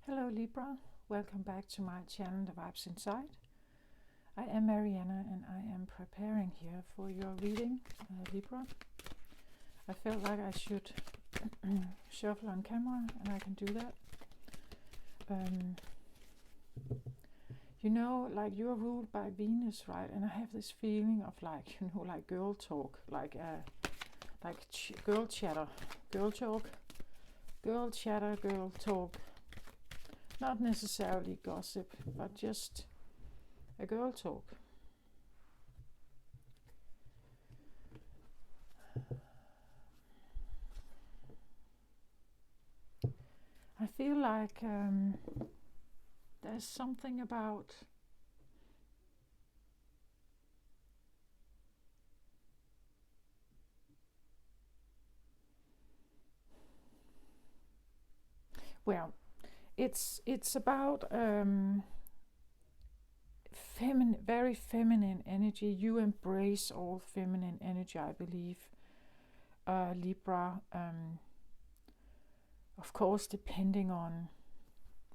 Hello Libra, welcome back to my channel The Vibes Inside. I am Mariana and I am preparing here for your reading, Libra. I felt like I should shuffle on camera and I can do that. You know, like you're ruled by Venus, right? And I have this feeling of like, like girl talk, girl chatter, girl talk, girl chatter, girl talk. Not necessarily gossip, but just a girl talk. I feel like there's something about it's about very feminine energy. You embrace all feminine energy, I believe, Libra. Of course, depending on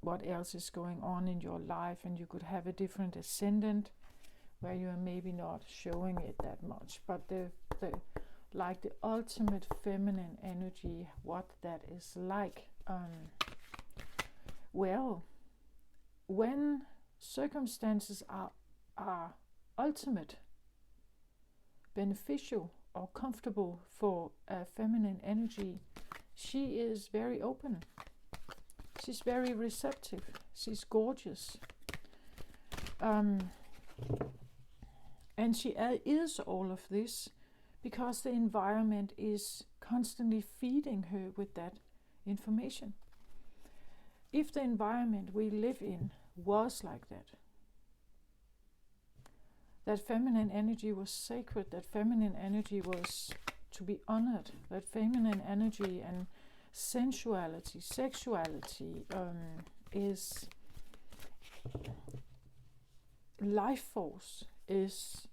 what else is going on in your life, and you could have a different ascendant where you are maybe not showing it that much, but the ultimate feminine energy, what that is like. When circumstances are ultimate, beneficial or comfortable for a feminine energy, she is very open. She's very receptive. She's gorgeous. And she is all of this because the environment is constantly feeding her with that information. If the environment we live in was like that feminine energy was sacred, that feminine energy was to be honored, that feminine energy and sensuality, sexuality is life force, is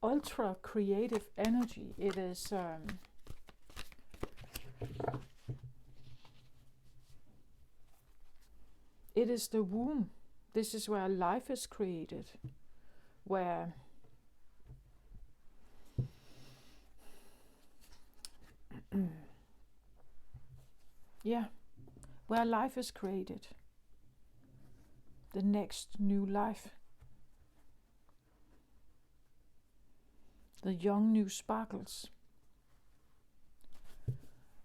ultra creative energy. It is it is the womb. This is where life is created, where where life is created. The next new life. The young new sparkles.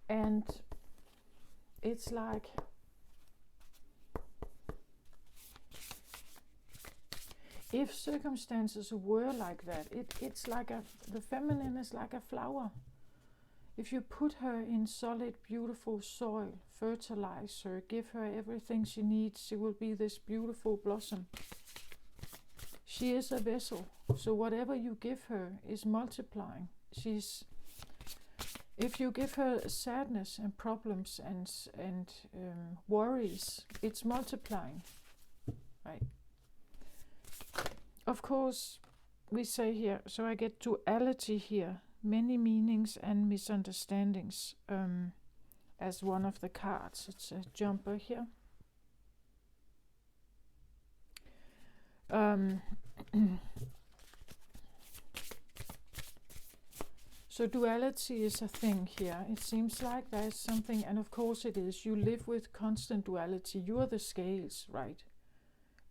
And it's like if circumstances were like that, it's like the feminine is like a flower. If you put her in solid, beautiful soil, fertilize her, give her everything she needs, she will be this beautiful blossom. She is a vessel, so whatever you give her is multiplying. If you give her sadness and problems and worries, it's multiplying, right? Of course, we say here, so I get duality here, many meanings and misunderstandings, as one of the cards. It's a jumper here. So duality is a thing here. It seems like there's something, and of course it is. You live with constant duality. You are the scales, right,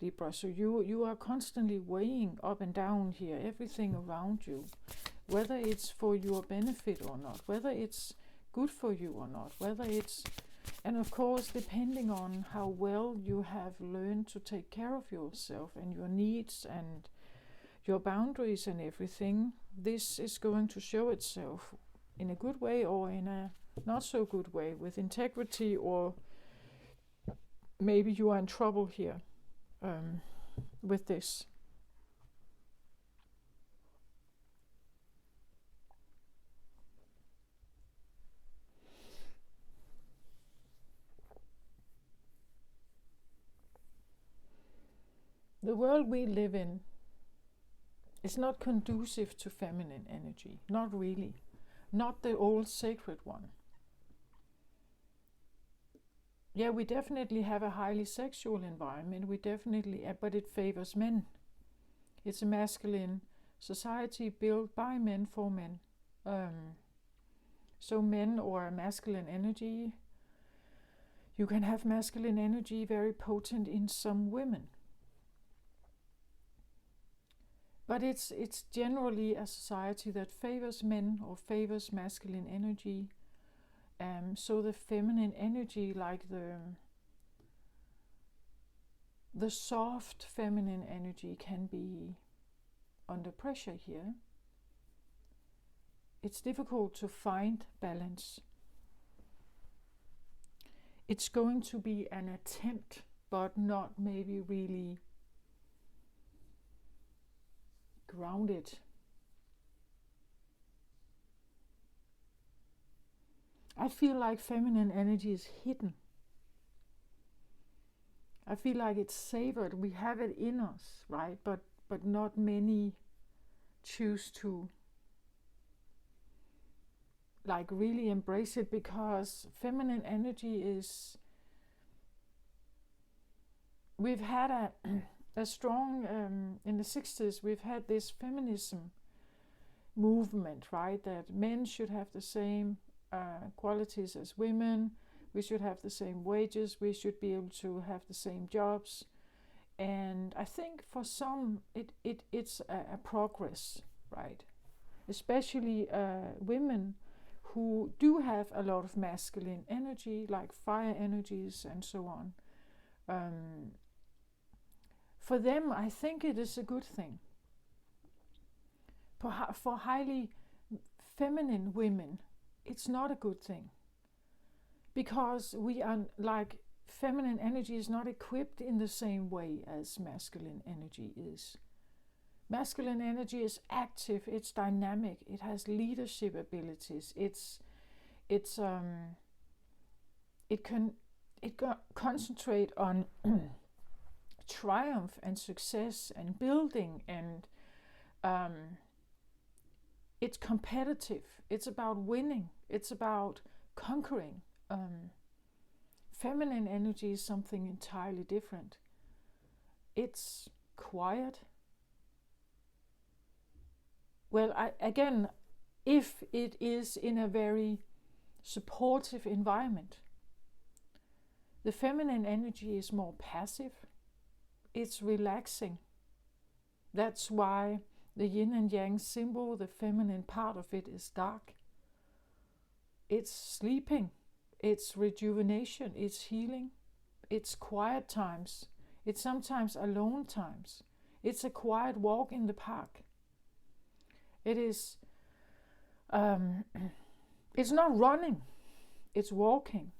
Libra? So you are constantly weighing up and down here, everything around you, whether it's for your benefit or not, whether it's good for you or not, whether it's, and of course depending on how well you have learned to take care of yourself and your needs and your boundaries and everything, this is going to show itself in a good way or in a not so good way, with integrity, or maybe you are in trouble here with this. The world we live in is not conducive to feminine energy, not really, not the old sacred one. yeah, we definitely have a highly sexual environment. We definitely, but it favors men. It's a masculine society built by men for men. So men or masculine energy, you can have masculine energy very potent in some women. But it's generally a society that favors men or favors masculine energy. So the feminine energy, like the soft feminine energy, can be under pressure here. It's difficult to find balance. It's going to be an attempt, but not maybe really grounded. I feel like feminine energy is hidden. I feel like it's savored. We have it in us, right? But not many choose to like really embrace it, because feminine energy is, we've had a strong in the 60s we've had this feminism movement, right, that men should have the same qualities as women, we should have the same wages, we should be able to have the same jobs. And I think for some it's a progress, right, especially women who do have a lot of masculine energy, like fire energies and so on. For them, I think it is a good thing. For highly feminine women, it's not a good thing, because we are like, feminine energy is not equipped in the same way as masculine energy is. Masculine energy is active, it's dynamic, it has leadership abilities, it can concentrate on triumph and success and building, and it's competitive, it's about winning, it's about conquering. Feminine energy is something entirely different. It's quiet. Well, again, if it is in a very supportive environment. The feminine energy is more passive. It's relaxing. That's why the yin and yang symbol, the feminine part of it, is dark. It's sleeping. It's rejuvenation. It's healing. It's quiet times. It's sometimes alone times. It's a quiet walk in the park. It is, it's not running, it's walking,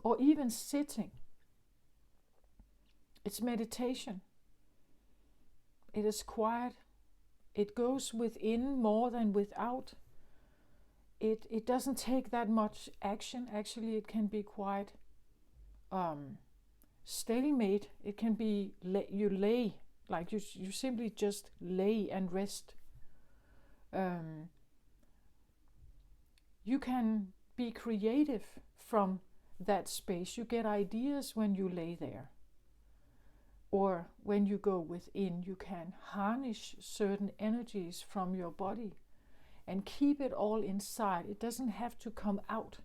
or even sitting. It's meditation. It is quiet. It goes within more than without. It doesn't take that much action. Actually, it can be quite stalemate. It can be you lay, like you simply just lay and rest. You can be creative from that space. You get ideas when you lay there. Or when you go within, you can harness certain energies from your body and keep it all inside. It doesn't have to come out.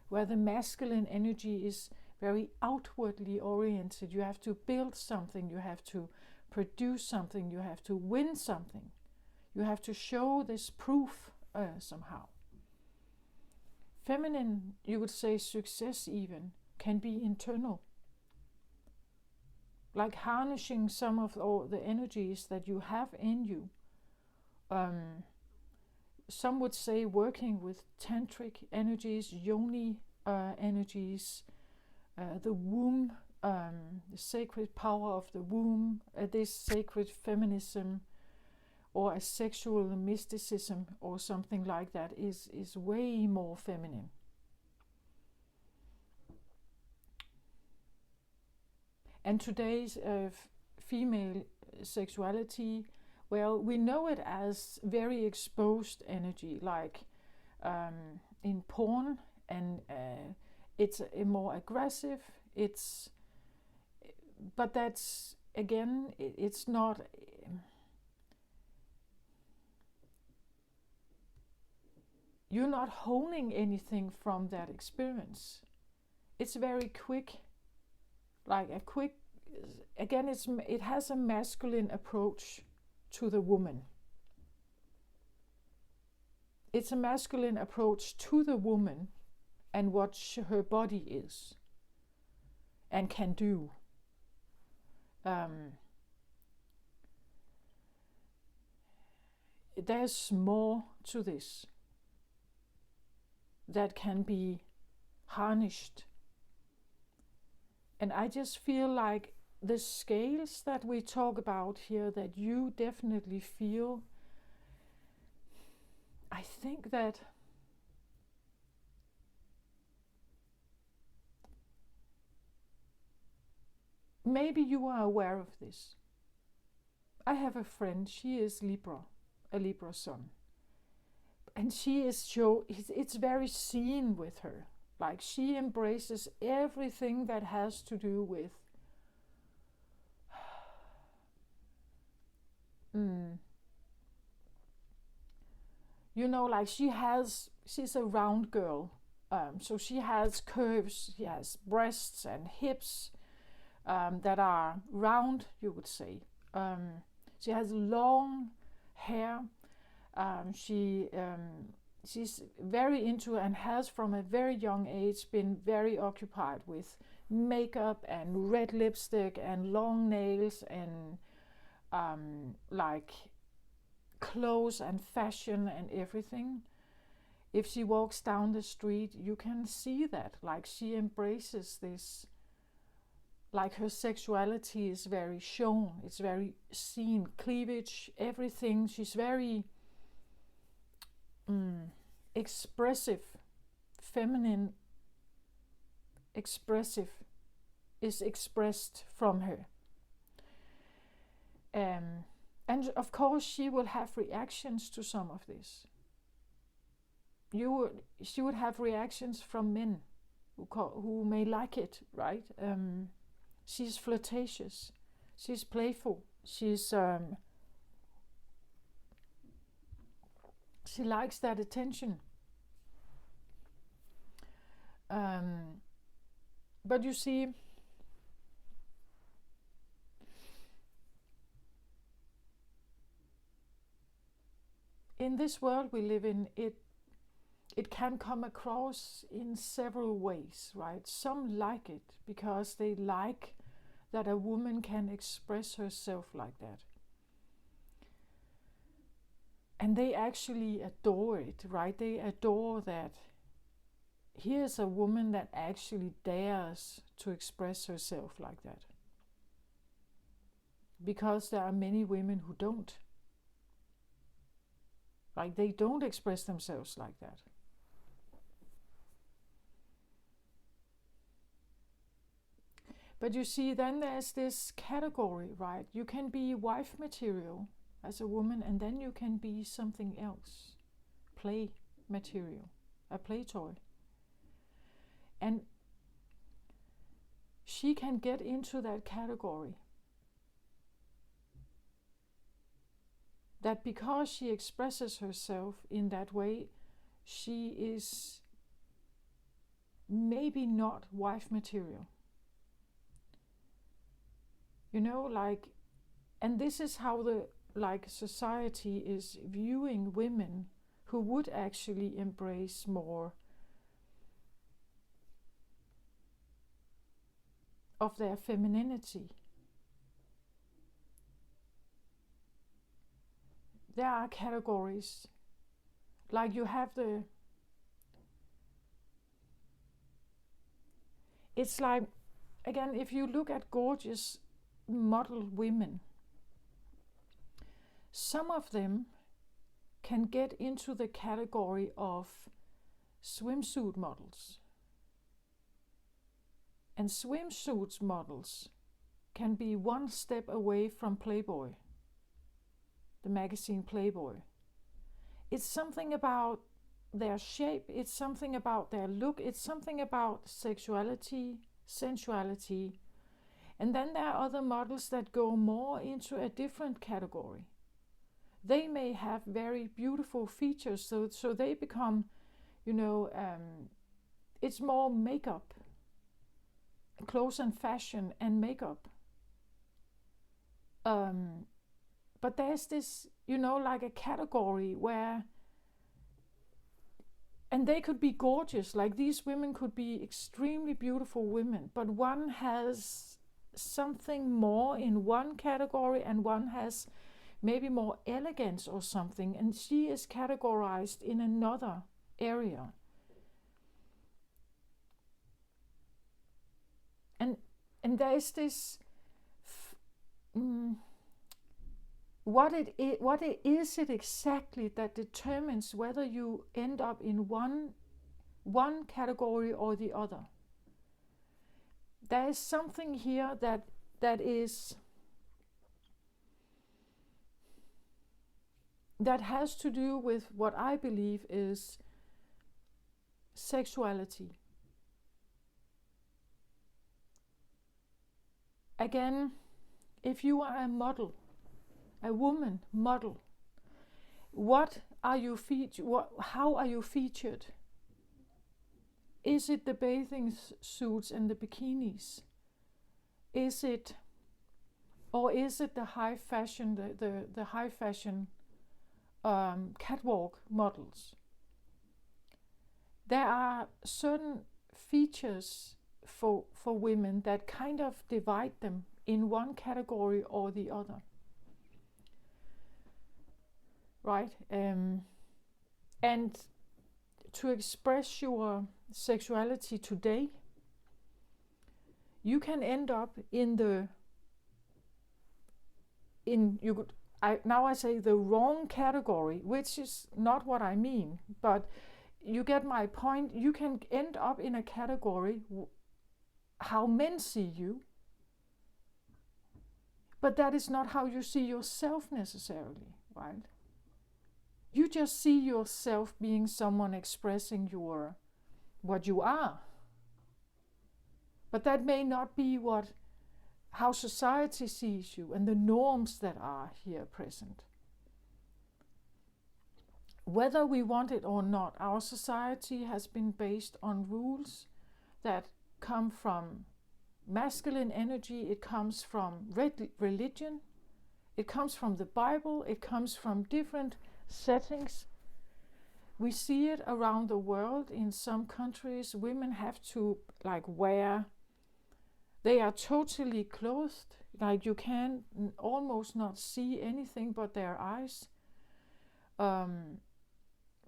Where the masculine energy is very outwardly oriented. You have to build something, you have to produce something, you have to win something. You have to show this proof somehow. Feminine, you would say success even, can be internal. Like harnessing some of all the energies that you have in you. Some would say working with tantric energies, yoni energies, the womb, the sacred power of the womb, this sacred feminism, or a sexual mysticism or something like that is way more feminine. And today's female sexuality, well, we know it as very exposed energy, like in porn and it's a more aggressive. But that's again, it's not. You're not honing anything from that experience. It's very quick, like a quick. Again, it has a masculine approach to the woman. It's a masculine approach to the woman and what her body is and can do. There's more to this that can be harnessed. And I just feel like the scales that we talk about here, that you definitely feel, I think that maybe you are aware of this. I have a friend, she is Libra, a Libra sun. And she is it's very seen with her. Like she embraces everything that has to do with you know, like she's a round girl. So she has curves, she has breasts and hips that are round, you would say. She has long hair. She's very into and has from a very young age been very occupied with makeup and red lipstick and long nails and like clothes and fashion and everything. If she walks down the street, you can see that, like she embraces this, like her sexuality is very shown, it's very seen, cleavage, everything. She's very expressive, feminine, expressive, is expressed from her. And of course she will have reactions to some of this. She would have reactions from men who may like it, right? She's flirtatious, she's playful, she likes that attention. But you see, in this world we live in, it can come across in several ways, right? Some like it because they like that a woman can express herself like that. And they actually adore it, right? They adore that here's a woman that actually dares to express herself like that. Because there are many women who don't. Like they don't express themselves like that. But you see, then there's this category, right? You can be wife material as a woman, and then you can be something else. Play material, a play toy. And she can get into that category. That because she expresses herself in that way, she is maybe not wife material. You know, like, and this is how the society is viewing women who would actually embrace more of their femininity. There are categories, like you have it's like, again, if you look at gorgeous model women, some of them can get into the category of swimsuit models. And swimsuit models can be one step away from Playboy, the magazine Playboy. It's something about their shape, it's something about their look, it's something about sexuality, sensuality. And then there are other models that go more into a different category. They may have very beautiful features, so they become, it's more makeup, clothes and fashion and makeup. But there's this, like a category where, and they could be gorgeous, like these women could be extremely beautiful women, but one has something more in one category and one has maybe more elegance or something, and she is categorized in another area. And there is this what is it exactly that determines whether you end up in one category or the other? There is something here that has to do with what I believe is sexuality. Again, if you are a model, a woman model, how are you featured? Is it the bathing suits and the bikinis? Is it the high fashion, the high fashion catwalk models? There are certain features for women that kind of divide them in one category or the other, right? And to express your sexuality today, you can end up I say the wrong category, which is not what I mean, but you get my point. You can end up in a category how men see you, but that is not how you see yourself necessarily, right? You just see yourself being someone expressing what you are. But that may not be how society sees you and the norms that are here present. Whether we want it or not, our society has been based on rules that come from masculine energy, it comes from religion, it comes from the Bible, it comes from different settings. We see it around the world. In some countries, women have to they are totally clothed, like you can almost not see anything but their eyes,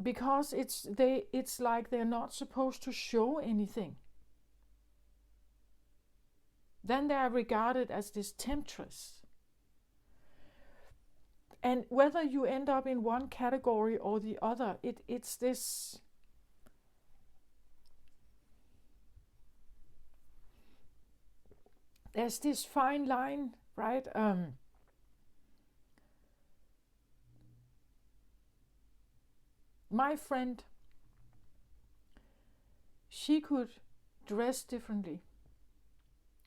because it's like they're not supposed to show anything. Then they are regarded as this temptress. And whether you end up in one category or the other, it's this. There's this fine line, right? My friend, she could dress differently.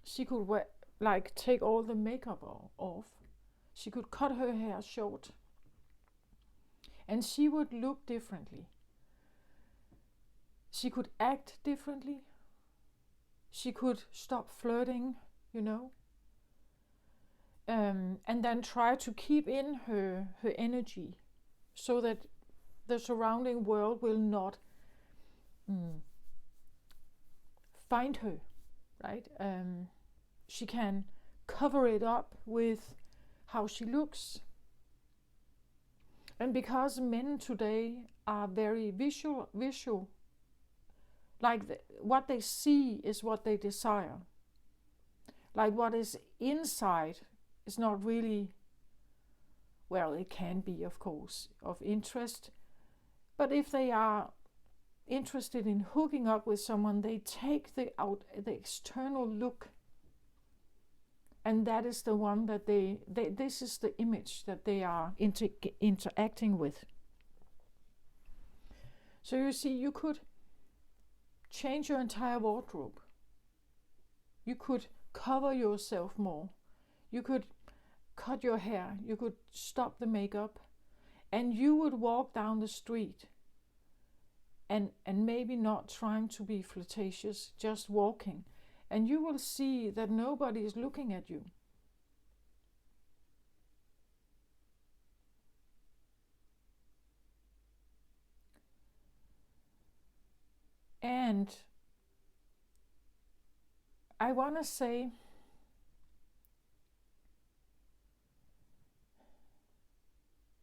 She could take all the makeup off. She could cut her hair short. And she would look differently. She could act differently. She could stop flirting, and then try to keep in her energy so that the surrounding world will not find her, right? She can cover it up with how she looks. And because men today are very visual, like what they see is what they desire. Like what is inside is not really, well, it can be, of course, of interest. But if they are interested in hooking up with someone, they take the external look. And that is the one that this is the image that they are interacting with. So you see, you could change your entire wardrobe. You could cover yourself more. You could cut your hair. You could stop the makeup. And you would walk down the street and maybe not trying to be flirtatious, just walking. And you will see that nobody is looking at you. And I want to say,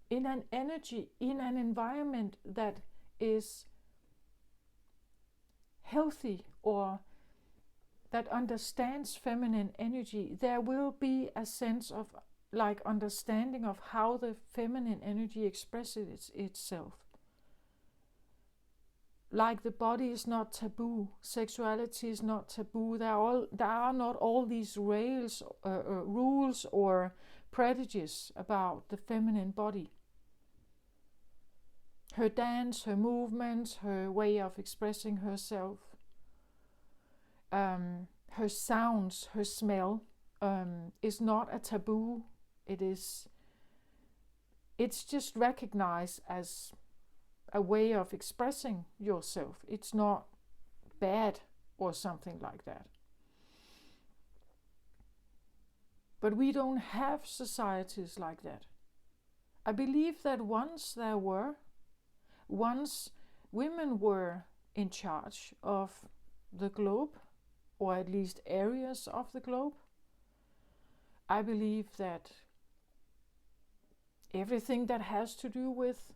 in an energy, in an environment that is healthy or that understands feminine energy, there will be a sense of like understanding of how the feminine energy expresses itself. Like the body is not taboo, sexuality is not taboo. There are not all these rules or prejudices about the feminine body. Her dance, her movements, her way of expressing herself, her sounds, her smell is not a taboo. It's just recognized as a way of expressing yourself. It's not bad or something like that. But we don't have societies like that. I believe that once women were in charge of the globe, or at least areas of the globe, I believe that everything that has to do with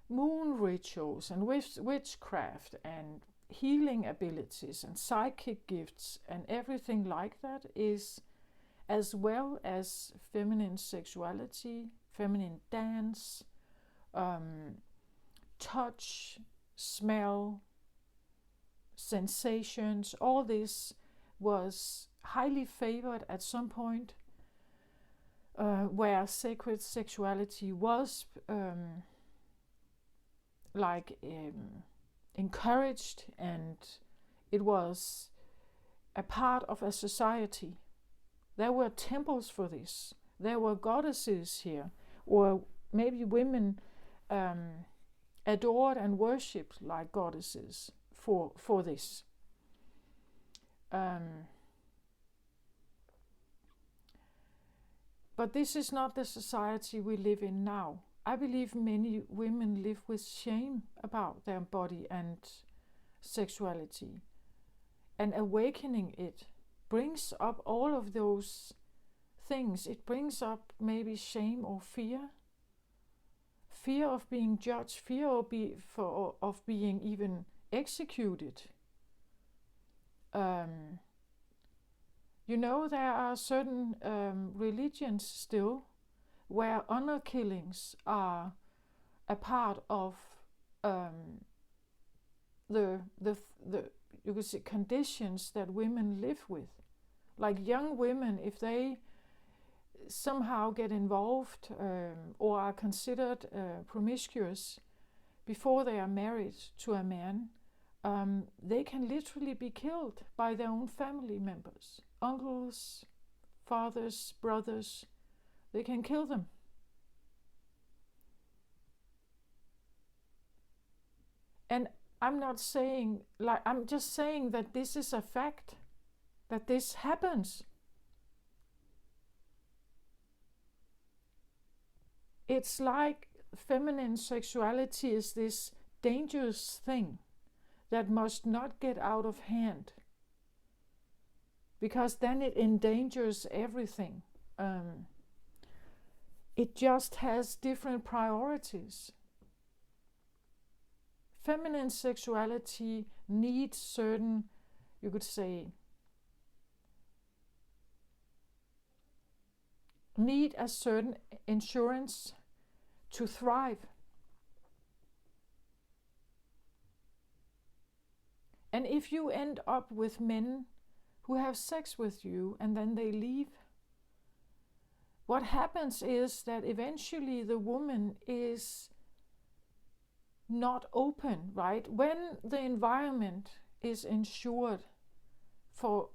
moon rituals and witchcraft and healing abilities and psychic gifts and everything like that is, as well as feminine sexuality, feminine dance, touch, smell, sensations, all this was highly favored at some point, where sacred sexuality was encouraged, and it was a part of a society. There were temples for this. There were goddesses here, or maybe women adored and worshipped like goddesses for this. But this is not the society we live in now. I believe many women live with shame about their body and sexuality. And awakening it brings up all of those things. It brings up maybe shame or fear. Fear of being judged, fear of being even executed. There are certain religions still where honor killings are a part of the you could say conditions that women live with. Like young women, if they somehow get involved or are considered promiscuous before they are married to a man, they can literally be killed by their own family members, uncles, fathers, brothers. They can kill them. And I'm just saying that this is a fact, that this happens. It's like feminine sexuality is this dangerous thing that must not get out of hand, because then it endangers everything. It just has different priorities. Feminine sexuality needs certain, you could say, need a certain insurance to thrive. And if you end up with men who have sex with you and then they leave, what happens is that eventually the woman is not open, right? When the environment is ensured for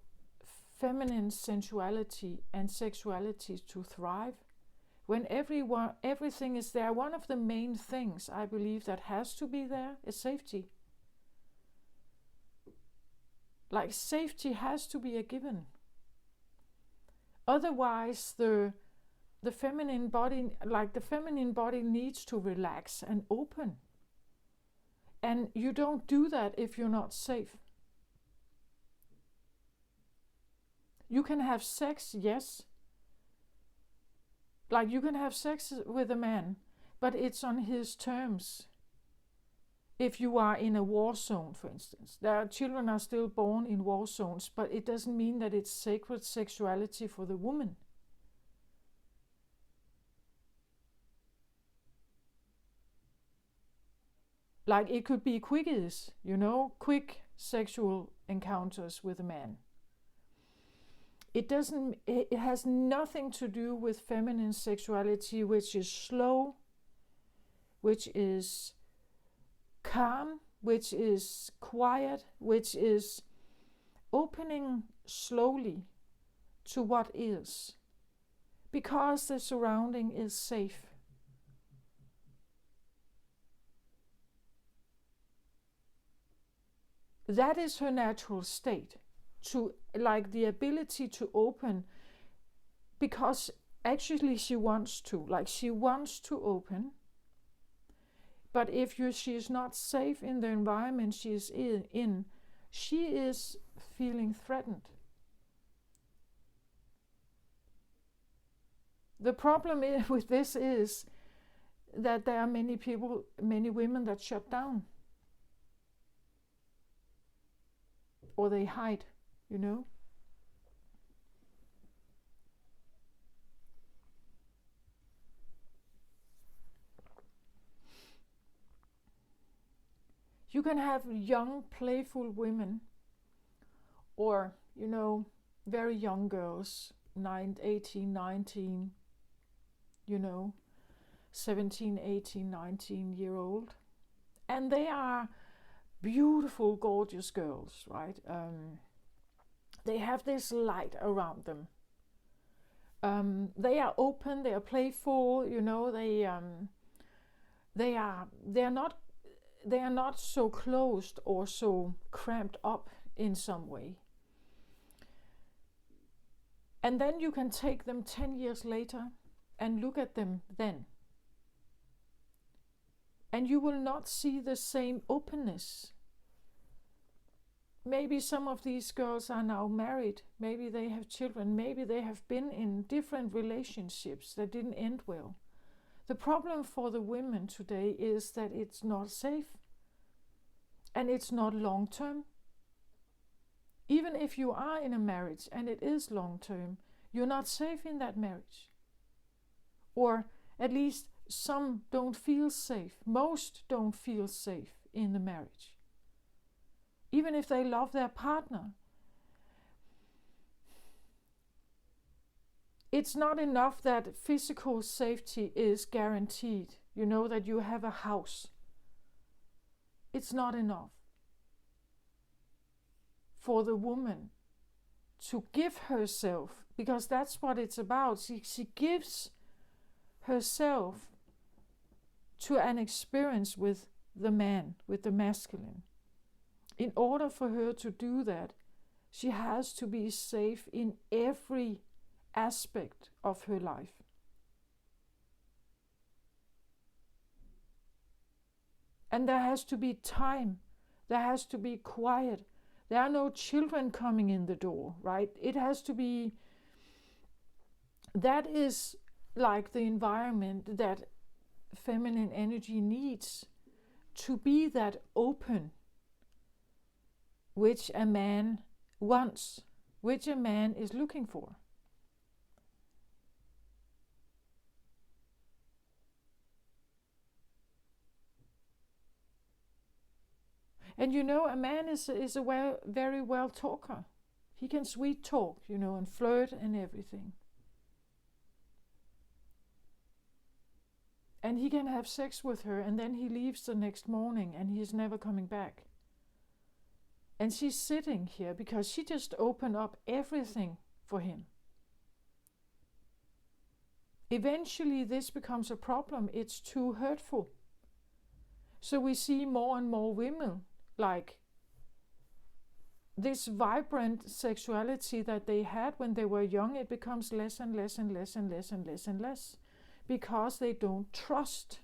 feminine sensuality and sexuality to thrive, when everything is there, one of the main things I believe that has to be there is safety. Like safety has to be a given. Otherwise, the feminine body needs to relax and open. And you don't do that if you're not safe. You can have sex, yes. Like you can have sex with a man, but it's on his terms. If you are in a war zone, for instance, children are still born in war zones, but it doesn't mean that it's sacred sexuality for the woman. Like it could be quickies, quick sexual encounters with a man. It has nothing to do with feminine sexuality, which is slow, which is calm, which is quiet, which is opening slowly to what is, because the surrounding is safe. That is her natural state, to like the ability to open, because actually she wants to open. But if she is not safe in the environment she is in, she is feeling threatened. The problem with this is that there are many women that shut down. Or they hide, You can have young, playful women, or, very young girls, 18, 19, 17, 18, 19-year-old. And they are beautiful, gorgeous girls, right? They have this light around them. They are open, they are playful, they are not so closed or so cramped up in some way. And then you can take them 10 years later and look at them then. And you will not see the same openness. Maybe some of these girls are now married, maybe they have children, maybe they have been in different relationships that didn't end well. The problem for the women today is that it's not safe and it's not long term. Even if you are in a marriage and it is long term, you're not safe in that marriage. Or at least some don't feel safe. Most don't feel safe in the marriage. Even if they love their partner. It's not enough that physical safety is guaranteed. That you have a house. It's not enough for the woman to give herself, because that's what it's about. She gives herself to an experience with the man, with the masculine. In order for her to do that, she has to be safe in every aspect of her life. And there has to be time. There has to be quiet. There are no children coming in the door, right? It has to be... That is like the environment that feminine energy needs to be that open, which a man wants, which a man is looking for. And a man is a very well talker. He can sweet talk, and flirt and everything. And he can have sex with her, and then he leaves the next morning, and he's never coming back. And she's sitting here because she just opened up everything for him. Eventually, this becomes a problem. It's too hurtful. So we see more and more women, like this vibrant sexuality that they had when they were young, it becomes less and less and less and less and less and less, because they don't trust.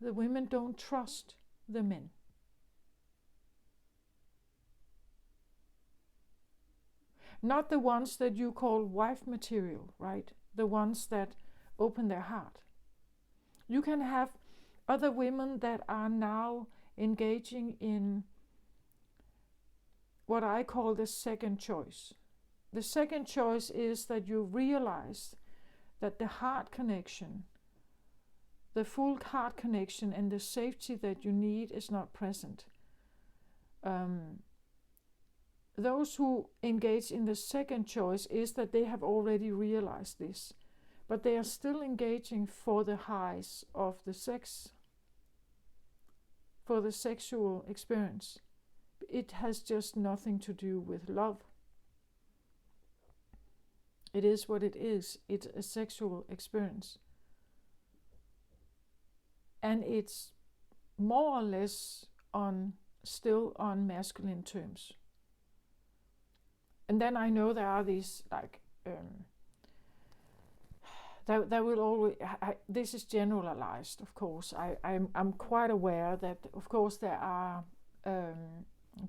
The women don't trust the men. Not the ones that you call wife material, right? The ones that open their heart. You can have other women that are now engaging in what I call the second choice. The second choice is that you realize that the heart connection, the full heart connection and the safety that you need is not present. Those who engage in the second choice is that they have already realized this, but they are still engaging for the highs of the sex, for the sexual experience. It has just nothing to do with love. It is what it is. It's a sexual experience. And it's more or less still on masculine terms. And then I know there are these that will always. This is generalized, of course. I'm quite aware that, of course, there are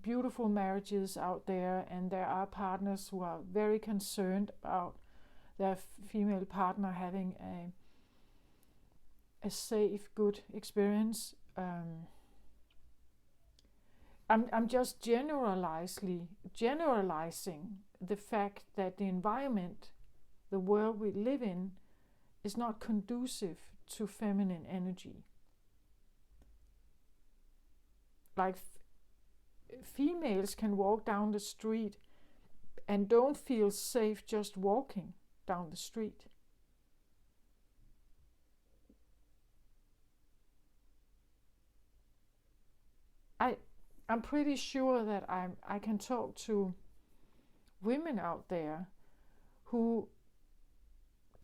beautiful marriages out there, and there are partners who are very concerned about their female partner having a safe, good experience. I'm just generalizing the fact that the environment, the world we live in, is not conducive to feminine energy. Like females can walk down the street and don't feel safe just walking down the street. I'm pretty sure that I can talk to women out there who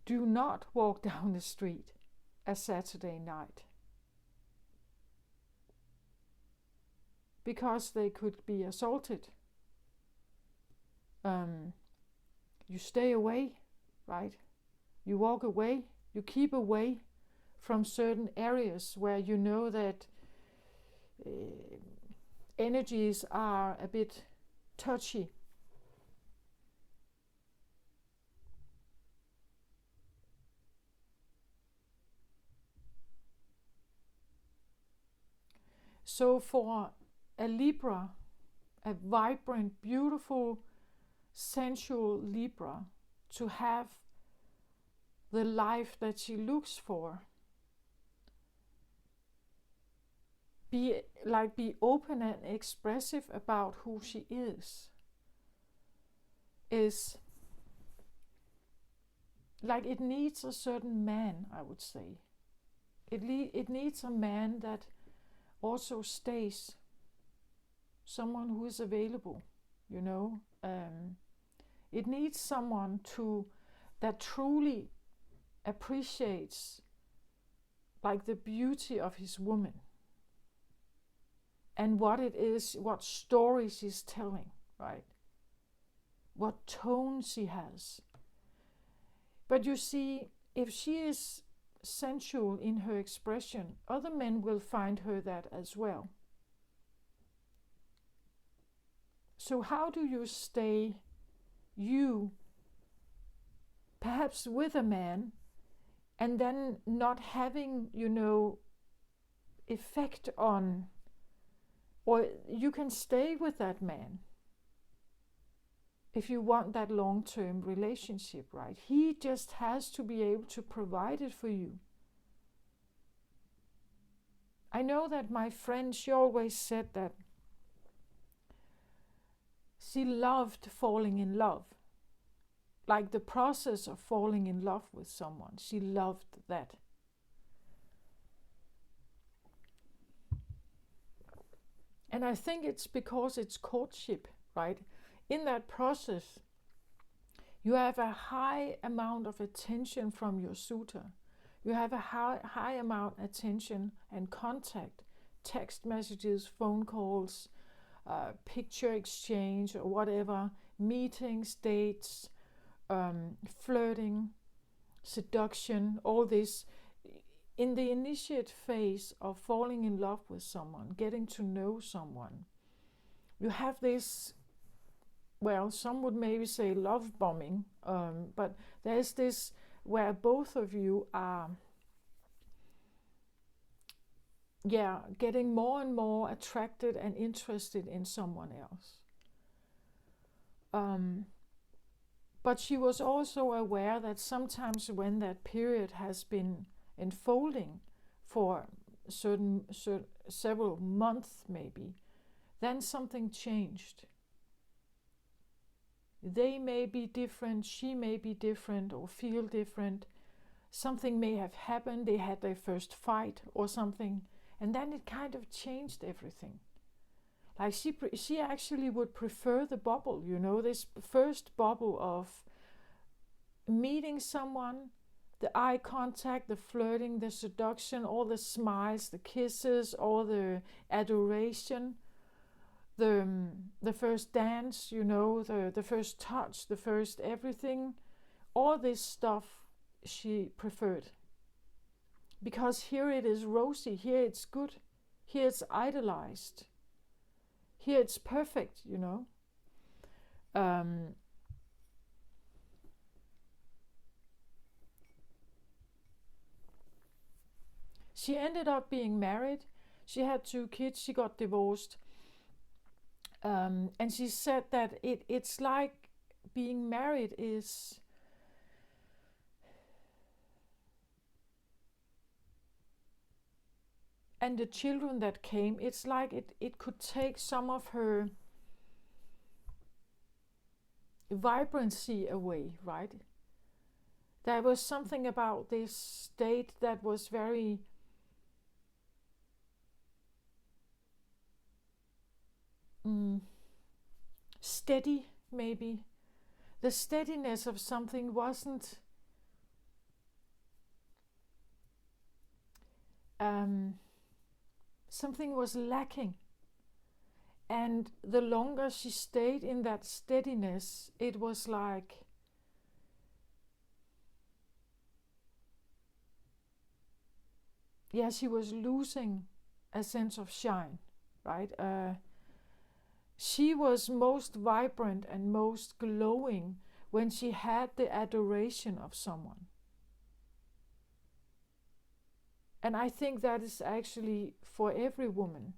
do not walk down the street a Saturday night because they could be assaulted. You stay away, right? You walk away, you keep away from certain areas where you know that energies are a bit touchy. So for a Libra, a vibrant, beautiful, sensual Libra, to have the life that she looks for, be open and expressive about who she is like, it needs a certain man, I would say. It needs a man that also stays, someone who is available, you know. It needs someone that truly appreciates like the beauty of his woman and what it is, what stories she's telling, right? What tone she has. But you see, if she is sensual in her expression, other men will find her that as well. So how do you stay you, perhaps with a man, and then not having, effect on, or you can stay with that man if you want that long-term relationship, right? He just has to be able to provide it for you. I know that my friend, she always said that she loved falling in love. like the process of falling in love with someone. She loved that. And I think it's because it's courtship, right? In that process, you have a high amount of attention from your suitor. You have a high amount of attention and contact, text messages, phone calls, picture exchange or whatever, meetings, dates, flirting, seduction, all this. In the initiate phase of falling in love with someone, getting to know someone, you have this, well, some would maybe say love bombing, but there's this where both of you are, getting more and more attracted and interested in someone else. But she was also aware that sometimes when that period has been unfolding for several months maybe, then something changed. They may be different, she may be different or feel different. Something may have happened, they had their first fight or something, and then it kind of changed everything. Like she actually would prefer the bubble, this first bubble of meeting someone, the eye contact, the flirting, the seduction, all the smiles, the kisses, all the adoration, the first dance, the first touch, the first everything. All this stuff she preferred. Because here it is rosy, here it's good, here it's idolized, here it's perfect, She ended up being married. She had 2 kids. She got divorced. And she said that it's like being married is... And the children that came, it's like it could take some of her vibrancy away, right? There was something about this state that was very... steady, maybe. The steadiness of something wasn't something was lacking. And the longer she stayed in that steadiness, it was like she was losing a sense of shine, right? She was most vibrant and most glowing when she had the adoration of someone. And I think that is actually for every woman,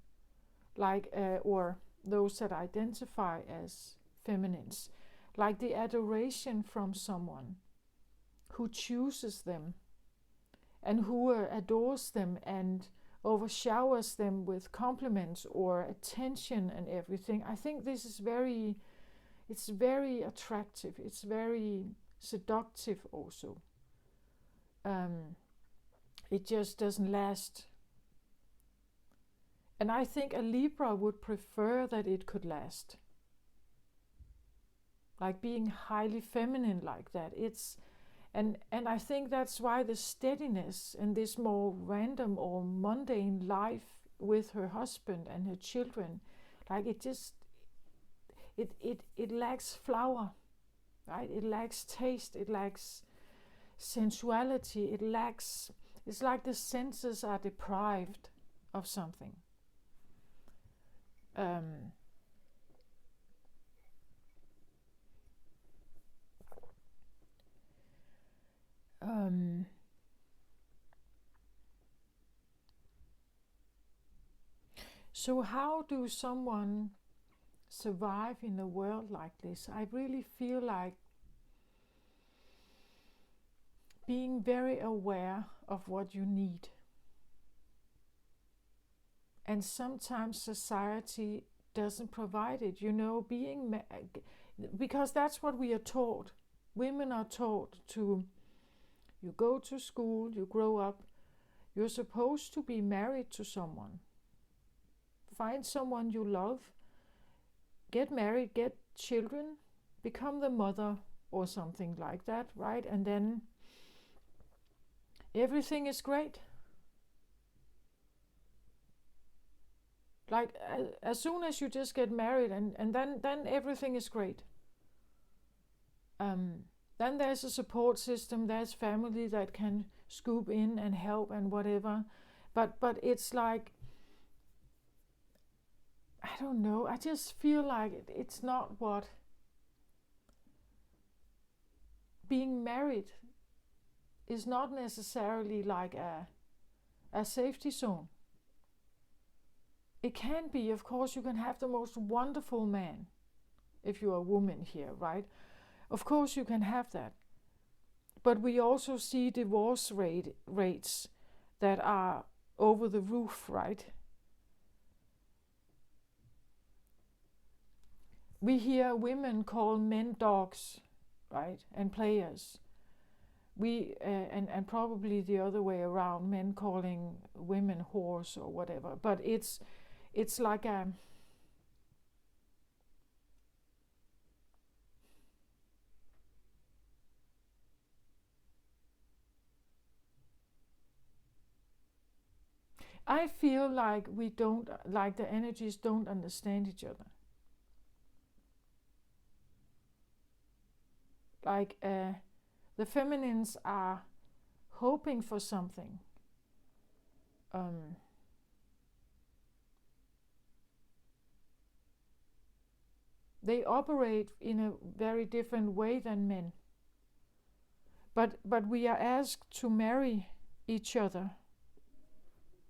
like or those that identify as feminines, like the adoration from someone who chooses them and who adores them and overshowers them with compliments or attention and everything. I think this is it's very attractive. It's very seductive also. It just doesn't last. And I think a Libra would prefer that it could last. Like being highly feminine like that. And I think that's why the steadiness and this more random or mundane life with her husband and her children, like it lacks flower, right? It lacks taste, it lacks sensuality, it's like the senses are deprived of something. So how do someone survive in a world like this? I really feel like being very aware of what you need. And sometimes society doesn't provide it, because that's what we are taught. women are taught to, you go to school, you grow up, you're supposed to be married to someone. Find someone you love, get married, get children, become the mother or something like that, right? And then everything is great. Like as soon as you just get married and then everything is great. Then there's a support system, there's family that can scoop in and help and whatever. But it's like, I don't know, I just feel like it's not what being married is not necessarily like a safety zone. It can be, of course, you can have the most wonderful man if you're a woman here, right? Of course you can have that. But we also see divorce rates that are over the roof, right? We hear women call men dogs, right? And players. We and probably the other way around, men calling women whores or whatever. But it's like a I feel like we don't, like the energies don't understand each other. Like the feminines are hoping for something. They operate in a very different way than men. But we are asked to marry each other.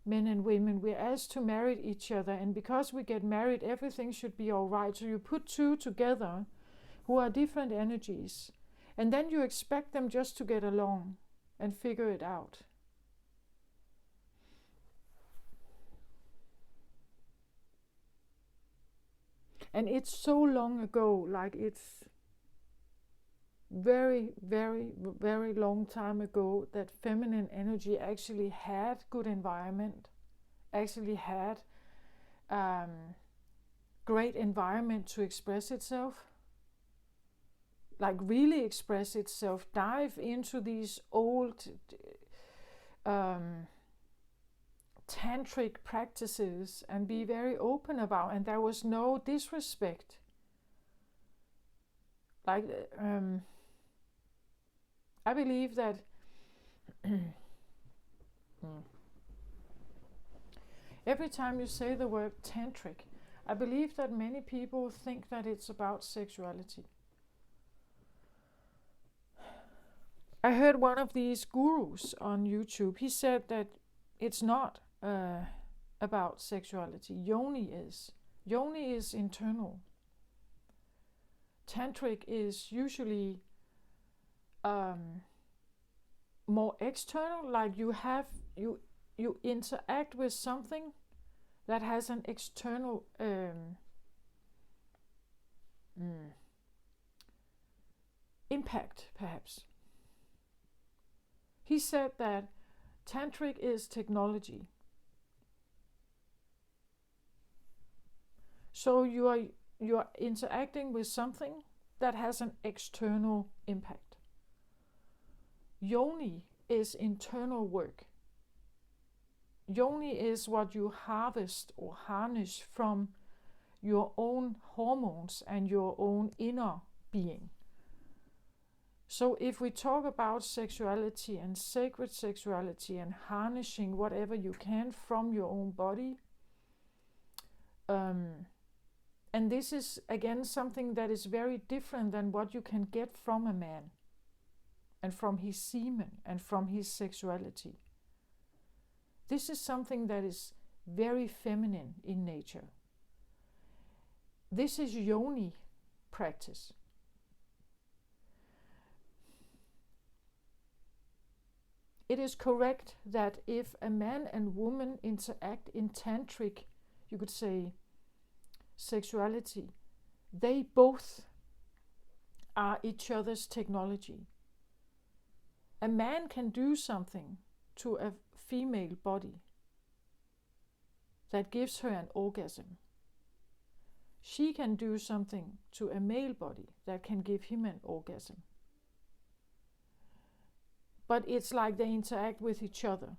Men and women, we're asked to marry each other, and because we get married, everything should be all right. So you put two together who are different energies, and then you expect them just to get along and figure it out. And it's so long ago, like it's very, very, very long time ago that feminine energy actually had good environment, actually had great environment to express itself, like really express itself, dive into these old tantric practices and be very open about, and there was no disrespect. Like I believe that every time you say the word tantric, I believe that many people think that it's about sexuality. I heard one of these gurus on YouTube, he said that it's not about sexuality. Yoni is. Yoni is internal. Tantric is usually more external, like you interact with something that has an external impact, perhaps. He said that tantric is technology. So you are interacting with something that has an external impact. Yoni is internal work. Yoni is what you harvest or harness from your own hormones and your own inner being. So if we talk about sexuality and sacred sexuality and harnessing whatever you can from your own body, and this is again something that is very different than what you can get from a man and from his semen and from his sexuality. This is something that is very feminine in nature. This is yoni practice. It is correct that if a man and woman interact in tantric, you could say, sexuality, they both are each other's technology. A man can do something to a female body that gives her an orgasm. She can do something to a male body that can give him an orgasm. But it's like they interact with each other.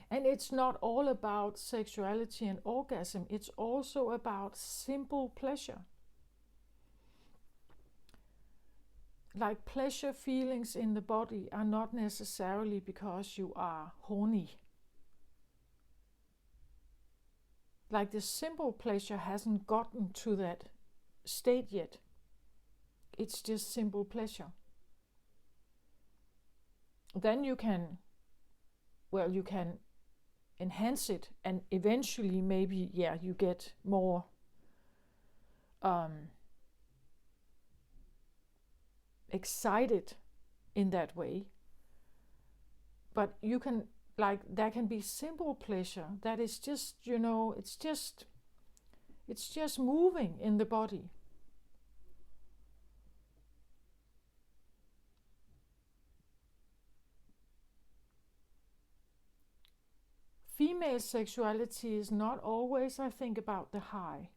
And it's not all about sexuality and orgasm. It's also about simple pleasure. Like pleasure feelings in the body are not necessarily because you are horny. Like the simple pleasure hasn't gotten to that state yet. It's just simple pleasure. Then you can enhance it, and eventually maybe, you get more excited in that way. But you can, there can be simple pleasure that is just, it's just moving in the body. Female sexuality is not always, I think, about the high,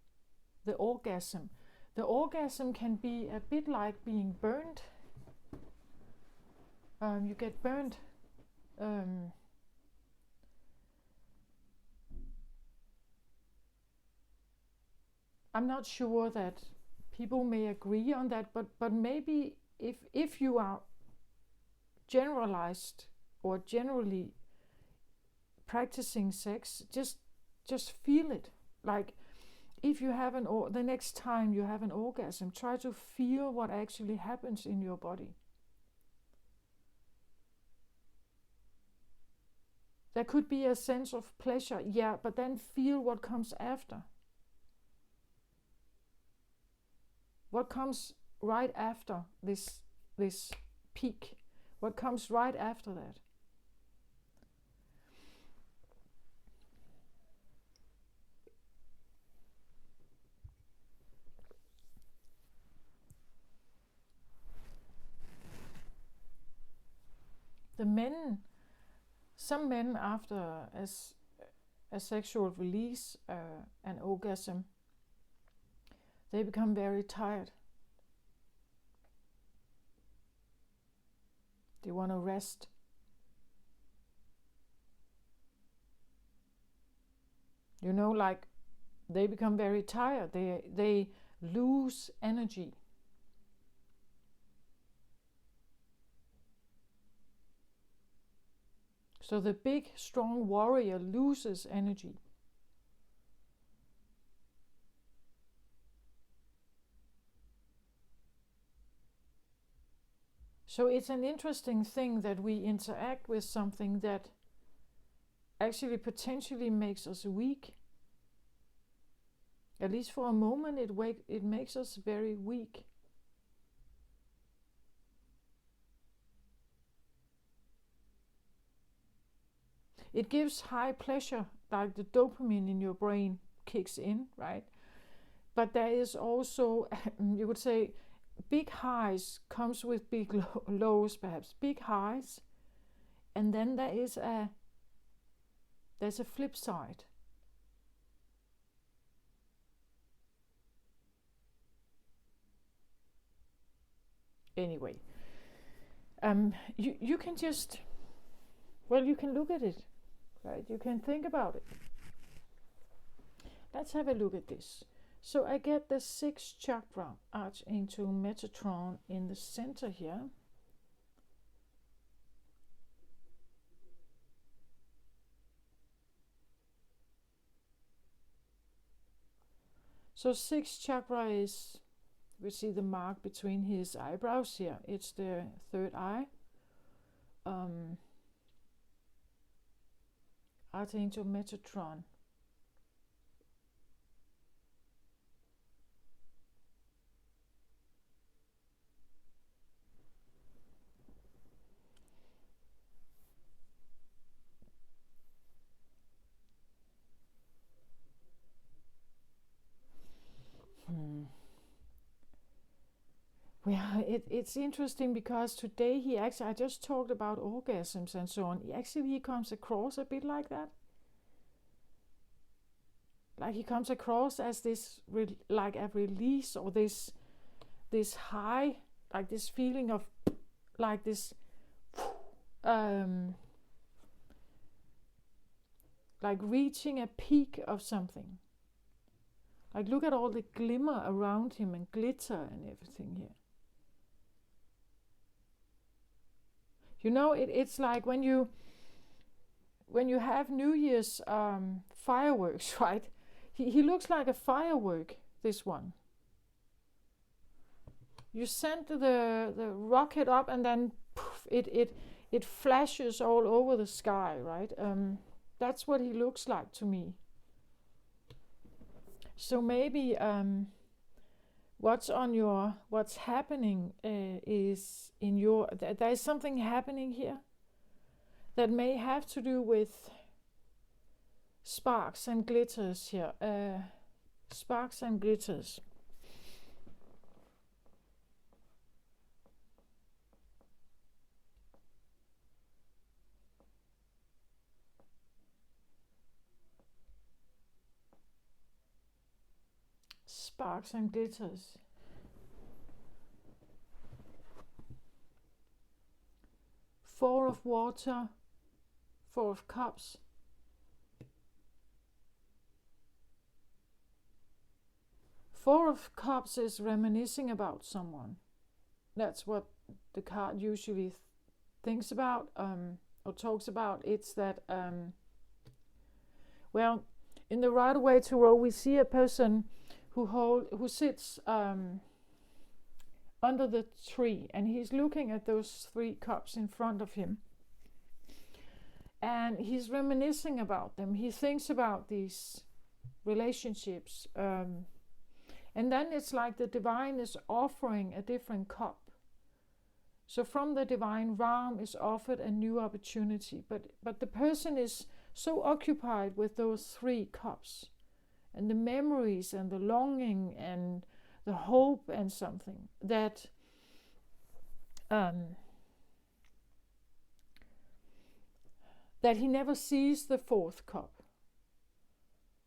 the orgasm. The orgasm can be a bit like being burned. You get burned. I'm not sure that people may agree on that, but maybe if you are generalized or generally practicing sex, just feel it. Like if you have the next time you have an orgasm, try to feel what actually happens in your body. There could be a sense of pleasure, but then feel what comes after. What comes right after this peak? What comes right after that? Some men after a sexual release, an orgasm, they become very tired. They want to rest. Like they become very tired. They lose energy. So the big, strong warrior loses energy. So it's an interesting thing that we interact with something that actually potentially makes us weak. At least for a moment, it makes us very weak. It gives high pleasure, like the dopamine in your brain kicks in, right? But there is also, you would say, big highs comes with big lows, perhaps. Big highs, and then there's a flip side. Anyway, you can just, you can look at it, right? You can think about it. Let's have a look at this. So I get the 6th chakra, Archangel Metatron, in the center here. So 6th chakra is, we see the mark between his eyebrows here. It's the 3rd eye. Archangel Metatron. Well, it's interesting because today I just talked about orgasms and so on. He comes across a bit like that. Like he comes across as this, like a release, or this high, like this feeling of, like this, like reaching a peak of something. Like look at all the glimmer around him and glitter and everything here. You know, it's like when you have New Year's fireworks, right? He looks like a firework, this one. You send the rocket up and then poof, it flashes all over the sky, right? That's what he looks like to me. So maybe what's happening is in your, there is something happening here that may have to do with sparks and glitters here. Sparks and glitters. Sparks and glitters. Four of water, Four of Cups. Four of Cups is reminiscing about someone. That's what the card usually thinks about or talks about. It's that, well, in the Rider-Waite Tarot, we see a person who sits under the tree, and he's looking at those 3 cups in front of him, and he's reminiscing about them. He thinks about these relationships, and then it's like the divine is offering a different cup. So from the divine realm is offered a new opportunity, but the person is so occupied with those 3 cups and the memories and the longing and the hope and something that that he never sees the 4th cup.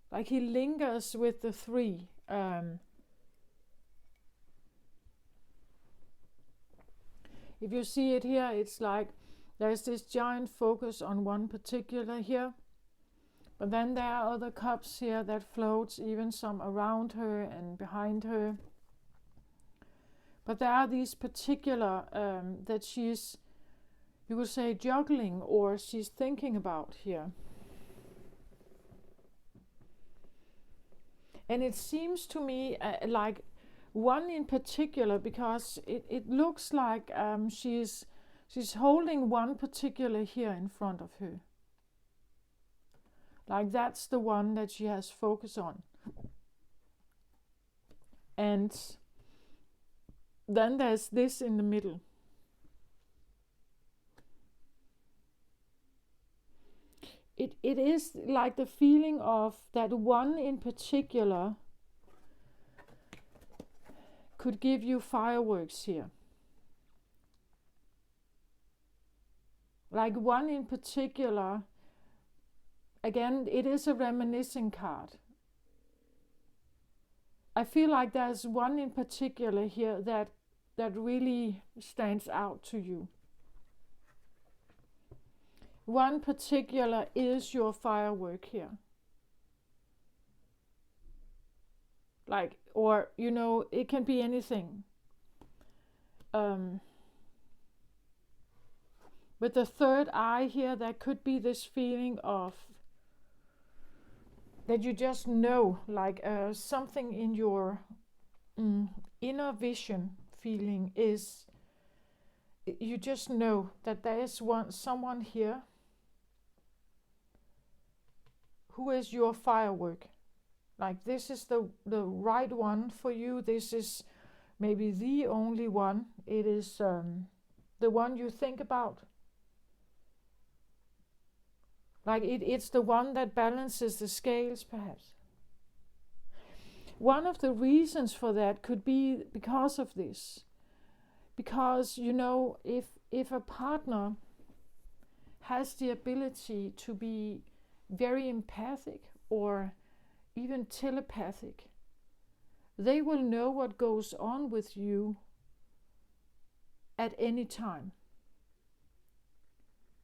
Like he lingers with the 3. If you see it here, it's like there's this giant focus on one particular here. But then there are other cups here that floats, even some around her and behind her. But there are these particular that she's, you could say, juggling, or she's thinking about here. And it seems to me like one in particular, because it looks like she's holding one particular here in front of her. Like that's the one that she has focus on. And then there's this in the middle. It is like the feeling of that one in particular could give you fireworks here. Like one in particular, again, it is a reminiscing card. I feel like there's one in particular here that really stands out to you. One particular is your firework here. Like, or, you know, it can be anything. With the 3rd eye here, there could be this feeling of that you just know, like something in your inner vision feeling is, you just know that there is someone here who is your firework. Like this is the right one for you. This is maybe the only one. It is the one you think about. Like it's the one that balances the scales, perhaps. One of the reasons for that could be because of this. Because, you know, if a partner has the ability to be very empathic or even telepathic, they will know what goes on with you at any time.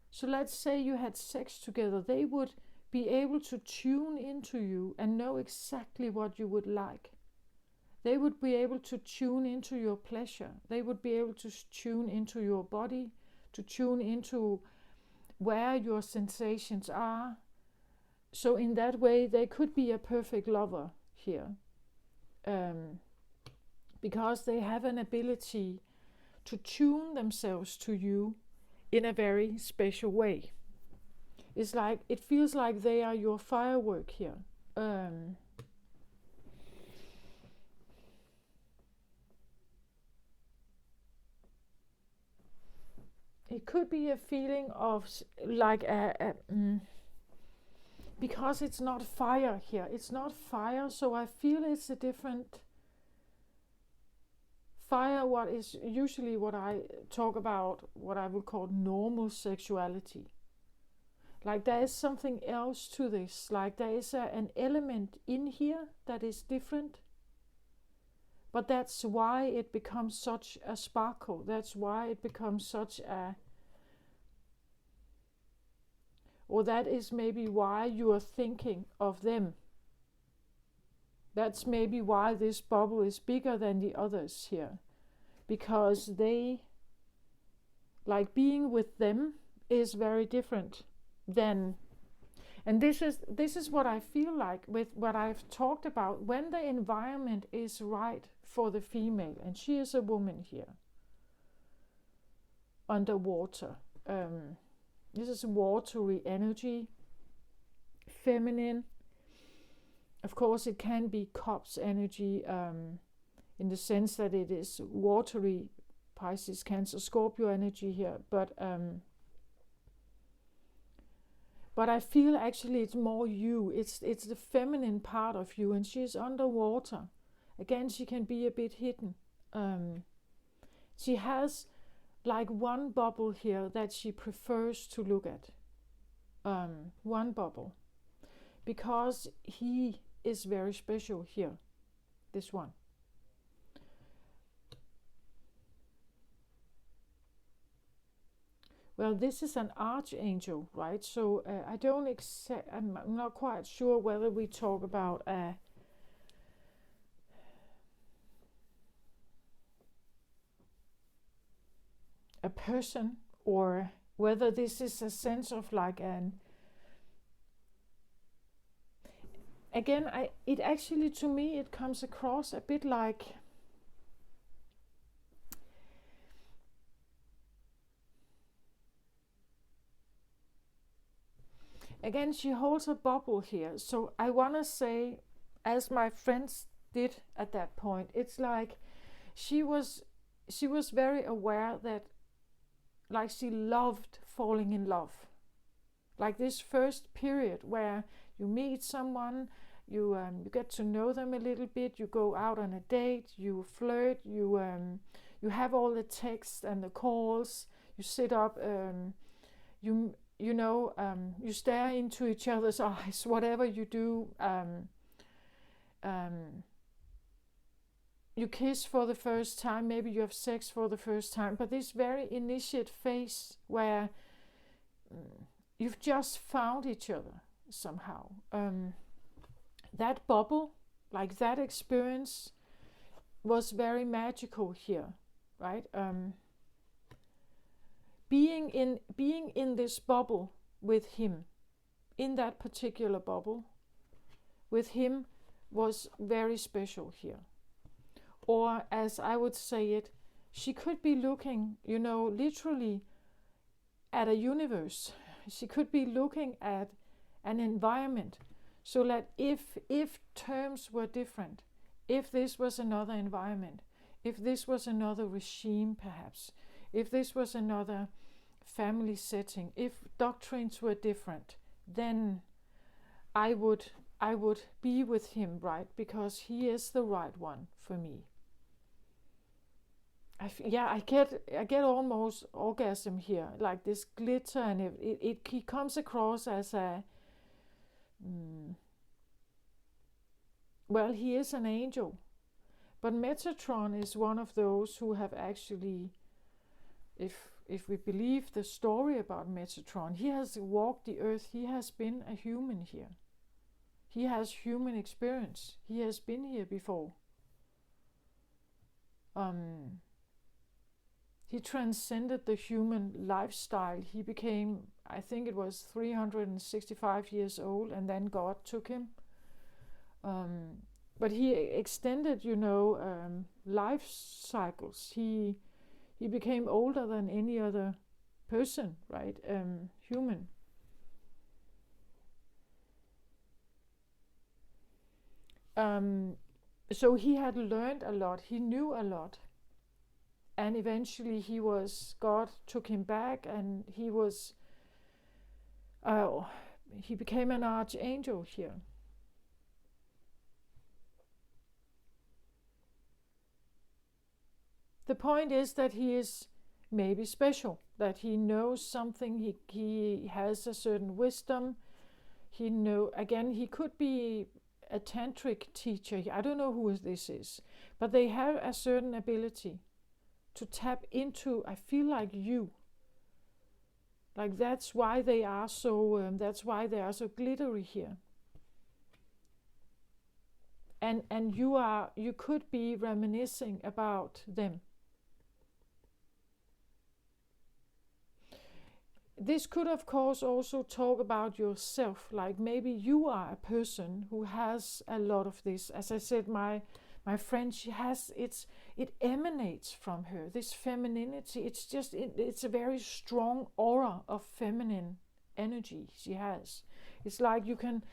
So let's say you had sex together, they would be able to tune into you and know exactly what you would like. They would be able to tune into your pleasure. They would be able to tune into your body, to tune into where your sensations are. So in that way, they could be a perfect lover here. Because they have an ability to tune themselves to you in a very special way. It's like, it feels like they are your firework here. It could be a feeling of like because it's not fire here. It's not fire, so I feel it's a different fire. What is usually what I talk about, what I would call normal sexuality. Like there is something else to this. Like there is an element in here that is different. But that's why it becomes such a sparkle. That's why it becomes such a... Or that is maybe why you are thinking of them. That's maybe why this bubble is bigger than the others here. Because they, like being with them is very different than... And this is what I feel like with what I've talked about. When the environment is right for the female, and she is a woman here, underwater. This is watery energy, feminine. Of course, it can be cups energy, in the sense that it is watery, Pisces, Cancer, Scorpio energy here. But I feel actually it's more you. It's the feminine part of you, and she's underwater. Again, she can be a bit hidden. She has like one bubble here that she prefers to look at. One bubble. Because he is very special here. This one. Well, this is an archangel, right? So I don't accept, I'm not quite sure whether we talk about a person, or whether this is a sense of like an... Again, it actually, to me, it comes across a bit like... Again, she holds a bubble here. So I want to say, as my friends did at that point, it's like she was very aware that, like, she loved falling in love. Like this first period where you meet someone, you get to know them a little bit, you go out on a date, you flirt, you have all the texts and the calls, you sit up, you stare into each other's eyes, whatever you do. You kiss for the first time, maybe you have sex for the first time, but this very initiate phase where you've just found each other somehow. That bubble, like that experience, was very magical here, right? Being in this bubble with him, in that particular bubble with him, was very special here. Or as I would say it, she could be looking, literally at a universe. She could be looking at an environment. So that if terms were different, if this was another environment, if this was another regime perhaps, if this was another family setting, if doctrines were different, then I would be with him, right? Because he is the right one for me. I get almost orgasm here, like this glitter, and he comes across as a, well, he is an angel, but Metatron is one of those who have actually, if we believe the story about Metatron, he has walked the earth. He has been a human here. He has human experience. He has been here before. He transcended the human lifestyle. He became, I think it was 365 years old, and then God took him. But he extended, life cycles. He became older than any other person, right? Human. So he had learned a lot. He knew a lot. And eventually God took him back, and he became an archangel here. The point is that he is maybe special, that he knows something, he has a certain wisdom. He could be a tantric teacher. I don't know who this is, but they have a certain ability to tap into, I feel like you. Like that's why they are so glittery here. And you could be reminiscing about them. This could, of course, also talk about yourself. Like maybe you are a person who has a lot of this. As I said, my friend, it emanates from her, this femininity. It's a very strong aura of feminine energy she has. It's like you can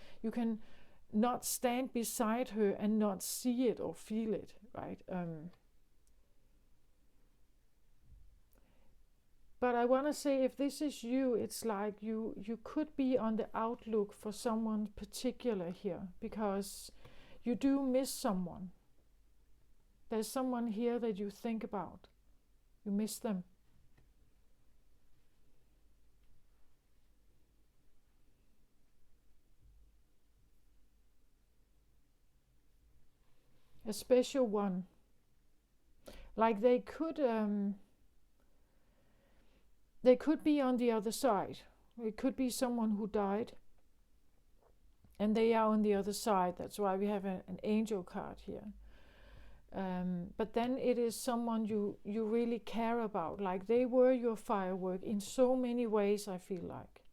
not stand beside her and not see it or feel it, right? But I want to say, if this is you, it's like you could be on the outlook for someone particular here, because you do miss someone. There's someone here that you think about. You miss them. A special one. Like they could be on the other side. It could be someone who died, and they are on the other side. That's why we have an angel card here. But then it is someone you really care about. Like they were your firework in so many ways, I feel like.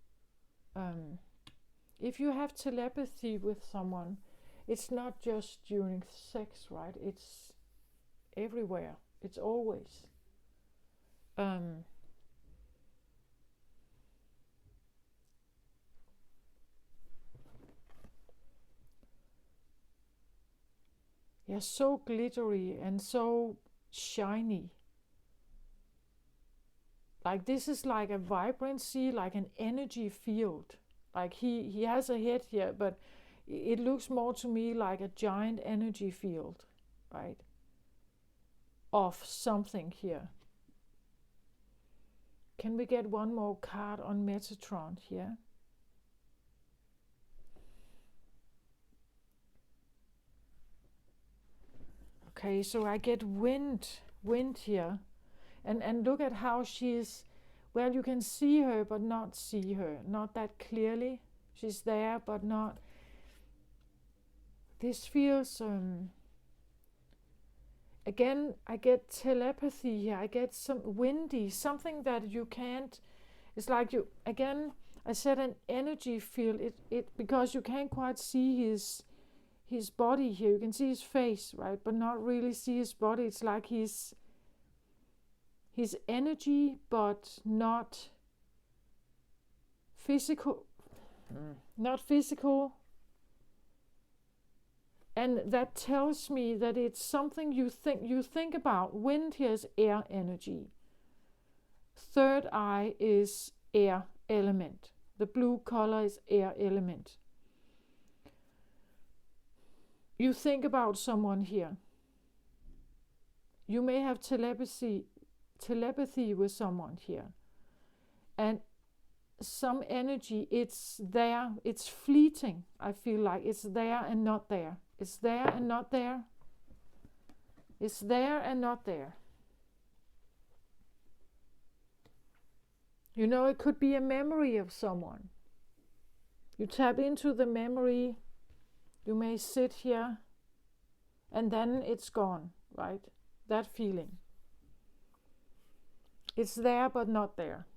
If you have telepathy with someone, it's not just during sex, right? It's everywhere. It's always. Yeah, so glittery and so shiny. Like this is like a vibrancy, like an energy field. Like he has a head here, but it looks more to me like a giant energy field, right? Of something here. Can we get one more card on Metatron here? Okay, so I get wind here. And look at how she's, well, you can see her but not see her, not that clearly. She's there but not. This feels, again, I get telepathy here. I get some windy, something that you can't, it's like you, again, I said an energy field, because you can't quite see his body here. You can see his face, right, but not really see his body. It's like his energy, but not physical. Not physical. And that tells me that it's something you think about. Wind here is air energy. Third eye is air element. The blue color is air element. You think about someone here. you may have telepathy with someone here. And some energy, it's there, it's fleeting. I feel like it's there and not there. It's there and not there. It's there and not there. You know, it could be a memory of someone. You tap into the memory, you may sit here, and then it's gone, right? That feeling. It's there but not there.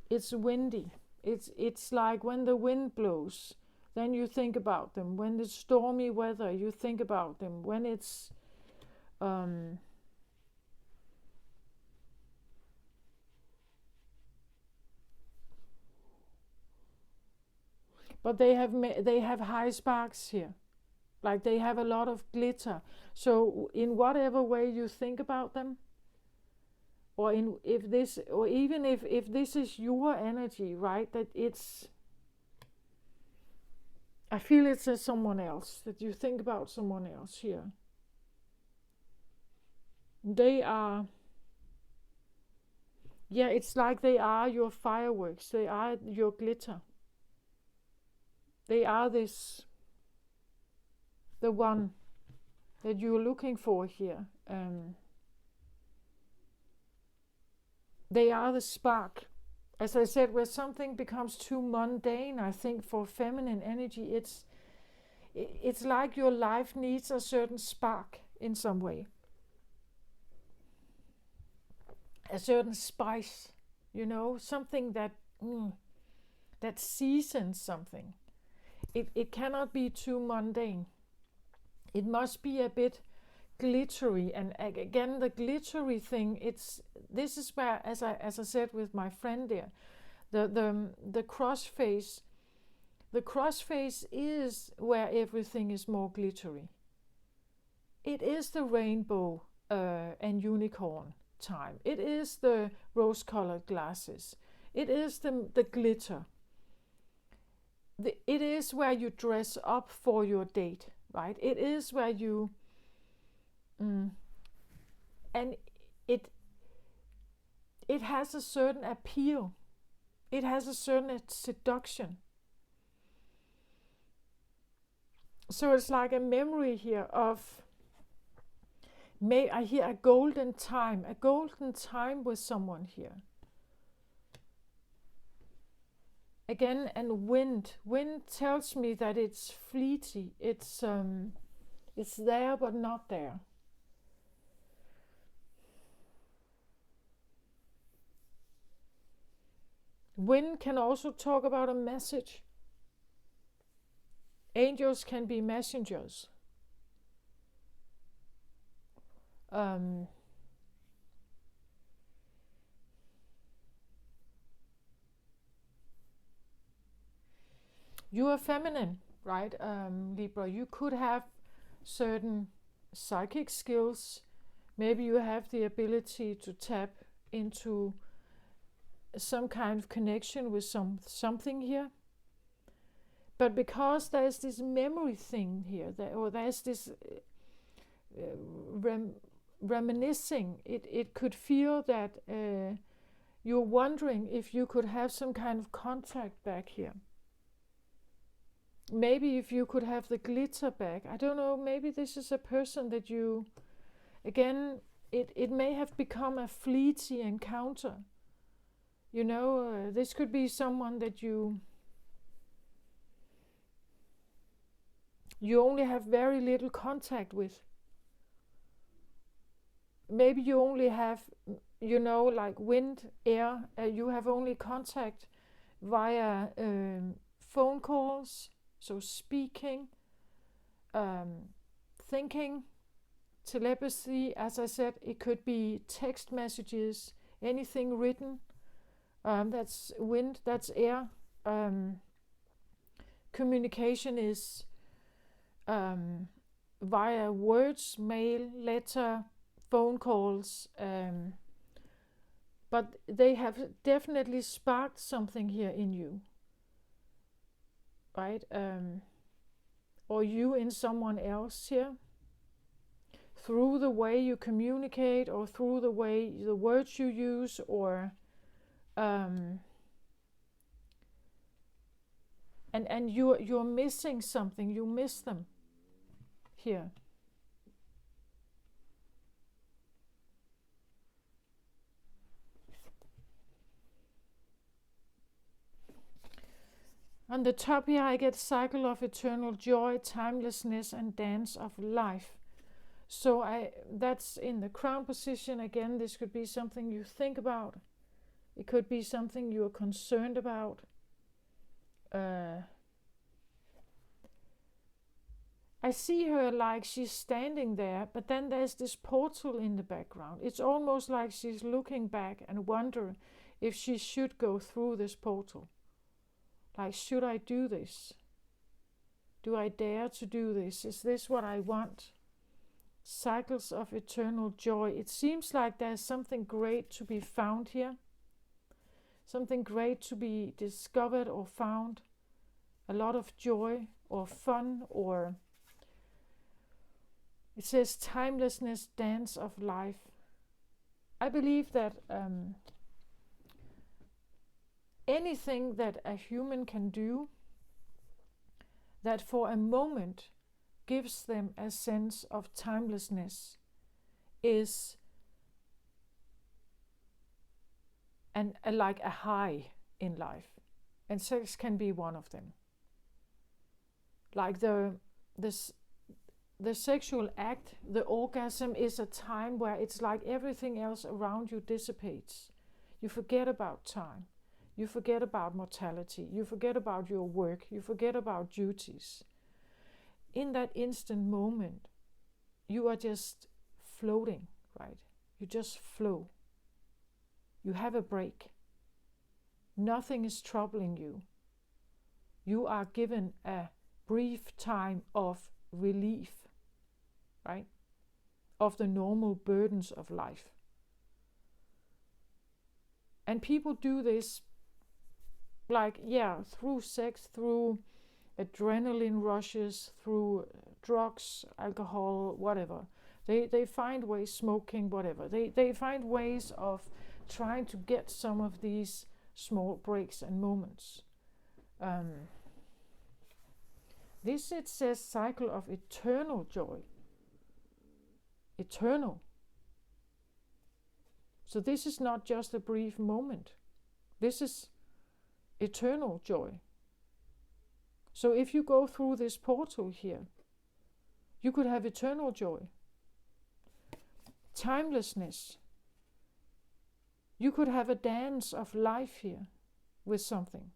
It's windy. It's like when the wind blows, then you think about them. When it's stormy weather, you think about them. When it's but they have high sparks here. Like they have a lot of glitter. So in whatever way you think about them, or even if this is your energy, right? That it's, I feel it's someone else, that you think about someone else here. They are, yeah, it's like they are your fireworks. They are your glitter. They are the one that you're looking for here. They are the spark. As I said, where something becomes too mundane, I think for feminine energy, it's like your life needs a certain spark in some way. A certain spice, you know, something that seasons something. It cannot be too mundane. It must be a bit glittery, and again the glittery thing, this is where, as I said with my friend there, the crossface is where everything is more glittery. It is the rainbow and unicorn time. It is the rose-colored glasses. It is the glitter. It is where you dress up for your date, right? It is where you and it has a certain appeal. It has a certain seduction. So it's like a memory here of, I hear a golden time with someone here. Again, and wind tells me that it's fleety. It's there but not there. Wind can also talk about a message. Angels can be messengers. You are feminine, right, Libra? You could have certain psychic skills. Maybe you have the ability to tap into some kind of connection with something here. But because there's this memory thing here, or there's this reminiscing, it could feel that you're wondering if you could have some kind of contact back here. Maybe if you could have the glitter back. I don't know, maybe this is a person that you, again, it may have become a fleeting encounter. You know, this could be someone that you only have very little contact with. Maybe you only have, you know, like wind, air, you have only contact via phone calls, so speaking, thinking, telepathy. As I said, it could be text messages, anything written. That's wind, that's air. Communication is via words, mail, letter, phone calls. But they have definitely sparked something here in you, right? Or you in someone else here. through the way you communicate, or through the way the words you use, or and you're missing something. You miss them here. On the top here, I get cycle of eternal joy, timelessness, and dance of life. So that's in the crown position. Again, this could be something you think about. It could be something you're concerned about. I see her like she's standing there, but then there's this portal in the background. It's almost like she's looking back and wondering if she should go through this portal. Like, should I do this? Do I dare to do this? Is this what I want? Cycles of eternal joy. It seems like there's something great to be found here. Something great to be discovered or found. A lot of joy or fun, or it says timelessness, dance of life. I believe that anything that a human can do that for a moment gives them a sense of timelessness is like a high in life. And sex can be one of them. Like the sexual act, the orgasm, is a time where it's like everything else around you dissipates. You forget about time. You forget about mortality. You forget about your work. You forget about duties. In that instant moment, you are just floating, right? You just flow. You have a break. Nothing is troubling you. You are given a brief time of relief, right? Of the normal burdens of life. And people do this through sex, through adrenaline rushes, through drugs, alcohol, whatever. They find ways, smoking, whatever. They find ways of trying to get some of these small breaks and moments. This, it says, cycle of eternal joy. Eternal. So this is not just a brief moment. This is eternal joy. So if you go through this portal here, you could have eternal joy. Timelessness. You could have a dance of life here with something.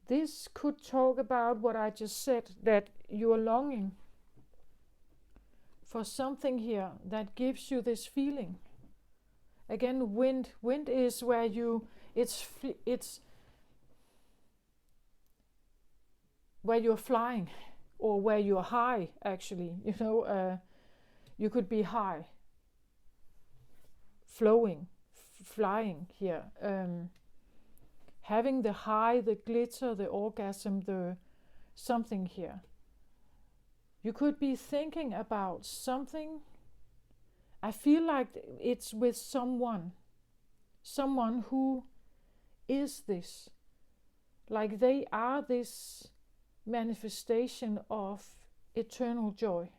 This could talk about what I just said, that you are longing for something here that gives you this feeling. Again, wind is where it's where you're flying, or where you're high, actually. You could be high, flowing, flying here. Having the high, the glitter, the orgasm, the something here. You could be thinking about something. I feel like it's with someone who is this. Like they are this manifestation of eternal joy.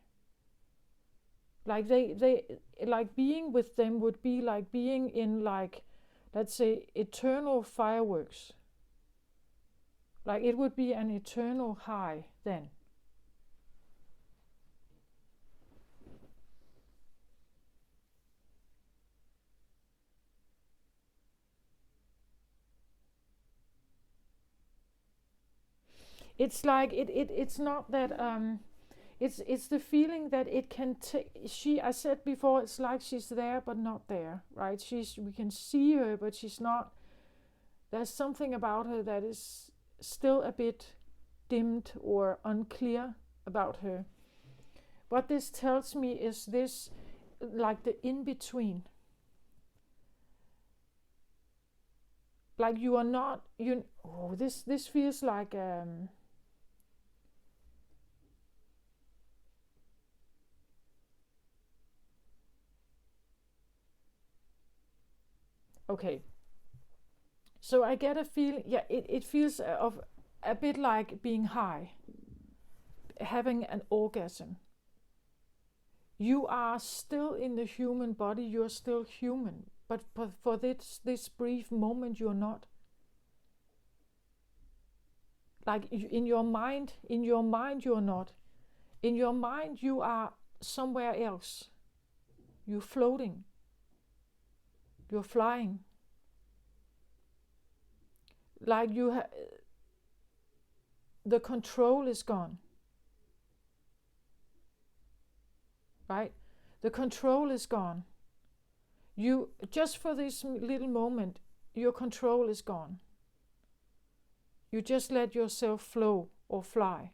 Like they like being with them would be like being in, like, let's say, eternal fireworks. Like it would be an eternal high then. It's like it's not that it's the feeling that it can I said before, it's like she's there but not there, right? We can see her, but she's not. There's something about her that is still a bit dimmed or unclear about her. What this tells me is this, like the in-between. like you are not, this feels like, okay. So I get a feeling, yeah, it feels of a bit like being high, having an orgasm. You are still in the human body, you're still human, but for this brief moment you're not. Like in your mind you're not. In your mind you are somewhere else. You're floating. You're flying. Like the control is gone. Right? The control is gone. You, just for this little moment, your control is gone. You just let yourself flow or fly.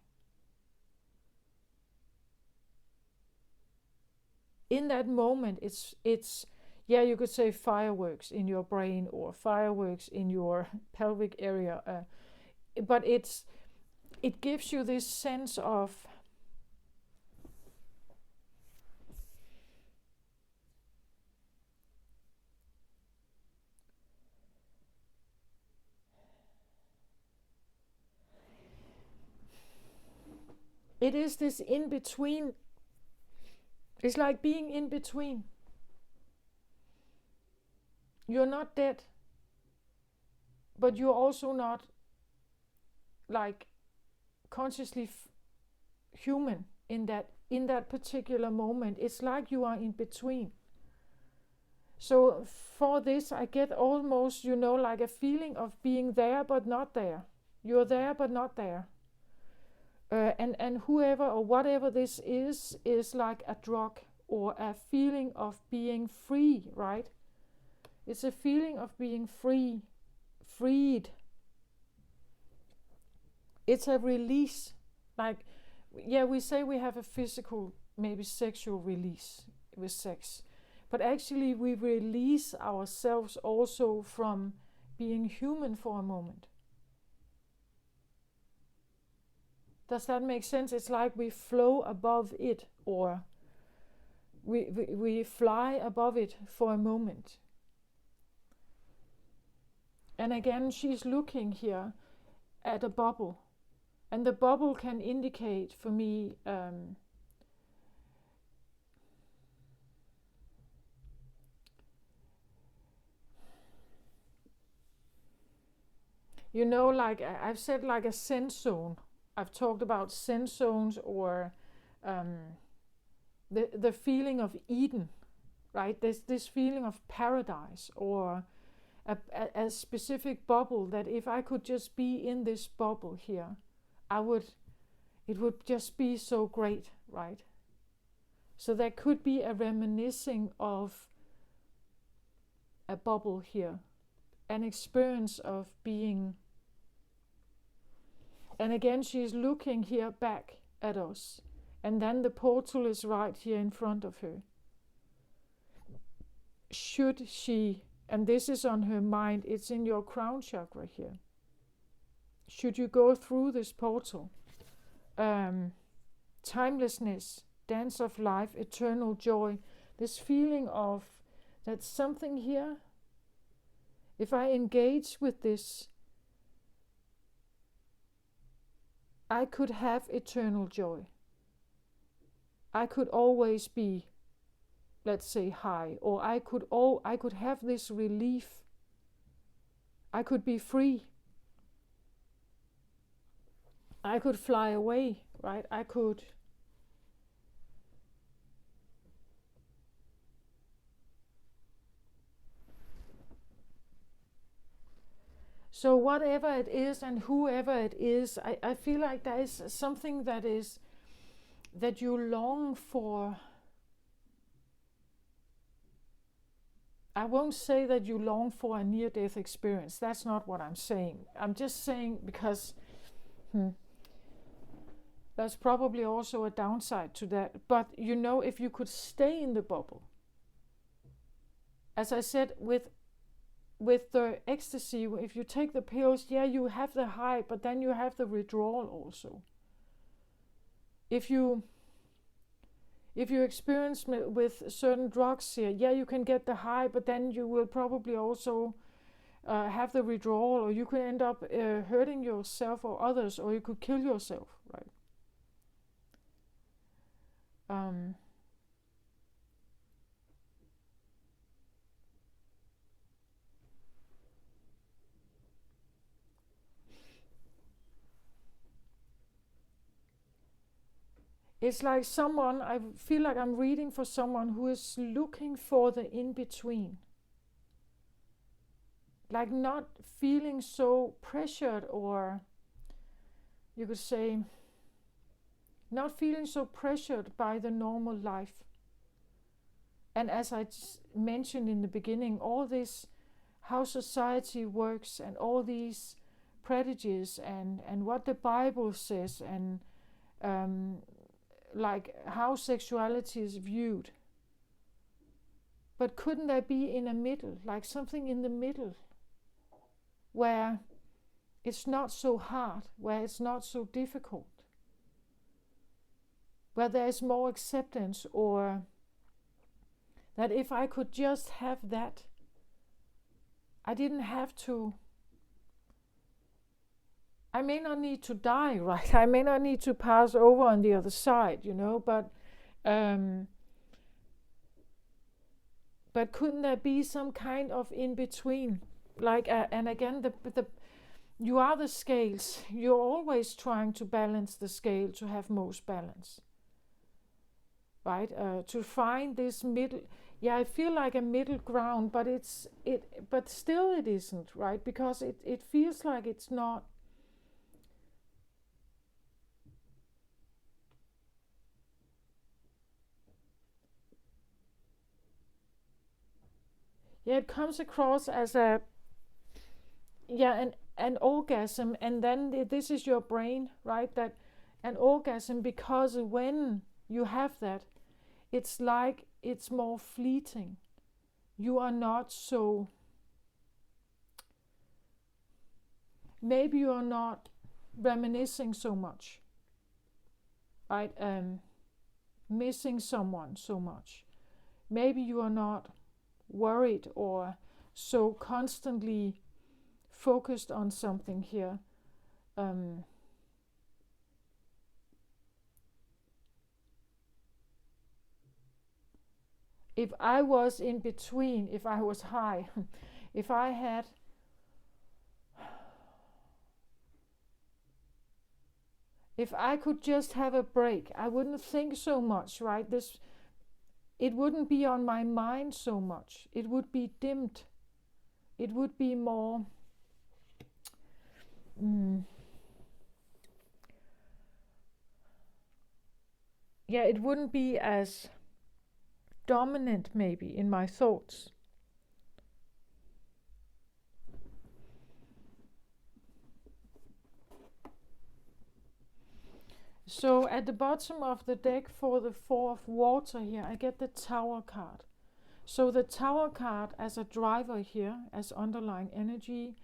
In that moment, it's yeah, you could say fireworks in your brain or fireworks in your pelvic area, but it gives you this sense of it is this in between. It's like being in between. You're not dead, but you're also not like consciously human in that particular moment. It's like you are in between. So for this I get almost, like a feeling of being there but not there. You're there but not there. And whoever or whatever this is like a drug or a feeling of being free, right? It's a feeling of being freed. It's a release. Like, yeah, we say we have a physical, maybe sexual release with sex. But actually we release ourselves also from being human for a moment. Does that make sense? It's like we flow above it, or we fly above it for a moment. And again, she's looking here at a bubble. And the bubble can indicate for me like I've said, like a sense zone. I've talked about sense zones, or the feeling of Eden, right? There's this feeling of paradise, or a specific bubble that if I could just be in this bubble here, it would just be so great, right? So there could be a reminiscing of a bubble here, an experience of being. And again, she's looking here back at us. And then the portal is right here in front of her. Should she, and this is on her mind, it's in your crown chakra here. Should you go through this portal, timelessness, dance of life, eternal joy, this feeling of that something here, if I engage with this, I could have eternal joy. I could always be, let's say, high, or I could have this relief. I could be free. I could fly away, right? I could. So whatever it is and whoever it is, I feel like there is something that you long for. I won't say that you long for a near-death experience. That's not what I'm saying. I'm just saying because there's probably also a downside to that. But if you could stay in the bubble, as I said, with with the ecstasy, if you take the pills, yeah, you have the high, but then you have the withdrawal also. If you experience with certain drugs here, yeah, you can get the high, but then you will probably also have the withdrawal, or you could end up hurting yourself or others, or you could kill yourself, right? It's like someone, I feel like I'm reading for someone who is looking for the in-between. Like not feeling so pressured, or you could say, not feeling so pressured by the normal life. And as I mentioned in the beginning, all this, how society works, and all these prejudices, and what the Bible says, and like how sexuality is viewed. But couldn't there be in a middle, like something in the middle, where it's not so hard, where it's not so difficult, where there is more acceptance, or that if I could just have that, I didn't have to, I may not need to die, right? I may not need to pass over on the other side, but couldn't there be some kind of in between? Like, and again, the you are the scales. You're always trying to balance the scale to have most balance, right? To find this middle. Yeah, I feel like a middle ground, but but still it isn't, right? Because it feels like it's not. Yeah, it comes across as an orgasm, and then this is your brain, right? That an orgasm, because when you have that, it's like it's more fleeting. You are not so, maybe you are not reminiscing so much, right? Missing someone so much. Maybe you are not worried or so constantly focused on something here. If I was in between, if I was high, if I could just have a break, I wouldn't think so much, right? It wouldn't be on my mind so much. It would be dimmed. It would be more it wouldn't be as dominant maybe in my thoughts. So at the bottom of the deck for the Four of Water here, I get the Tower card. So the Tower card as a driver here, as underlying energy,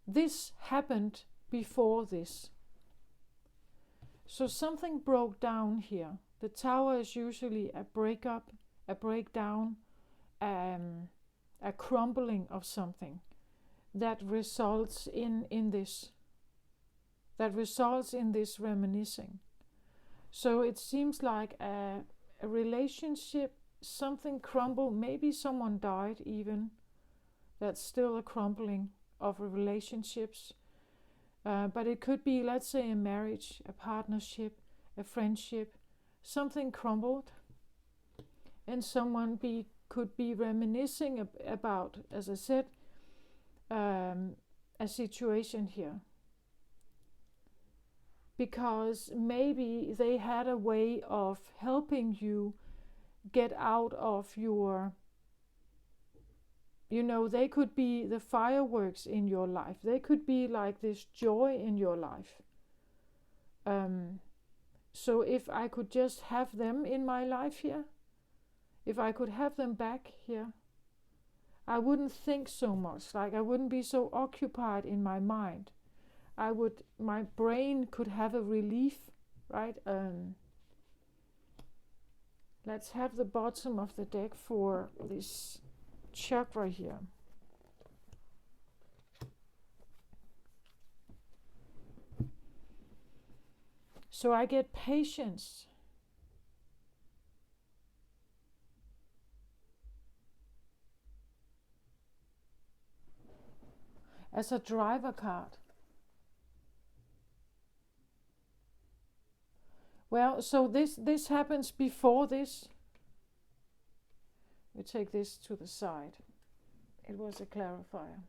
this happened before this. So something broke down here. The Tower is usually a breakup, a breakdown, a crumbling of something that results in this. That results in this reminiscing. So it seems like a relationship, something crumbled, maybe someone died even. That's still a crumbling of relationships. But it could be, let's say, a marriage, a partnership, a friendship. Something crumbled, and someone could be reminiscing about, as I said, a situation here. Because maybe they had a way of helping you get out of your, they could be the fireworks in your life. They could be like this joy in your life. So if I could just have them in my life here, if I could have them back here, I wouldn't think so much, like I wouldn't be so occupied in my mind. My brain could have a relief, right? Let's have the bottom of the deck for this chakra here. So I get patience. As a driver card. Well, so this happens before this. We take this to the side. It was a clarifier.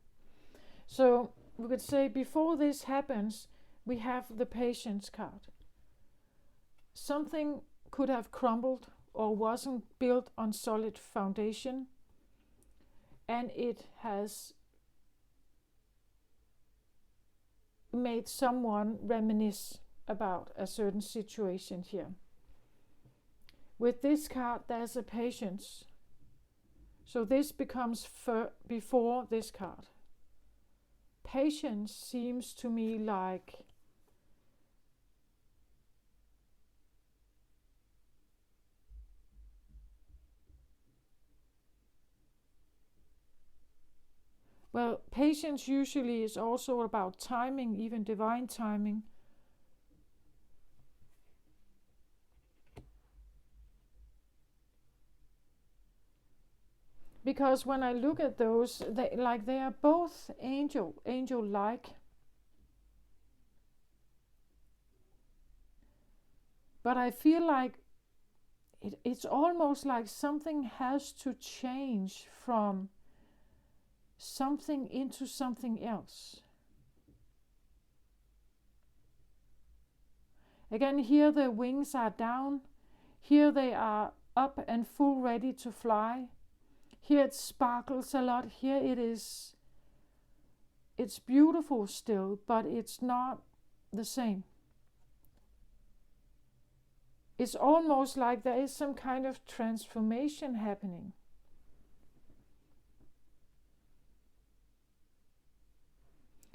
So we could say before this happens, we have the patience card. Something could have crumbled or wasn't built on solid foundation, and it has made someone reminisce about a certain situation here. With this card, there's a patience. So this becomes before this card. Patience seems to me like patience usually is also about timing, even divine timing. Because when I look at those, they are both angel-like. But I feel like it's almost like something has to change from something into something else. Again, here the wings are down. Here they are up and full ready to fly. Here it sparkles a lot. Here it's beautiful still, but it's not the same. It's almost like there is some kind of transformation happening.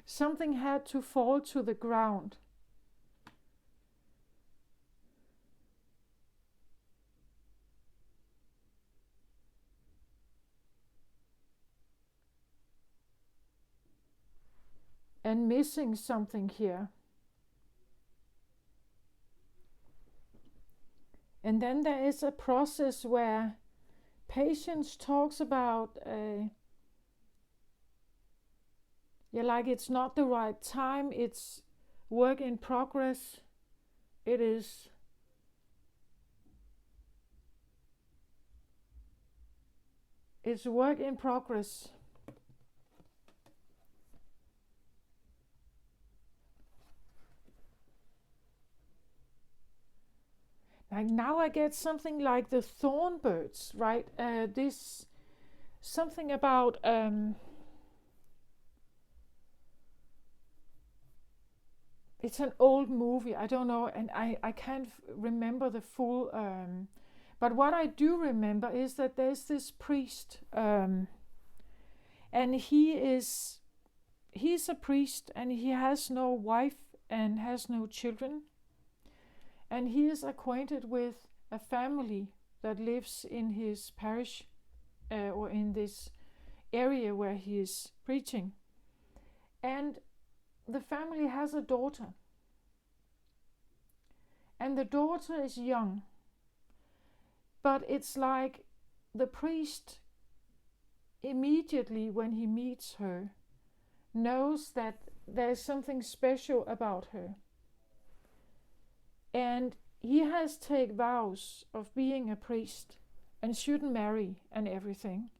Something had to fall to the ground. And missing something here. And then there is a process where patience talks about like it's not the right time, it's work in progress. It's work in progress. Like now I get something like the thorn birds, right? This something about it's an old movie, I don't know, and I can't remember the full but what I do remember is that there's this priest and he's a priest and he has no wife and has no children. And he is acquainted with a family that lives in his parish or in this area where he is preaching. And the family has a daughter. And the daughter is young. But it's like the priest immediately when he meets her knows that there's something special about her. And he has taken vows of being a priest and shouldn't marry and everything.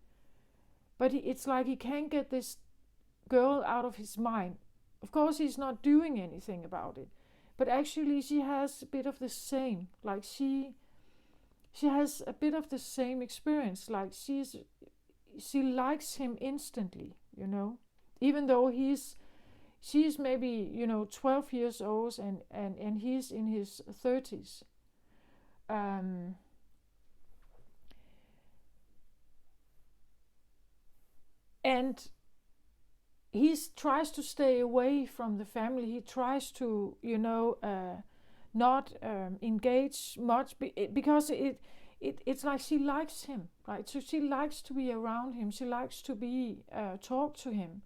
But it's like he can't get this girl out of his mind. Of course, he's not doing anything about it. But actually, she has a bit of the same. Like she has a bit of the same experience. Like she likes him instantly, you know. Even though she's maybe 12 years old and he's in his 30s. And he tries to stay away from the family. He tries to, not engage much because it's like she likes him, right? So she likes to be around him. She likes to be talk to him.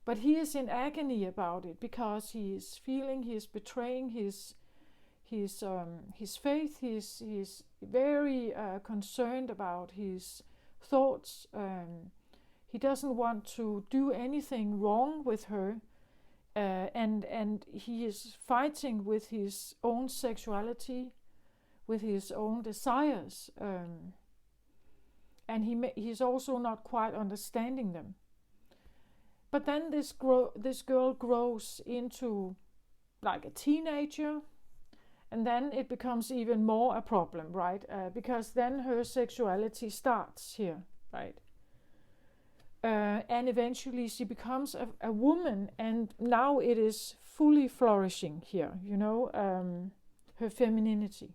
But he is in agony about it because he is betraying his faith. He's very concerned about his thoughts. He doesn't want to do anything wrong with her, and he is fighting with his own sexuality, with his own desires, and he's also not quite understanding them. But then this girl grows into like a teenager, and then it becomes even more a problem, right? Because then her sexuality starts here, right? And eventually she becomes a woman, and now it is fully flourishing here, her femininity.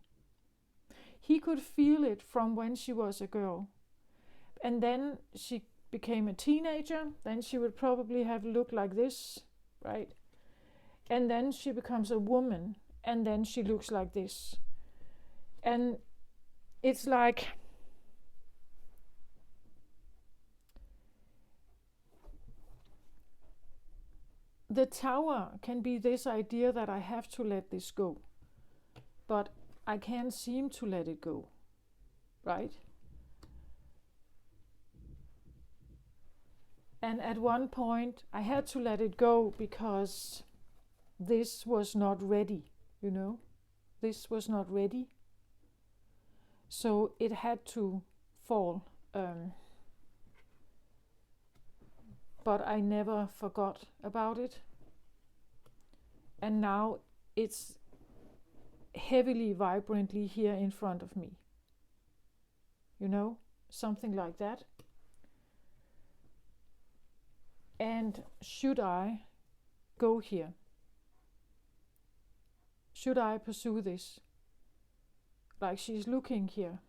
He could feel it from when she was a girl, and then she became a teenager. Then she would probably have looked like this, right? And then she becomes a woman, and then she looks like this. And it's like the tower can be this idea that I have to let this go, but I can't seem to let it go, right? And at one point I had to let it go because this was not ready, This was not ready. So it had to fall. But I never forgot about it. And now it's heavily, vibrantly here in front of me. Something like that. And should I go here? Should I pursue this? Like she's looking here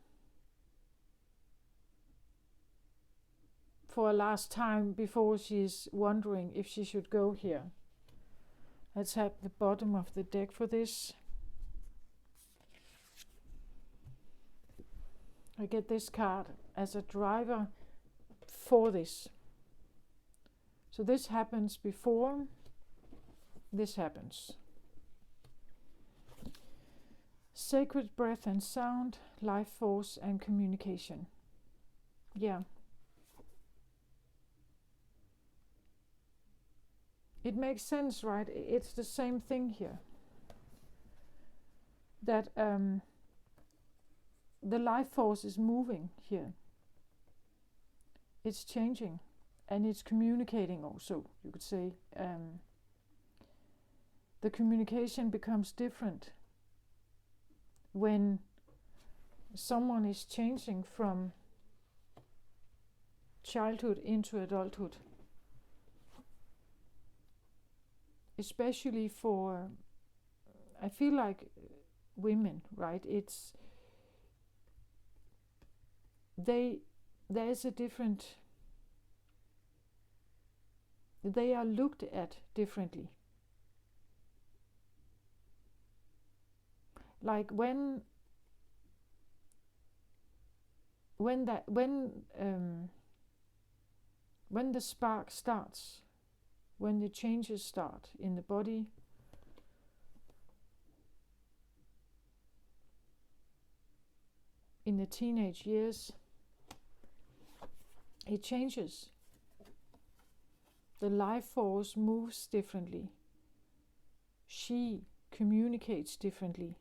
for a last time before she's wondering if she should go here. Let's have the bottom of the deck for this. I get this card as a driver for this. So this happens before this happens. Sacred breath and sound, life force and communication. Yeah. It makes sense, right? It's the same thing here. That the life force is moving here. It's changing and it's communicating also, you could say. The communication becomes different when someone is changing from childhood into adulthood. Especially for, I feel like women, right? There's a different, they are looked at differently. Like when the spark starts, when the changes start in the body, in the teenage years, it changes. The life force moves differently. She communicates differently.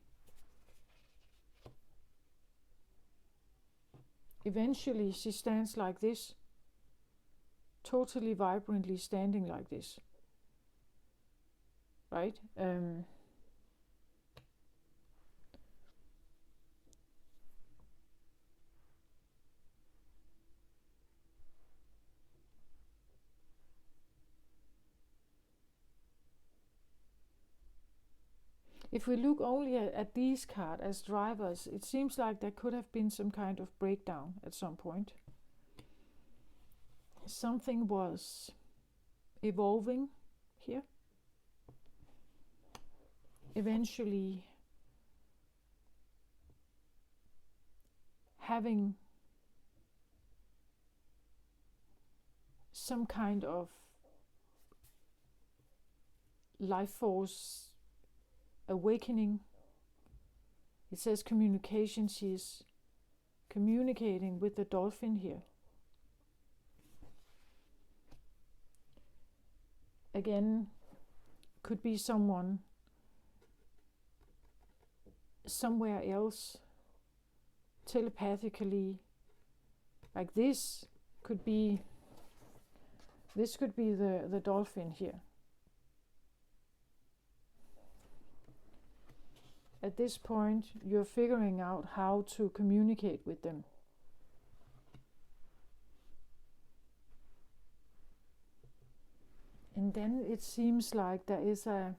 Eventually she stands like this, totally vibrantly standing like this, right? If we look only at these cards as drivers, it seems like there could have been some kind of breakdown at some point. something was evolving here, eventually having some kind of life force awakening. It says communication. She's communicating with the dolphin here. Again, could be someone somewhere else, telepathically, like this could be the dolphin here. At this point, you're figuring out how to communicate with them. And then it seems like there is a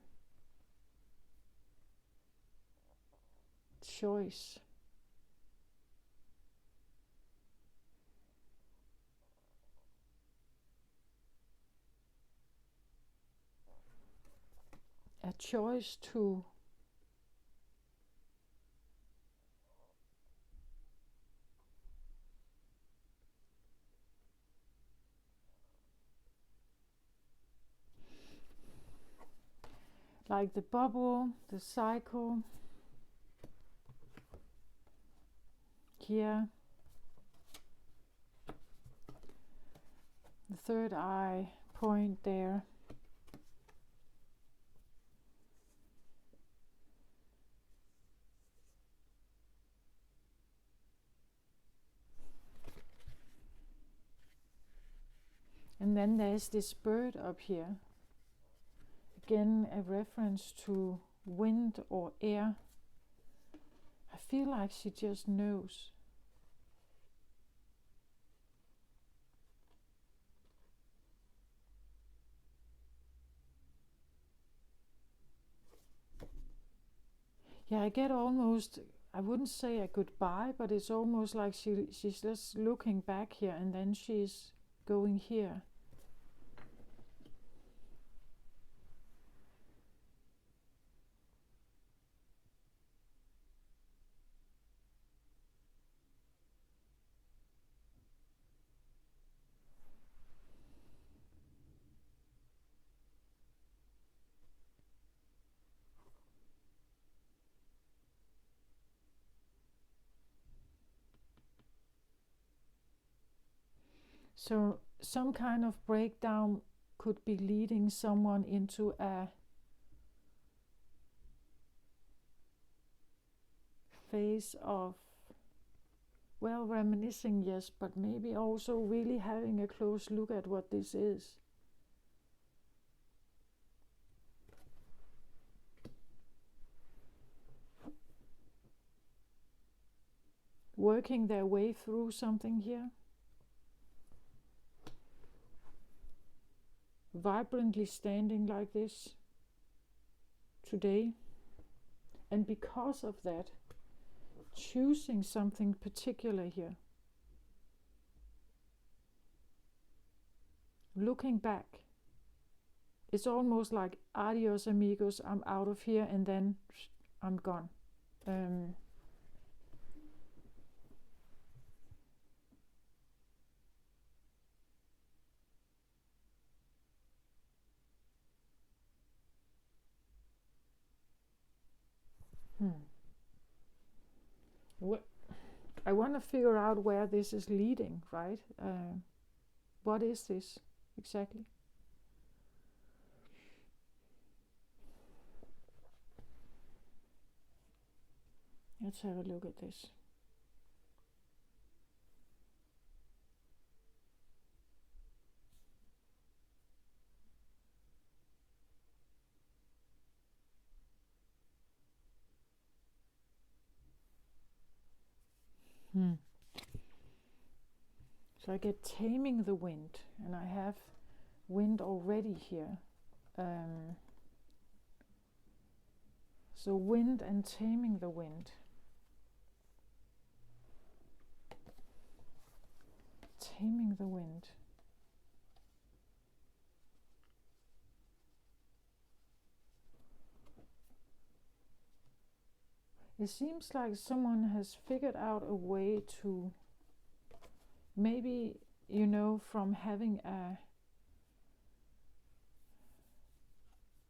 choice. A choice to like the bubble, the cycle here, the third eye point there. And then there's this bird up here. Again, a reference to wind or air. I feel like she just knows. Yeah, I get almost, I wouldn't say a goodbye, but it's almost like she's just looking back here and then she's going here. So some kind of breakdown could be leading someone into a phase of, well, reminiscing, yes, but maybe also really having a close look at what this is. Working their way through something here. Vibrantly standing like this today. And because of that, choosing something particular here. Looking back. It's almost like adios amigos, I'm out of here and then I'm gone. I want to figure out where this is leading, right? What is this exactly? Let's have a look at this. So I get taming the wind, and I have wind already here. So wind and taming the wind. Taming the wind. It seems like someone has figured out a way to maybe, from having a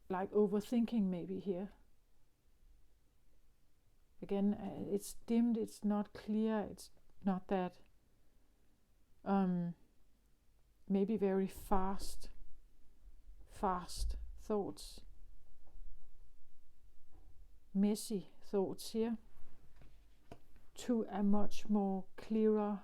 like overthinking maybe here. Again, it's dimmed, it's not clear, it's not that maybe very fast thoughts, messy thoughts here, to a much more clearer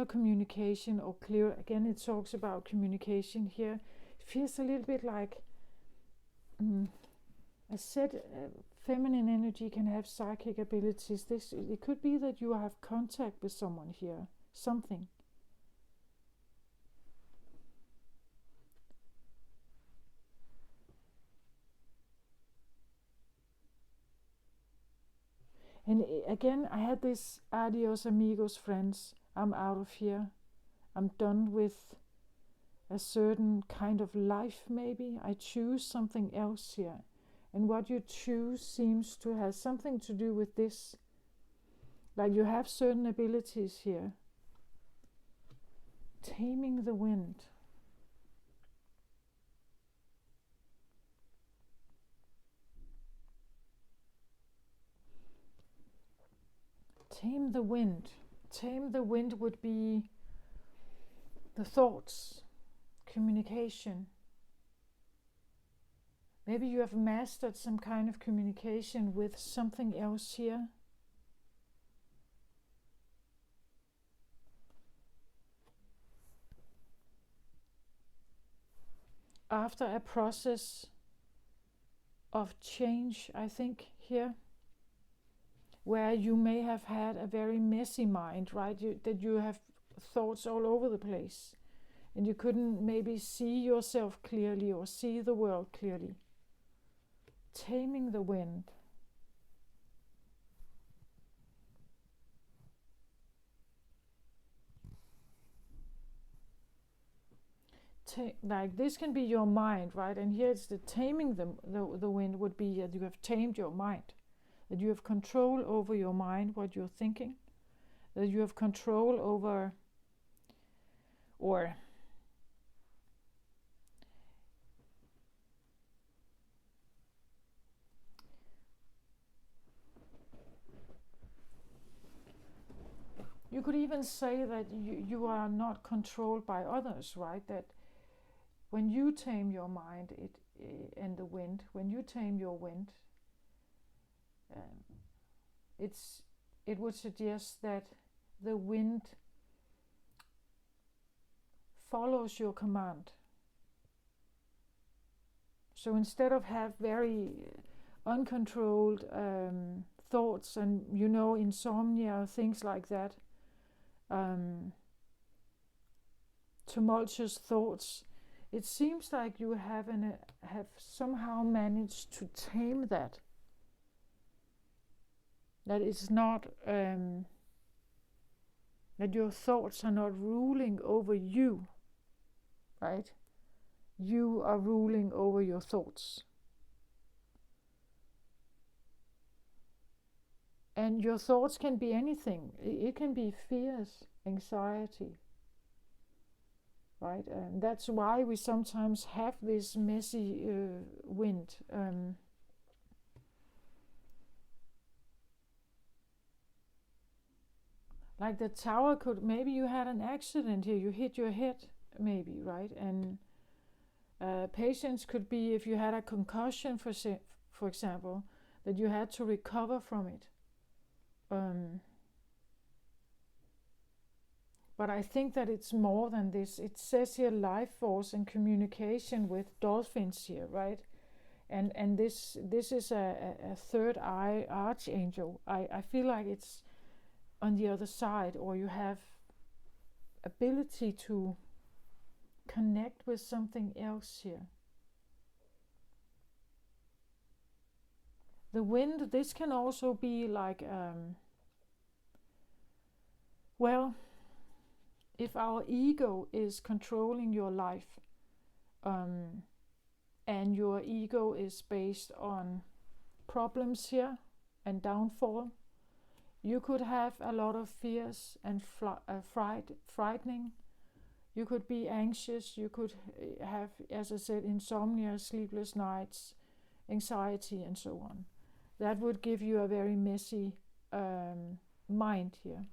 communication, or clear, again it talks about communication here. It feels a little bit like, I said, feminine energy can have psychic abilities. It could be that you have contact with someone here, something. And again, I had this adios amigos, friends. I'm out of here. I'm done with a certain kind of life, maybe. I choose something else here. And what you choose seems to have something to do with this. Like you have certain abilities here. Taming the wind. Tame the wind. Tame the wind would be the thoughts, communication. Maybe you have mastered some kind of communication with something else here. After a process of change, I think, here, where you may have had a very messy mind, right? That you have thoughts all over the place, and you couldn't maybe see yourself clearly or see the world clearly. Taming the wind. Like this can be your mind, right? And here it's the taming the wind would be that you have tamed your mind, that you have control over your mind, what you're thinking, that you have control over, or you could even say that you are not controlled by others, right? That when you tame your mind, and the wind, when you tame your wind, it would suggest that the wind follows your command. So instead of have very uncontrolled thoughts and insomnia, things like that, tumultuous thoughts, it seems like you have somehow managed to tame that. That it's not, that your thoughts are not ruling over you, right? You are ruling over your thoughts. And your thoughts can be anything. It can be fears, anxiety, right? And that's why we sometimes have this messy wind. Like the tower could, maybe you had an accident here, you hit your head, maybe, right? And patience could be if you had a concussion, for example, that you had to recover from it. But I think that it's more than this. It says here life force and communication with dolphins here, right? And this is a third eye archangel. I feel like it's on the other side, or you have ability to connect with something else here. The wind, this can also be like, well, if our ego is controlling your life, and your ego is based on problems here and downfall. You could have a lot of fears and frightening. You could be anxious. You could have, as I said, insomnia, sleepless nights, anxiety, and so on. That would give you a very messy mind here.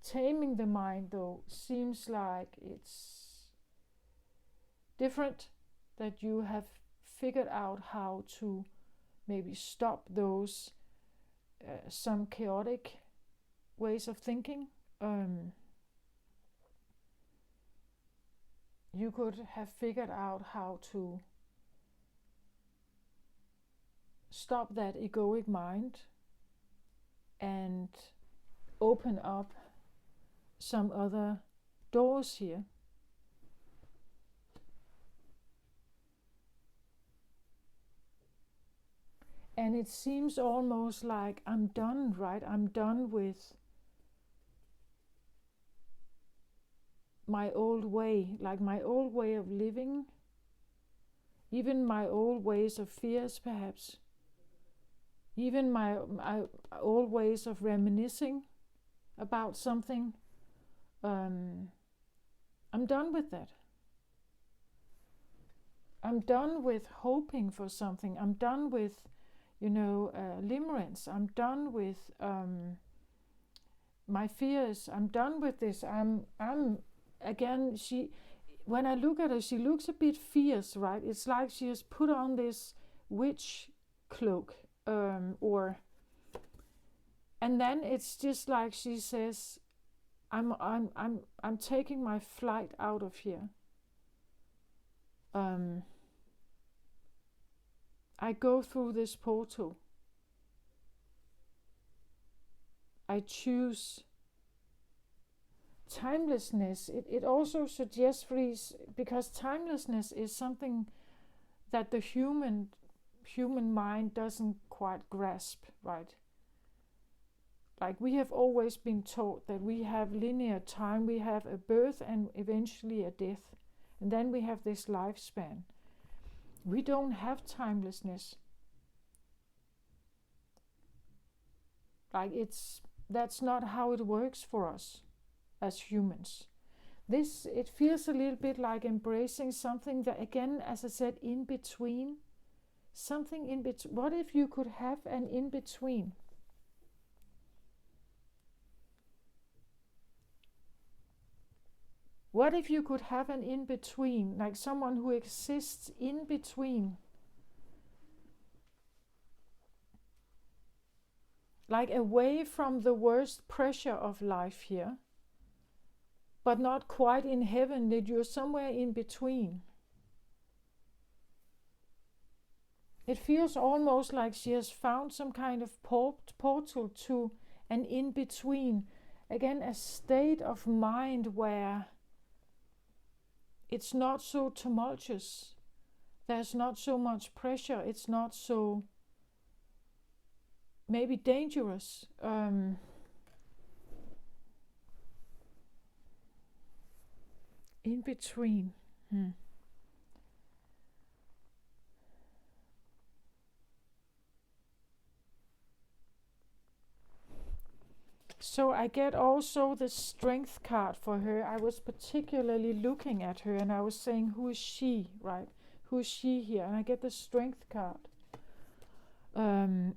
Taming the mind, though, seems like it's different, that you have figured out how to maybe stop those some chaotic ways of thinking. You could have figured out how to stop that egoic mind and open up some other doors here. And it seems almost like I'm done, right? I'm done with my old way, like my old way of living, even my old ways of fears, perhaps, even my old ways of reminiscing about something. I'm done with that. I'm done with hoping for something. I'm done with, limerence. I'm done with my fears. I'm done with this. I'm again. When I look at her, she looks a bit fierce, right? It's like she has put on this witch cloak, and then it's just like she says, I'm taking my flight out of here. I go through this portal. I choose timelessness. It also suggests, because timelessness is something that the human mind doesn't quite grasp, right? Like, we have always been taught that we have linear time, we have a birth and eventually a death, and then we have this lifespan. We don't have timelessness. Like, that's not how it works for us as humans. It feels a little bit like embracing something that, again, as I said, in between. Something in between. What if you could have an in between? What if you could have an in between, like someone who exists in between? Like away from the worst pressure of life here, but not quite in heaven, that you're somewhere in between. It feels almost like she has found some kind of portal to an in-between. Again, a state of mind where it's not so tumultuous. There's not so much pressure. It's not so maybe dangerous. In between. So I get also the strength card for her. I was particularly looking at her and I was saying, who is she, right? Who is she here? And I get the strength card.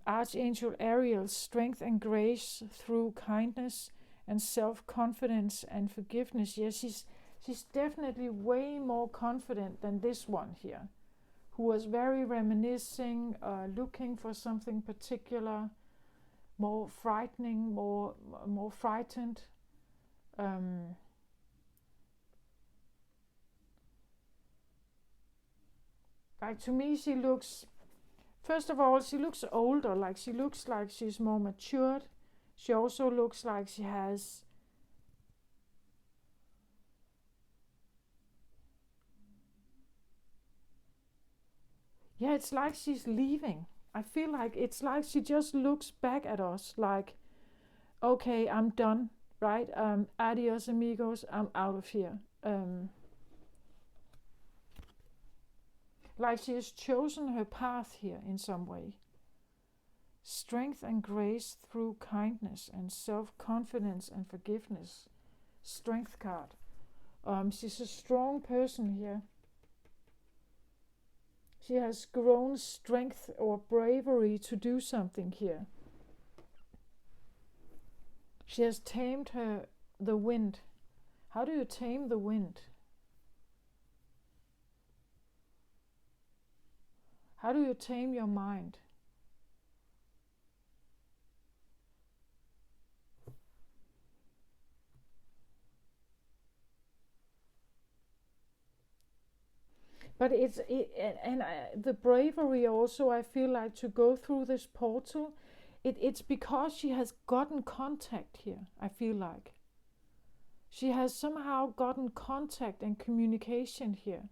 Archangel Ariel, strength and grace through kindness and self-confidence and forgiveness. Yes, she's definitely way more confident than this one here, who was very reminiscing, looking for something particular, more frightening, more frightened. Like, to me, she looks, first of all, she looks older, like she looks like she's more matured. She also looks like she has it's like she's leaving. I feel like it's like she just looks back at us like, okay, I'm done, right? Adios amigos, I'm out of here. like she has chosen her path here in some way. Strength and grace through kindness and self-confidence and forgiveness. Strength card. She's a strong person here. She has grown strength or bravery to do something here. She has tamed the wind. How do you tame the wind? How do you tame your mind? But the bravery also, I feel like, to go through this portal, it's because she has gotten contact here, I feel like. She has somehow gotten contact and communication here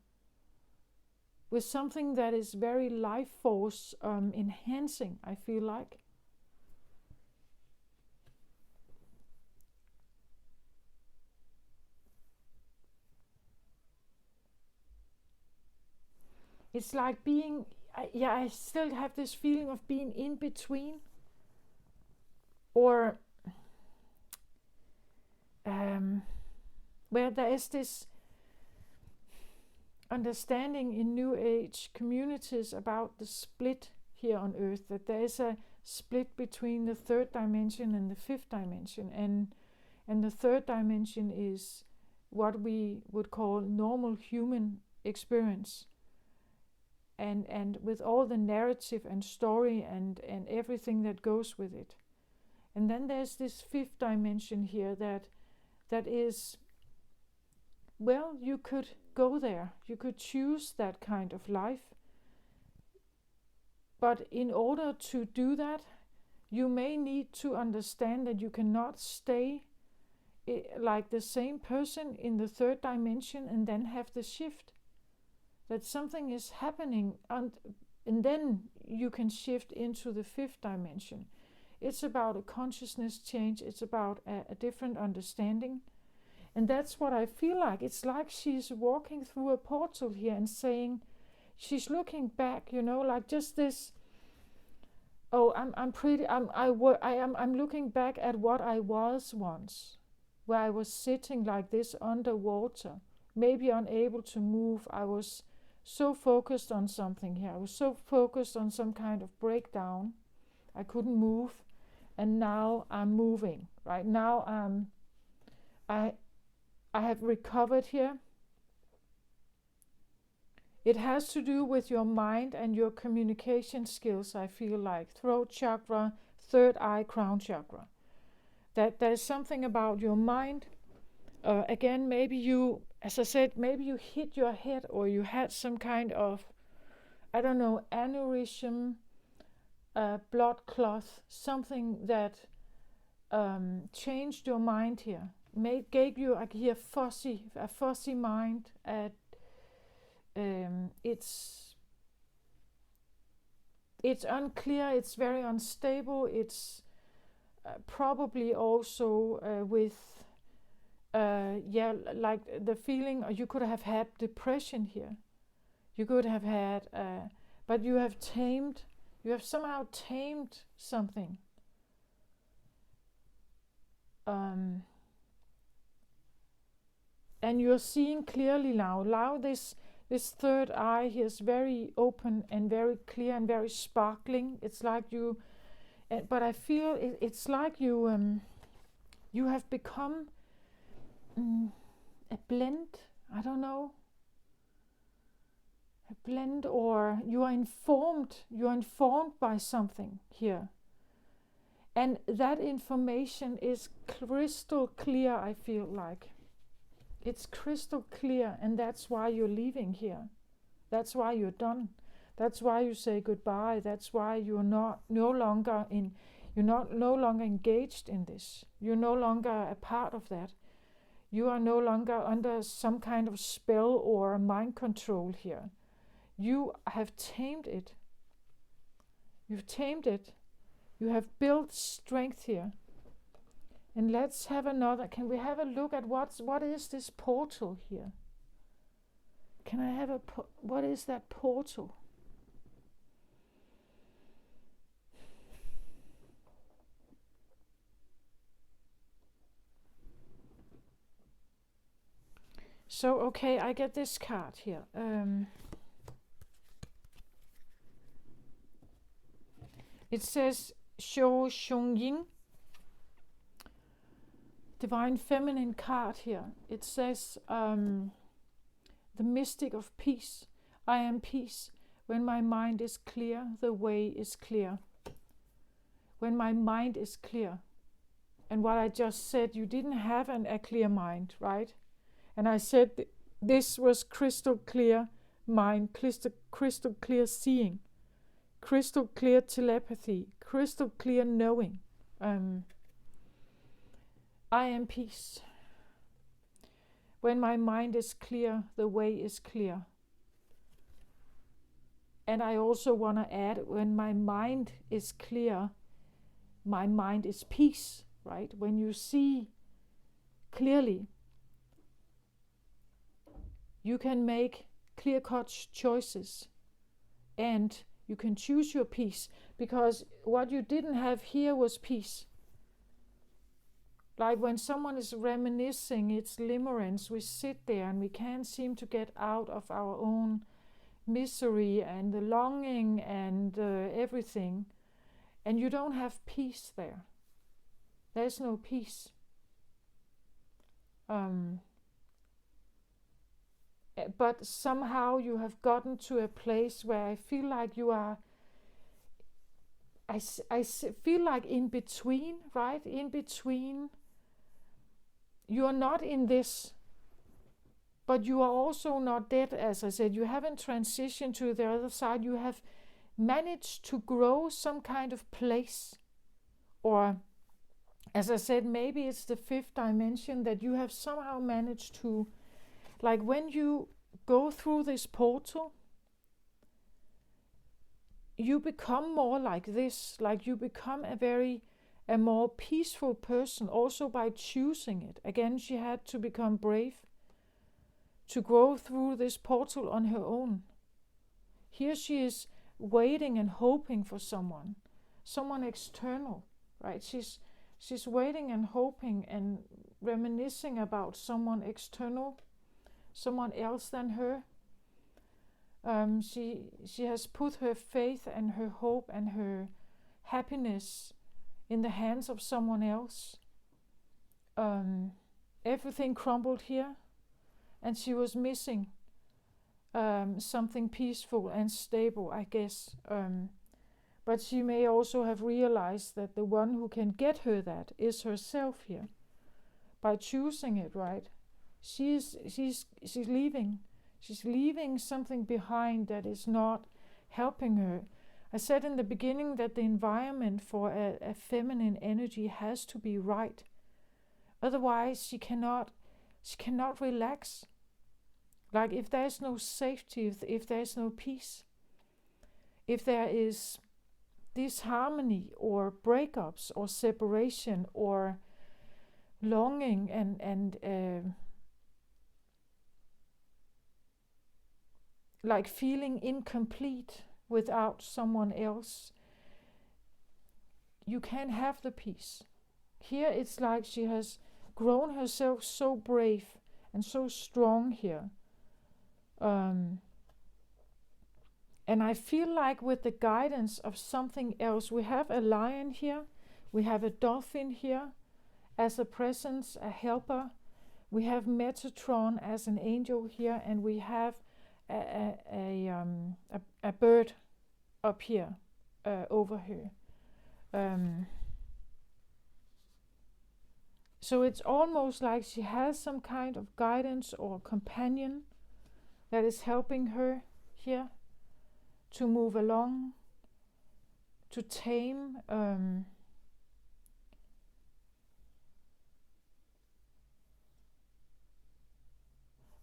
with something that is very life force enhancing, I feel like. It's like being, I still have this feeling of being in between, or where there is this understanding in New Age communities about the split here on Earth, that there is a split between the third dimension and the fifth dimension, and the third dimension is what we would call normal human experience, and with all the narrative and story and everything that goes with it. And then there's this fifth dimension here that is, well, you could go there, you could choose that kind of life, but in order to do that, you may need to understand that you cannot stay like the same person in the third dimension and then have the shift. That something is happening, and then you can shift into the fifth dimension. It's about a consciousness change, it's about a different understanding. And that's what I feel like. It's like she's walking through a portal here and saying, she's looking back, like just this, I'm looking back at what I was once, where I was sitting like this underwater, maybe unable to move. I was so focused on something here. I was so focused on some kind of breakdown. I couldn't move, and now I'm moving. Right now, I have recovered here. It has to do with your mind and your communication skills, I feel like. Throat chakra, third eye, crown chakra. That there's something about your mind. Again, maybe you, as I said, maybe you hit your head, or you had some kind of, aneurysm, blood clot, something that changed your mind here. Gave you a fuzzy mind. It's unclear. It's very unstable. It's probably also with like the feeling. Or you could have had depression here. You could have had, but you have tamed. You have somehow tamed something. And you're seeing clearly now. Now this third eye here is very open and very clear and very sparkling. It's like you, but I feel it's like you have become a blend. I don't know. A blend, or you are informed. You are informed by something here. And that information is crystal clear, I feel like. It's crystal clear, and that's why you're leaving here. That's why you're done. That's why you say goodbye. That's why you're no longer engaged in this. You're no longer a part of that. You are no longer under some kind of spell or mind control here. You have tamed it. You've tamed it. You have built strength here. And let's have another. Can we have a look at what is this portal here? Can I have what is that portal? So, okay, I get this card here. It says Shou Xiong Ying, Divine Feminine card here. It says the mystic of peace. I am peace. When my mind is clear, the way is clear. When my mind is clear. And what I just said, you didn't have a clear mind, right? And I said this was crystal clear mind, crystal clear seeing, crystal clear telepathy, crystal clear knowing. I am peace. When my mind is clear, the way is clear. And I also want to add, when my mind is clear, my mind is peace, right? When you see clearly, you can make clear-cut choices and you can choose your peace, because what you didn't have here was peace. Like when someone is reminiscing its limerence, we sit there and we can't seem to get out of our own misery and the longing and everything. And you don't have peace there. There's no peace. But somehow you have gotten to a place where I feel like you are, I feel like in between, right? In between. You are not in this, but you are also not dead, as I said. You haven't transitioned to the other side. You have managed to grow some kind of place. Or, as I said, maybe it's the fifth dimension that you have somehow managed to, like when you go through this portal, you become more like this, like you become a more peaceful person, also by choosing it. Again, she had to become brave to go through this portal on her own. Here she is waiting and hoping for someone external, right? She's waiting and hoping and reminiscing about someone external, someone else than her. She has put her faith and her hope and her happiness in the hands of someone else. Everything crumbled here, and she was missing something peaceful and stable, I guess. But she may also have realized that the one who can get her that is herself here, by choosing it, right? She's leaving. She's leaving something behind that is not helping her. I said in the beginning that the environment for a feminine energy has to be right. Otherwise, she cannot relax. Like if there's no safety, if there's no peace, if there is disharmony or breakups or separation or longing and like feeling incomplete without someone else, you can't have the peace. Here it's like she has grown herself so brave and so strong here. And I feel like with the guidance of something else, we have a lion here, we have a dolphin here as a presence, a helper, we have Metatron as an angel here, and we have a bird up here over her. So it's almost like she has some kind of guidance or companion that is helping her here to move along, to tame.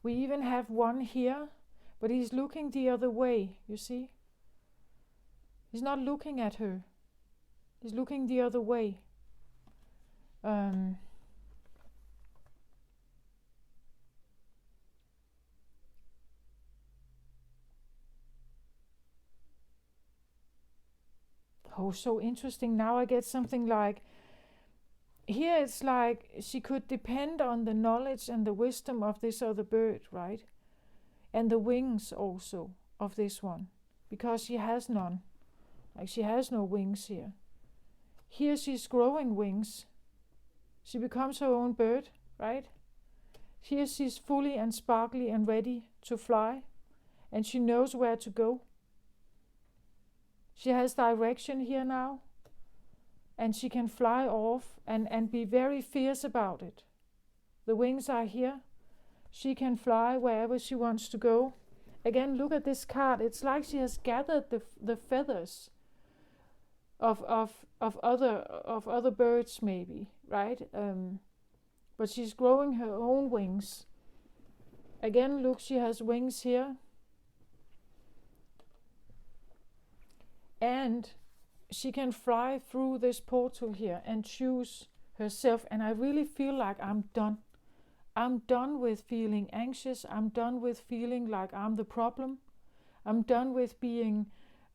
We even have one here, but he's looking the other way, you see? He's not looking at her. He's looking the other way. Oh, so interesting. Now I get something like, here it's like she could depend on the knowledge and the wisdom of this other bird, right? And the wings also of this one, because she has none. Like she has no wings here. Here she's growing wings. She becomes her own bird, right? Here she's fully and sparkly and ready to fly, and she knows where to go. She has direction here now, and she can fly off and be very fierce about it. The wings are here. She can fly wherever she wants to go. Again, look at this card. It's like she has gathered the feathers of other birds, maybe, right? But she's growing her own wings. Again, look, she has wings here. And she can fly through this portal here and choose herself. And I really feel like I'm done. I'm done with feeling anxious. I'm done with feeling like I'm the problem. I'm done with being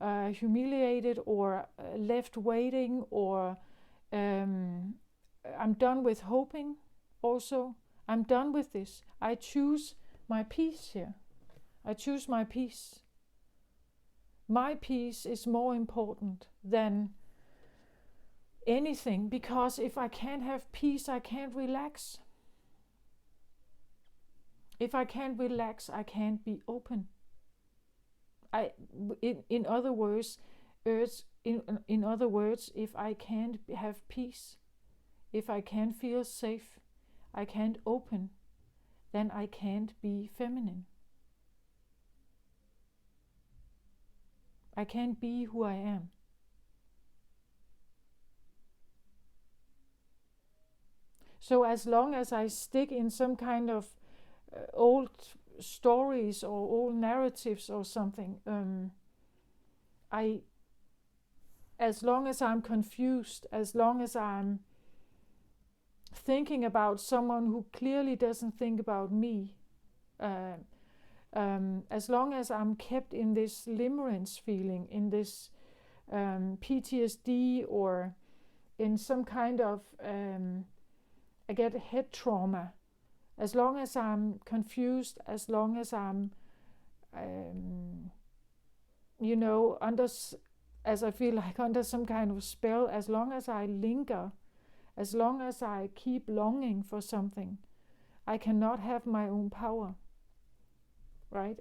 humiliated or left waiting, or I'm done with hoping also. I'm done with this. I choose my peace here. I choose my peace. My peace is more important than anything, because if I can't have peace, I can't relax. If I can't relax, I can't be open. In other words, if I can't have peace, if I can't feel safe, I can't open, then I can't be feminine. I can't be who I am. So as long as I stick in some kind of old stories or old narratives or something, as long as I'm confused, as long as I'm thinking about someone who clearly doesn't think about me, as long as I'm kept in this limerence feeling, in this PTSD, or in some kind of, I get head trauma, as long as I'm confused, as long as I'm, as I feel like under some kind of spell, as long as I linger, as long as I keep longing for something, I cannot have my own power. Right?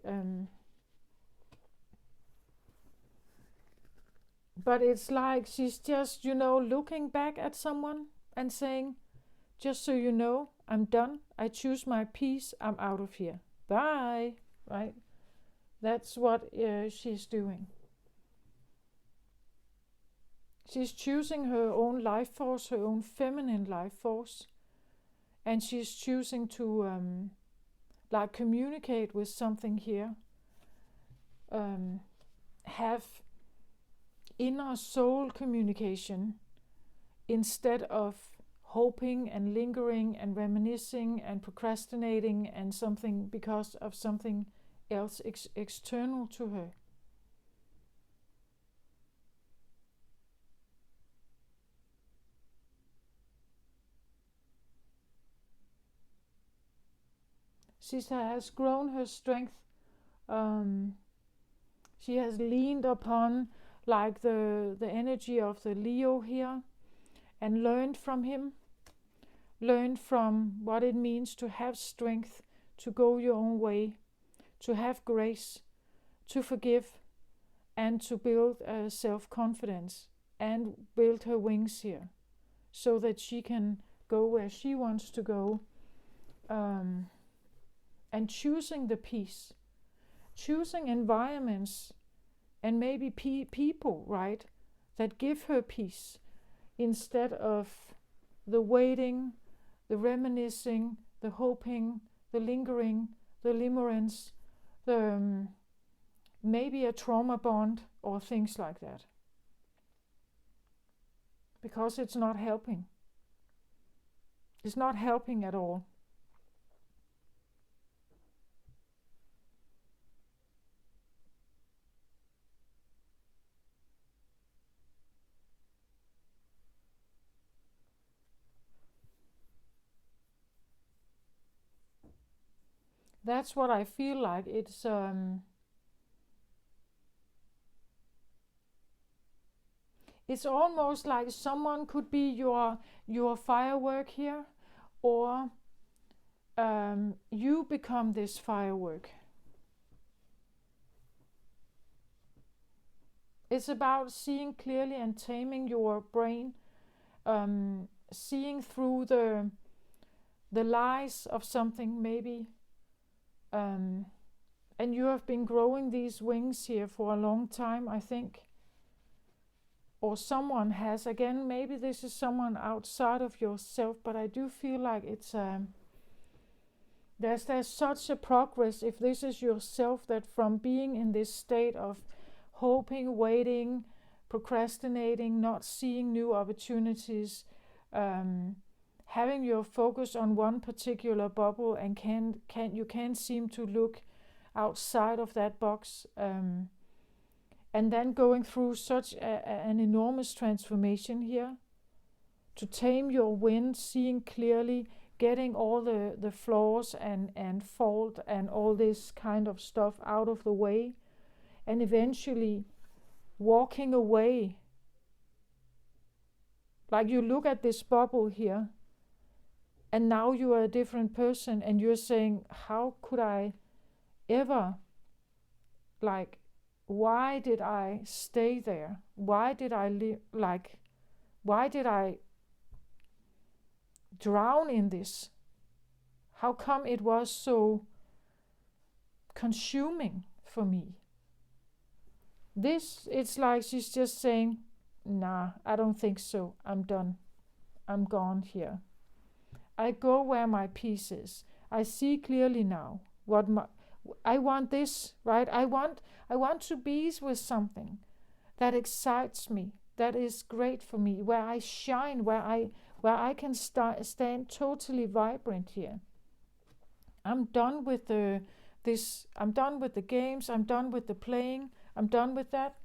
But it's like she's just, looking back at someone and saying, just so you know, I'm done. I choose my peace. I'm out of here. Bye. Right? That's what she's doing. She's choosing her own life force, her own feminine life force. And she's choosing to communicate with something here. Have inner soul communication instead of hoping and lingering and reminiscing and procrastinating and something because of something else external to her. Sister has grown her strength. She has leaned upon like the energy of the Leo here and learned from him. Learned from what it means to have strength, to go your own way, to have grace, to forgive, and to build self-confidence and build her wings here so that she can go where she wants to go, and choosing the peace, choosing environments and maybe people, right, that give her peace instead of the waiting, the reminiscing, the hoping, the lingering, the limerence, the maybe a trauma bond or things like that. Because it's not helping. It's not helping at all. That's what I feel like. It's almost like someone could be your firework here, or you become this firework. It's about seeing clearly and taming your brain, seeing through the lies of something maybe. And you have been growing these wings here for a long time, I think. Or someone has. Again, maybe this is someone outside of yourself, but I do feel like it's there's such a progress, if this is yourself, that from being in this state of hoping, waiting, procrastinating, not seeing new opportunities, having your focus on one particular bubble, and you can't seem to look outside of that box, and then going through such an enormous transformation here, to tame your wind, seeing clearly, getting all the flaws and fault and all this kind of stuff out of the way, and eventually walking away. Like, you look at this bubble here, and now you are a different person, and you're saying, how could I ever, like, why did I stay there? Why did I live, like, why did I drown in this? How come it was so consuming for me? This, it's like she's just saying, nah, I don't think so. I'm done. I'm gone here. I go where my peace is. I see clearly now what I want this, right? I want to be with something that excites me, that is great for me, where I shine, where I can stand totally vibrant here. I'm done with I'm done with the games, I'm done with the playing, I'm done with that.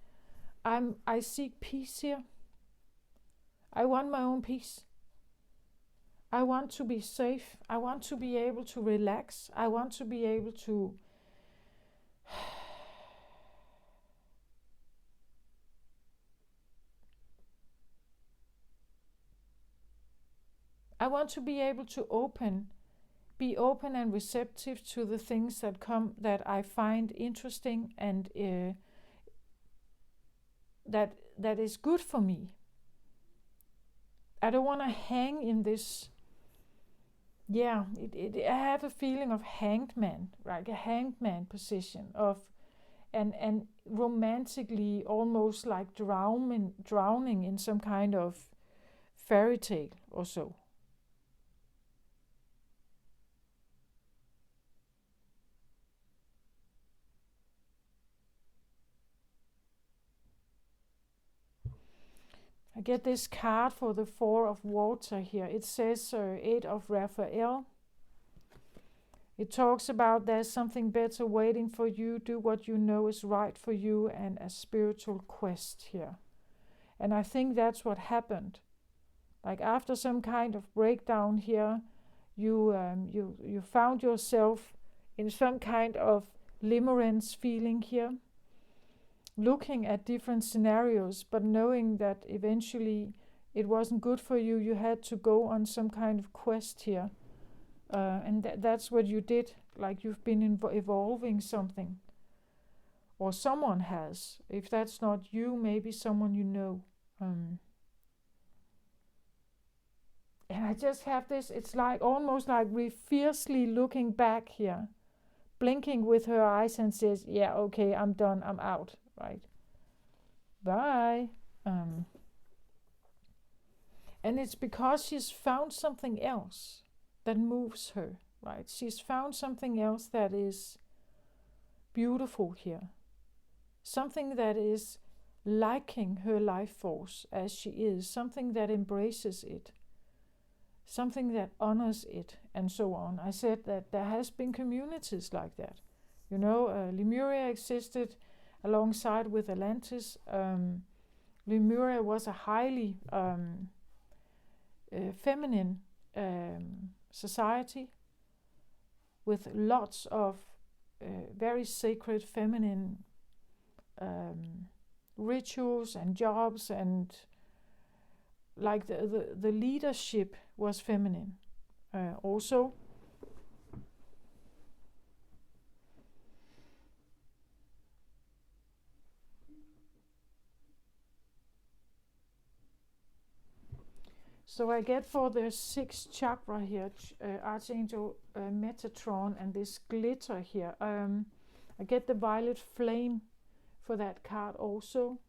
I seek peace here. I want my own peace. I want to be safe. I want to be able to relax. I want to be able to be able to be open and receptive to the things that come, that I find interesting, and that is good for me. I don't want to hang in this. Yeah, I have a feeling of hanged man, right? A hanged man position of, and romantically almost like drowning in some kind of fairy tale or so. I get this card for the Four of Water here. It says Eight of Raphael. It talks about there's something better waiting for you. Do what you know is right for you, and a spiritual quest here. And I think that's what happened. Like, after some kind of breakdown here, you found yourself in some kind of limerence feeling here, looking at different scenarios, but knowing that eventually it wasn't good for you. You had to go on some kind of quest here, and that's what you did. Like, you've been evolving something, or someone has. If that's not you, maybe someone you know. And I just have this, it's like almost like we're fiercely looking back here, blinking with her eyes, and says, yeah, okay, I'm done, I'm out, right? Bye. And it's because she's found something else that moves her, right? She's found something else that is beautiful here. Something that is liking her life force as she is, something that embraces it, something that honors it, and so on. I said that there has been communities like that. Lemuria existed alongside with Atlantis. Lemuria was a highly feminine society with lots of very sacred feminine rituals and jobs, and like the leadership was feminine also. So I get for the 6th chakra here, Archangel Metatron, and this glitter here. I get the violet flame for that card also.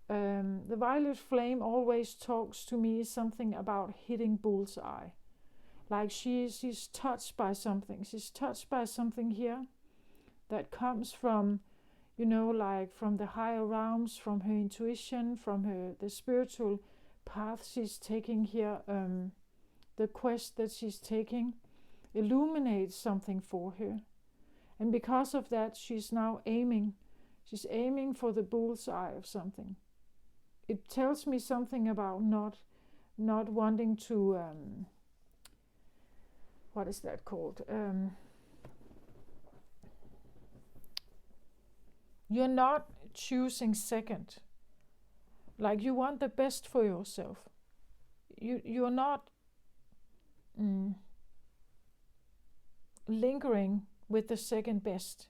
The violet flame always talks to me something about hitting bullseye. Like she's touched by something. She's touched by something here that comes from, like from the higher realms, from her intuition, from the spiritual path she's taking here. The quest that she's taking illuminates something for her. And because of that, she's now aiming. She's aiming for the bullseye of something. It tells me something about not wanting to, what is that called? You're not choosing second. Like you want the best for yourself. You're not lingering with the second best.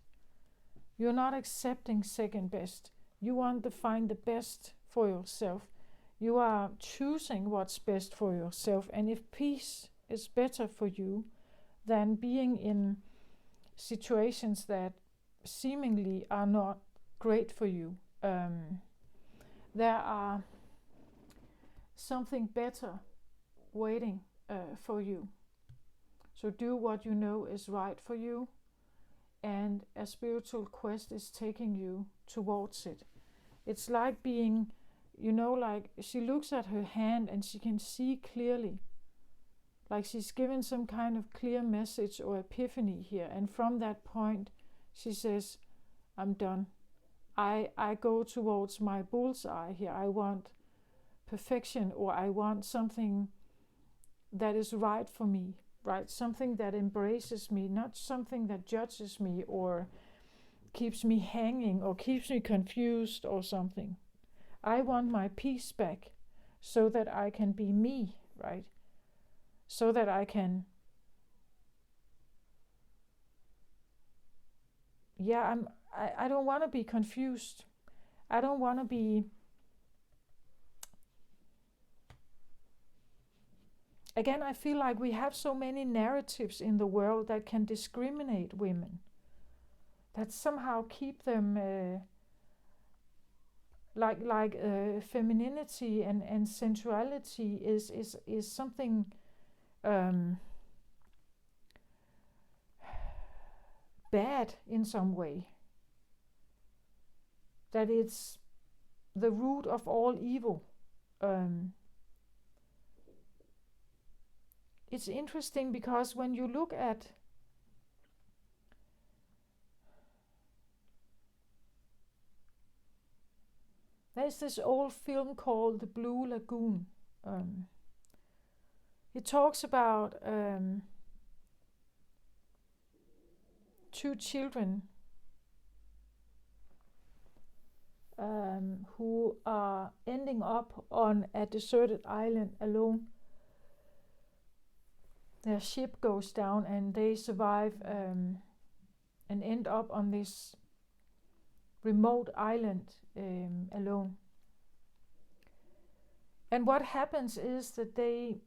You're not accepting second best. You want to find the best for yourself. You are choosing what's best for yourself. And if peace is better for you than being in situations that seemingly are not great for you, there are something better waiting for you. So do what you know is right for you, and a spiritual quest is taking you towards it. It's like being, like she looks at her hand and she can see clearly. Like she's given some kind of clear message or epiphany here. And from that point, she says, I'm done. I go towards my bullseye here. I want perfection, or I want something that is right for me, right? Something that embraces me, not something that judges me or keeps me hanging or keeps me confused or something. I want my peace back so that I can be me, right? So that I can, I don't want to be confused. I don't want to be, again, I feel like we have so many narratives in the world that can discriminate women, that somehow keep them like femininity and sensuality is something bad in some way. That it's the root of all evil. It's interesting because when you look at there's this old film called The Blue Lagoon. It talks about 2 children who are ending up on a deserted island alone. Their ship goes down and they survive and end up on this remote island alone. And what happens is that they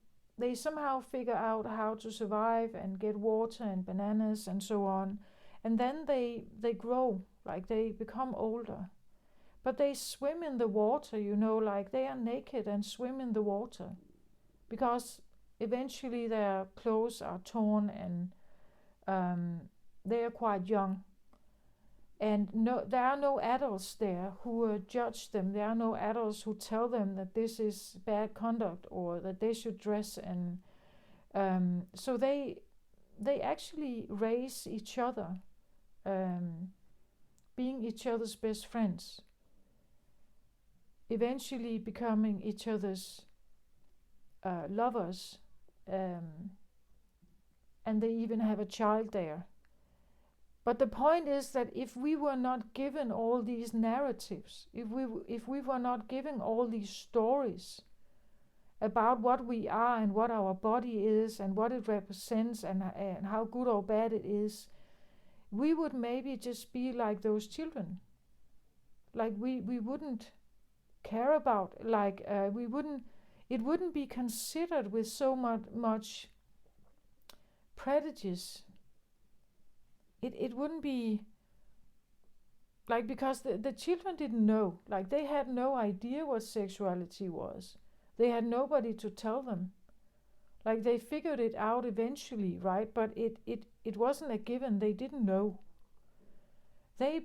somehow figure out how to survive and get water and bananas and so on. And then they grow, like they become older. But they swim in the water, like they are naked and swim in the water. Because eventually their clothes are torn and they are quite young. And there are no adults there who judge them. There are no adults who tell them that this is bad conduct or that they should dress. And so they actually raise each other, being each other's best friends, eventually becoming each other's lovers. and they even have a child there. But the point is that if we were not given all these narratives, if we were not given all these stories about what we are and what our body is and what it represents and how good or bad it is, we would maybe just be like those children. Like we wouldn't care about, it wouldn't be considered with so much prejudice. It wouldn't be like, because the children didn't know, like they had no idea what sexuality was. They had nobody to tell them. Like they figured it out eventually, right? But it wasn't a given. They didn't know. They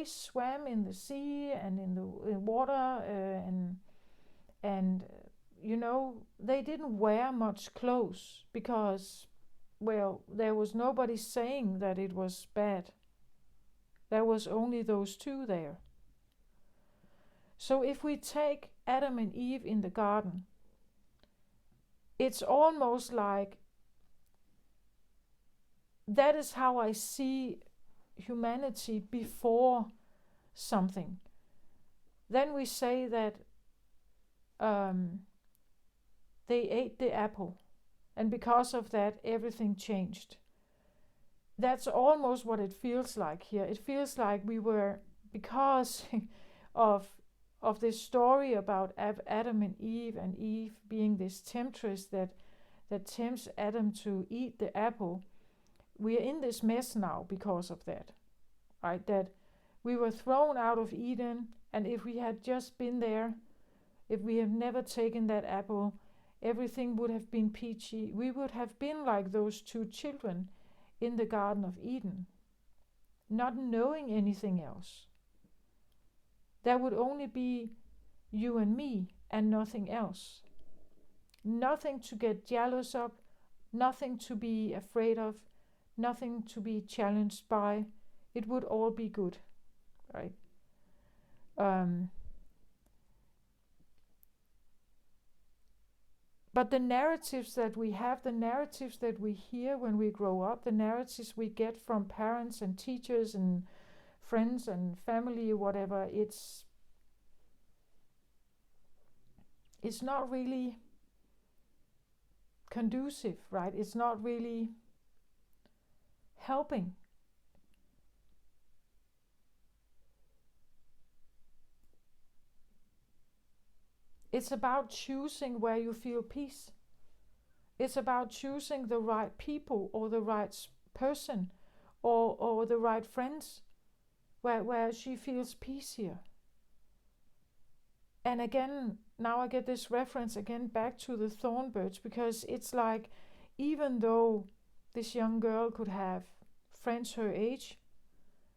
swam in the sea and in the water, and they didn't wear much clothes because, well, there was nobody saying that it was bad. There was only those two there. So if we take Adam and Eve in the garden, it's almost like that is how I see humanity before something. Then we say that they ate the apple, and because of that, everything changed. That's almost what it feels like here. It feels like we were, because of this story about Adam and Eve being this temptress that tempts Adam to eat the apple. We are in this mess now because of that, right? That we were thrown out of Eden, and if we had just been there, if we had never taken that apple, everything would have been peachy. We would have been like those two children in the Garden of Eden, not knowing anything else. There would only be you and me and nothing else. Nothing to get jealous of, nothing to be afraid of, nothing to be challenged by. It would all be good, right? But the narratives that we have, the narratives that we hear when we grow up, the narratives we get from parents and teachers and friends and family, whatever, it's not really conducive, right? It's not really helping. It's about choosing where you feel peace. It's about choosing the right people or the right person or the right friends where she feels peace here. And again, now I get this reference again back to the thorn birds, because it's like, even though this young girl could have friends her age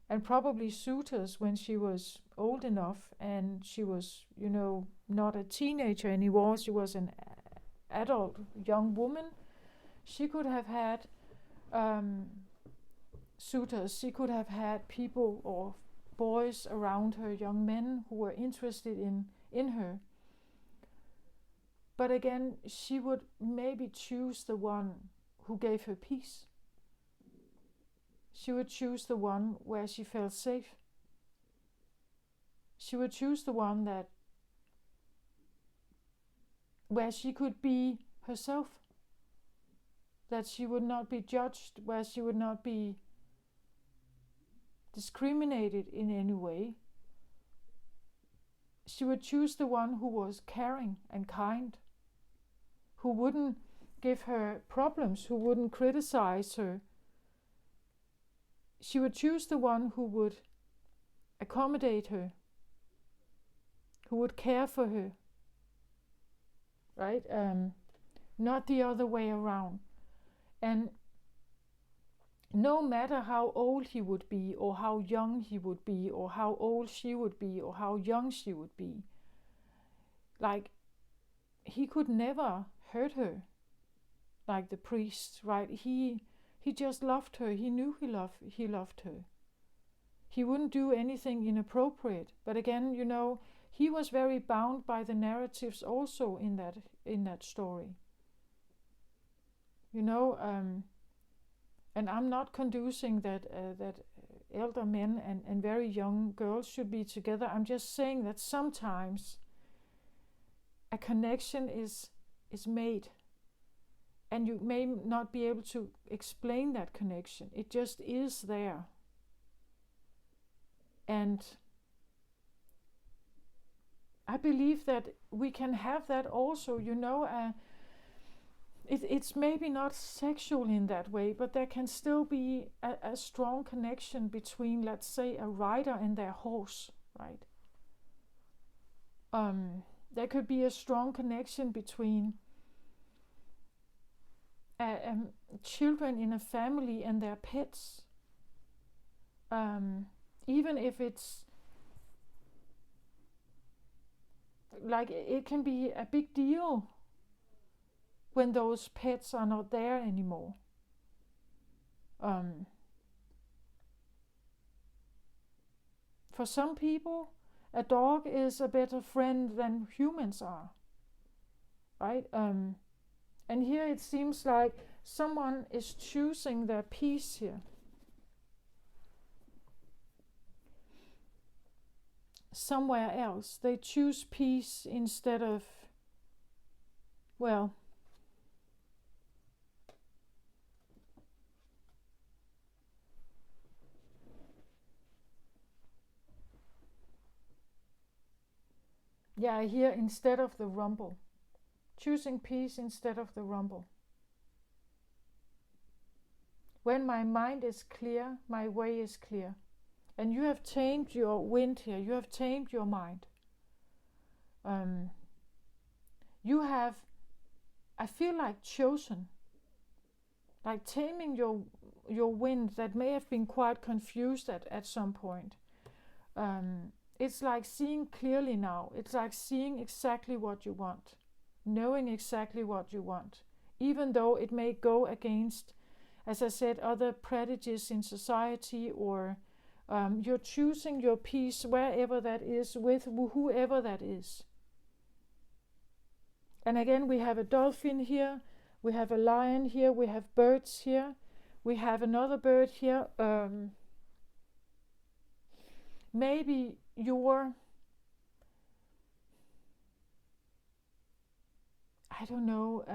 and probably suitors when she was old enough, and she was, not a teenager anymore, she was an adult young woman, she could have had suitors, she could have had people or boys around her, young men who were interested in her. But again, she would maybe choose the one who gave her peace. She would choose the one where she felt safe. She would choose the one where she could be herself, that she would not be judged, where she would not be discriminated in any way. She would choose the one who was caring and kind, who wouldn't give her problems, who wouldn't criticize her. She would choose the one who would accommodate her, who would care for her, right? Not the other way around. And no matter how old he would be, or how young he would be, or how old she would be, or how young she would be, like, he could never hurt her like the priest, right? He just loved her. He knew he loved her. He wouldn't do anything inappropriate. But again, he was very bound by the narratives also in that story. And I'm not conducing that elder men and very young girls should be together. I'm just saying that sometimes a connection is made, and you may not be able to explain that connection. It just is there. And I believe that we can have that also, it's maybe not sexual in that way, but there can still be a strong connection between, let's say, a rider and their horse, right? There could be a strong connection between children in a family and their pets. Even if it's like, it can be a big deal when those pets are not there anymore. For some people, a dog is a better friend than humans are, right? And here it seems like someone is choosing their peace here. Somewhere else. They choose peace instead of, well, yeah, here instead of the rumble. Choosing peace instead of the rumble. When my mind is clear, my way is clear. And you have tamed your wind here. You have tamed your mind. You have, I feel like, chosen. Like taming your wind that may have been quite confused at some point. It's like seeing clearly now. It's like seeing exactly what you want. Knowing exactly what you want. Even though it may go against, as I said, other prejudices in society, or you're choosing your peace wherever that is, with whoever that is. And again, we have a dolphin here, we have a lion here, we have birds here, we have another bird here. Maybe you're, I don't know,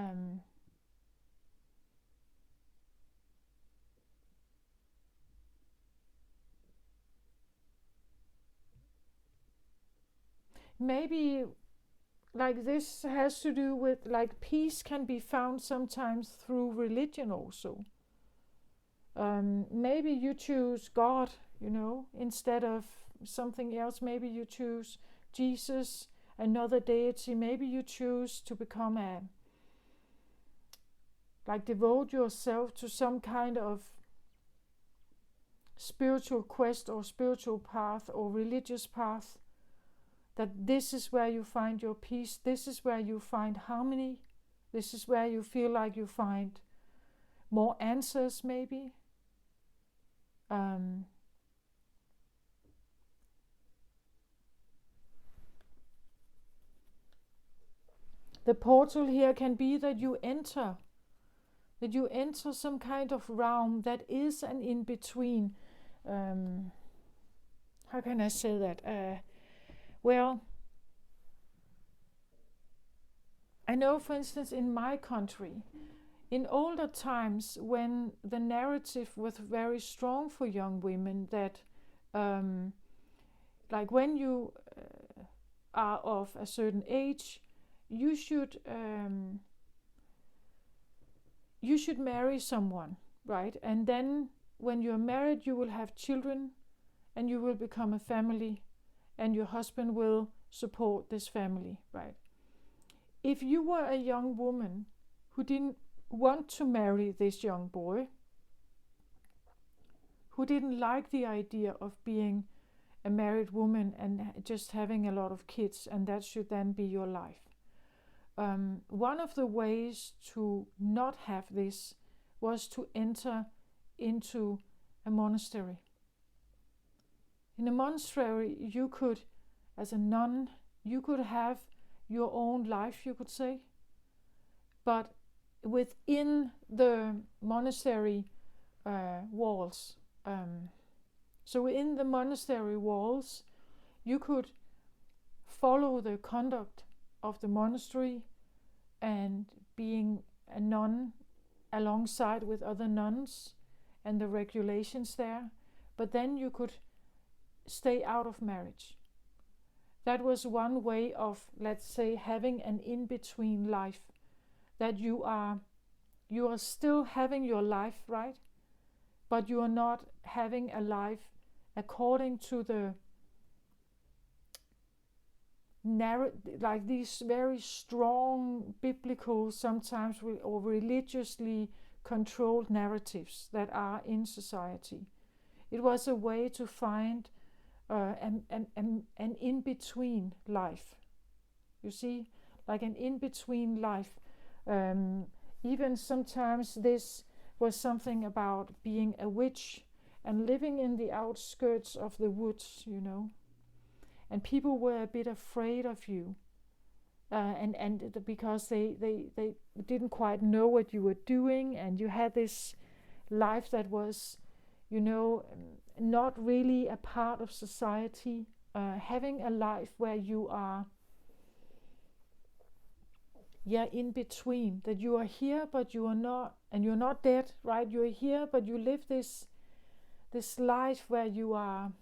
maybe like this has to do with, like, peace can be found sometimes through religion also. Maybe you choose God, instead of something else. Maybe you choose Jesus, another deity. Maybe you choose to become devote yourself to some kind of spiritual quest or spiritual path or religious path. That this is where you find your peace, this is where you find harmony, this is where you feel like you find more answers, maybe. The portal here can be that you enter some kind of realm that is an in-between. How can I say that? Well, I know, for instance, in my country, in older times, when the narrative was very strong for young women, that like when you are of a certain age, you should marry someone, right? And then when you're married, you will have children, and you will become a family, and your husband will support this family, right? If you were a young woman who didn't want to marry this young boy, who didn't like the idea of being a married woman and just having a lot of kids, and that should then be your life. One of the ways to not have this was to enter into a monastery. In a monastery, you could, as a nun, you could have your own life, you could say. But within the monastery, walls. So within the monastery walls, you could follow the conduct of the monastery and being a nun alongside with other nuns and the regulations there, but then you could stay out of marriage. That was one way of, let's say, having an in-between life, that you are still having your life, right? But you are not having a life according to the like these very strong biblical, sometimes or religiously controlled narratives that are in society. It was a way to find an in-between life. You see, like an in-between life. Even sometimes this was something about being a witch and living in the outskirts of the woods, you know. And people were a bit afraid of you, because they didn't quite know what you were doing, and you had this life that was, you know, not really a part of society. Having a life where you are, in between, that you are here but you are not, and you're not dead, right? You're here but you live this life where you're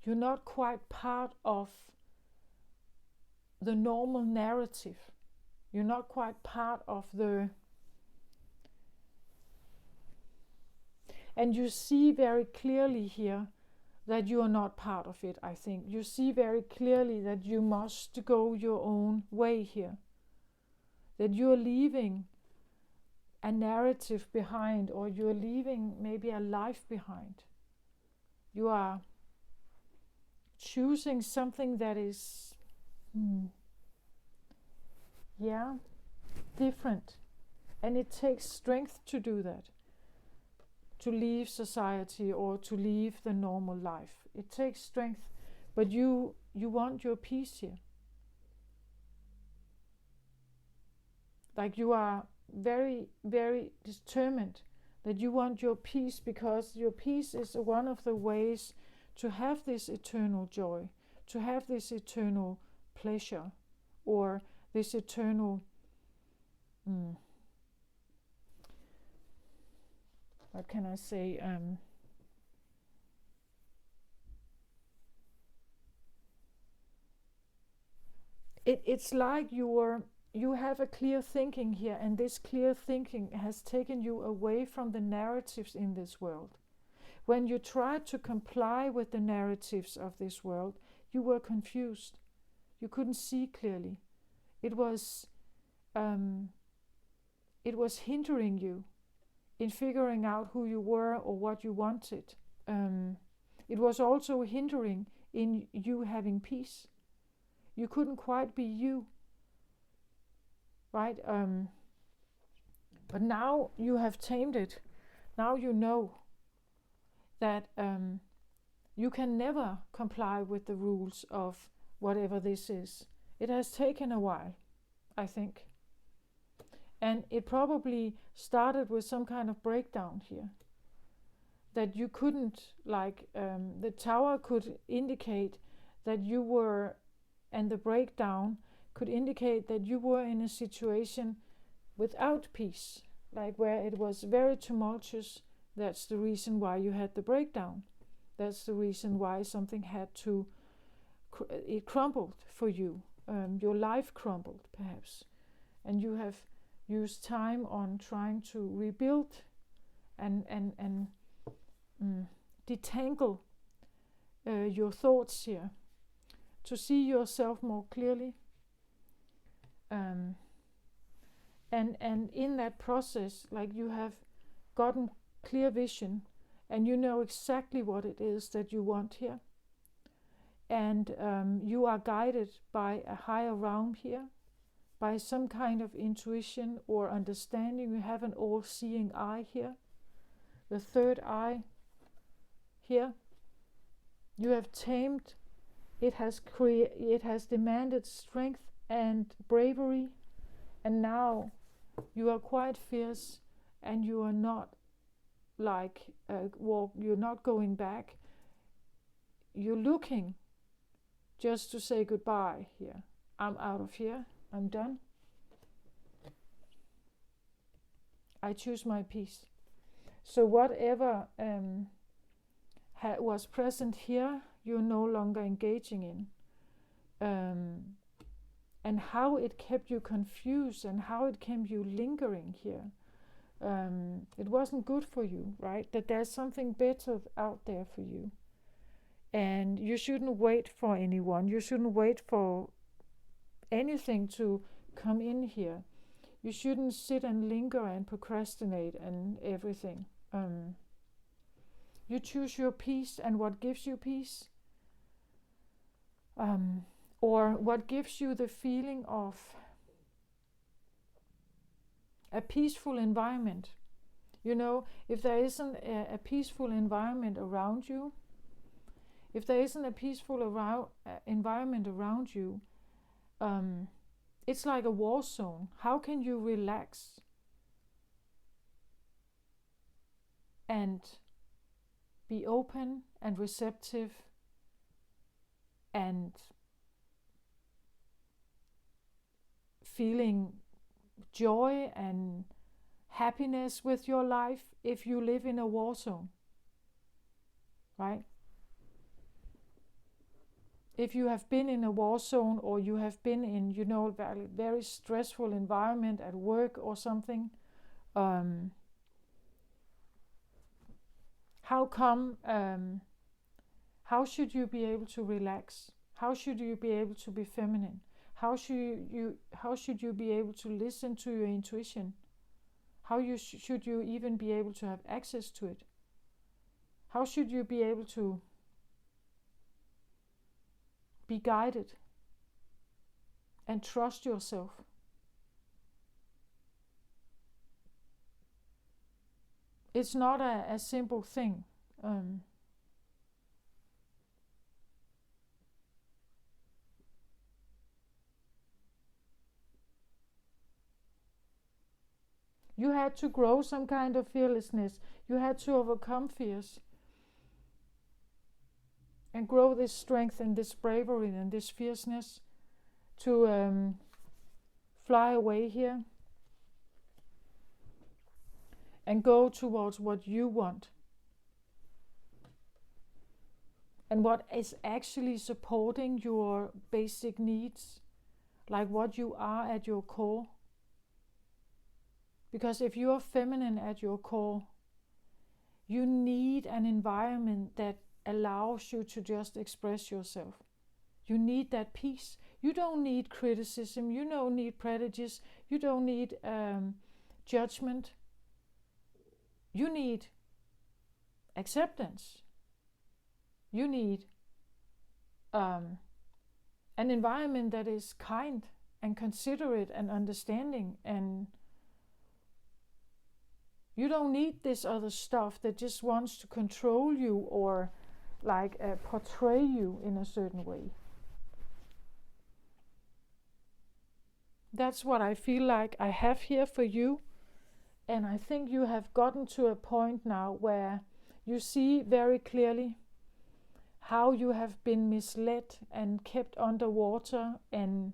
not quite part of the normal narrative. You're not quite part of the... And you see very clearly here that you are not part of it, I think. You see very clearly that you must go your own way here. That you're leaving a narrative behind, or you're leaving maybe a life behind. You are choosing something that is, different. And it takes strength to do that. To leave society or to leave the normal life. It takes strength, but you want your peace here. Like you are very, very determined that you want your peace, because your peace is one of the ways to have this eternal joy, to have this eternal pleasure, or this eternal what can I say? It's like you have a clear thinking here, and this clear thinking has taken you away from the narratives in this world. When you tried to comply with the narratives of this world, you were confused. You couldn't see clearly. It was hindering you in figuring out who you were or what you wanted. It was also hindering in you having peace. You couldn't quite be you, right? But now you have tamed it. Now you know that you can never comply with the rules of whatever this is. It has taken a while, I think. And it probably started with some kind of breakdown here. That you couldn't, the tower could indicate that you were, and the breakdown could indicate that you were in a situation without peace, like where it was very tumultuous. That's the reason why you had the breakdown. That's the reason why something had to, it crumbled for you. Your life crumbled, perhaps. And you have used time on trying to rebuild and detangle your thoughts here, to see yourself more clearly. And in that process, like you have gotten clear vision, and you know exactly what it is that you want here. And you are guided by a higher realm here, by some kind of intuition or understanding. You have an all-seeing eye here, the third eye here. You have tamed. It has demanded strength and bravery, and now you are quite fierce, and you are not walk, you're not going back. You're looking just to say goodbye here. I'm out of here. I'm done. I choose my peace. So whatever was present here, you're no longer engaging in. And how it kept you confused and how it kept you lingering here. It wasn't good for you, right? That there's something better out there for you. And you shouldn't wait for anyone. You shouldn't wait for anything to come in here. You shouldn't sit and linger and procrastinate and everything. You choose your peace and what gives you peace. Or what gives you the feeling of a peaceful environment. You know, if there isn't a peaceful environment around you, if there isn't a peaceful environment around you, it's like a war zone. How can you relax and be open and receptive and feeling joy and happiness with your life if you live in a war zone, right? If you have been in a war zone or you have been in, very, very stressful environment at work or something, how should you be able to relax? How should you be able to be feminine? How should you be able to listen to your intuition? How should you even be able to have access to it? How should you be able to be guided and trust yourself? It's not a simple thing. You had to grow some kind of fearlessness. You had to overcome fears and grow this strength and this bravery and this fierceness to fly away here and go towards what you want and what is actually supporting your basic needs, like what you are at your core. Because if you are feminine at your core, you need an environment that allows you to just express yourself. You need that peace. You don't need criticism. You don't need prejudice. You don't need judgment. You need acceptance. You need an environment that is kind and considerate and understanding, and you don't need this other stuff that just wants to control you or portray you in a certain way. That's what I feel like I have here for you. And I think you have gotten to a point now where you see very clearly how you have been misled and kept underwater, and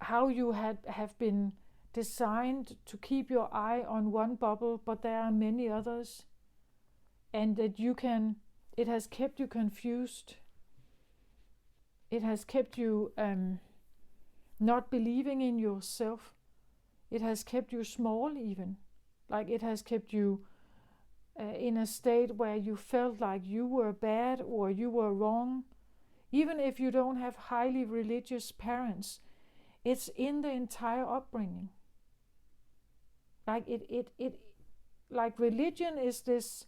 how you have been designed to keep your eye on one bubble, but there are many others, and that it has kept you confused. It has kept you not believing in yourself. It has kept you small even. Like it has kept you in a state where you felt like you were bad or you were wrong. Even if you don't have highly religious parents, it's in the entire upbringing. Like religion is this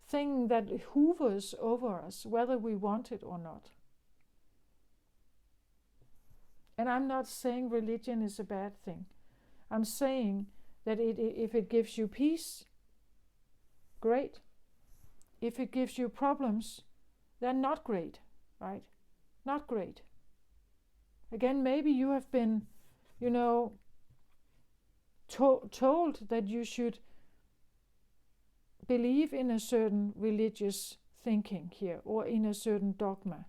thing that hovers over us, whether we want it or not. And I'm not saying religion is a bad thing. I'm saying that if it gives you peace, great. If it gives you problems, they're not great, right? Not great. Again, maybe you have been, told that you should believe in a certain religious thinking here, or in a certain dogma.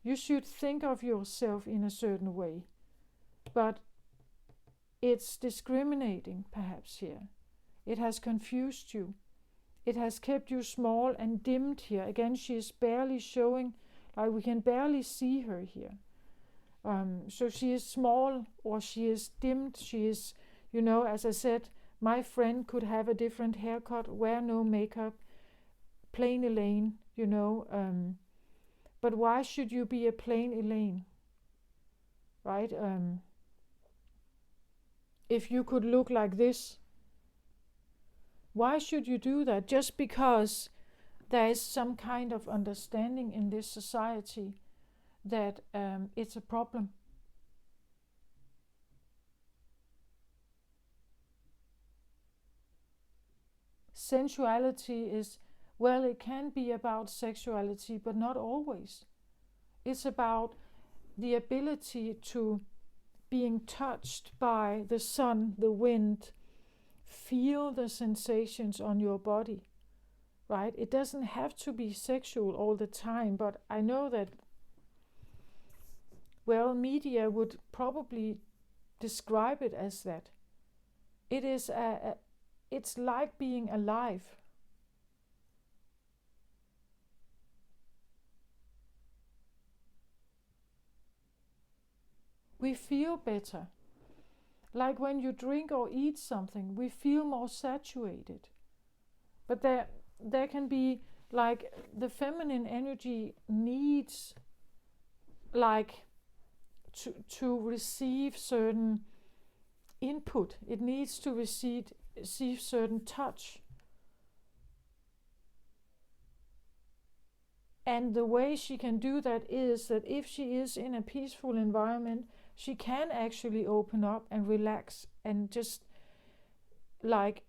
You should think of yourself in a certain way, but it's discriminating perhaps here. It has confused you. It has kept you small and dimmed here. Again, she is barely showing, like we can barely see her here. So she is small, or she is dimmed. She is, as I said, my friend could have a different haircut, wear no makeup, plain Elaine, but why should you be a plain Elaine, right? If you could look like this, why should you do that? Just because there is some kind of understanding in this society that it's a problem. Sensuality is, well, it can be about sexuality, but not always. It's about the ability to being touched by the sun, the wind, feel the sensations on your body, right? It doesn't have to be sexual all the time, but I know that, well, media would probably describe it as that. It is it's like being alive. We feel better. Like when you drink or eat something, we feel more saturated. But there can be, like, the feminine energy needs, like, to receive certain input. It needs to receive certain touch. And the way she can do that is that if she is in a peaceful environment, she can actually open up and relax and just, like,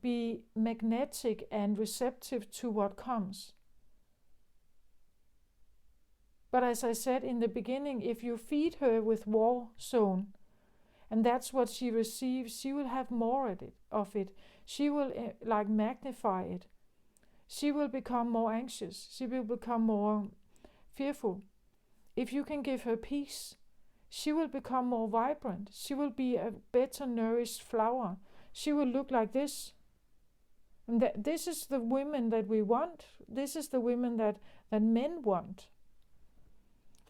be magnetic and receptive to what comes. But as I said in the beginning, if you feed her with war zone, and that's what she receives, she will have more of it. She will like magnify it. She will become more anxious. She will become more fearful. If you can give her peace, she will become more vibrant. She will be a better nourished flower. She will look like this. And this is the women that we want. This is the women that men want.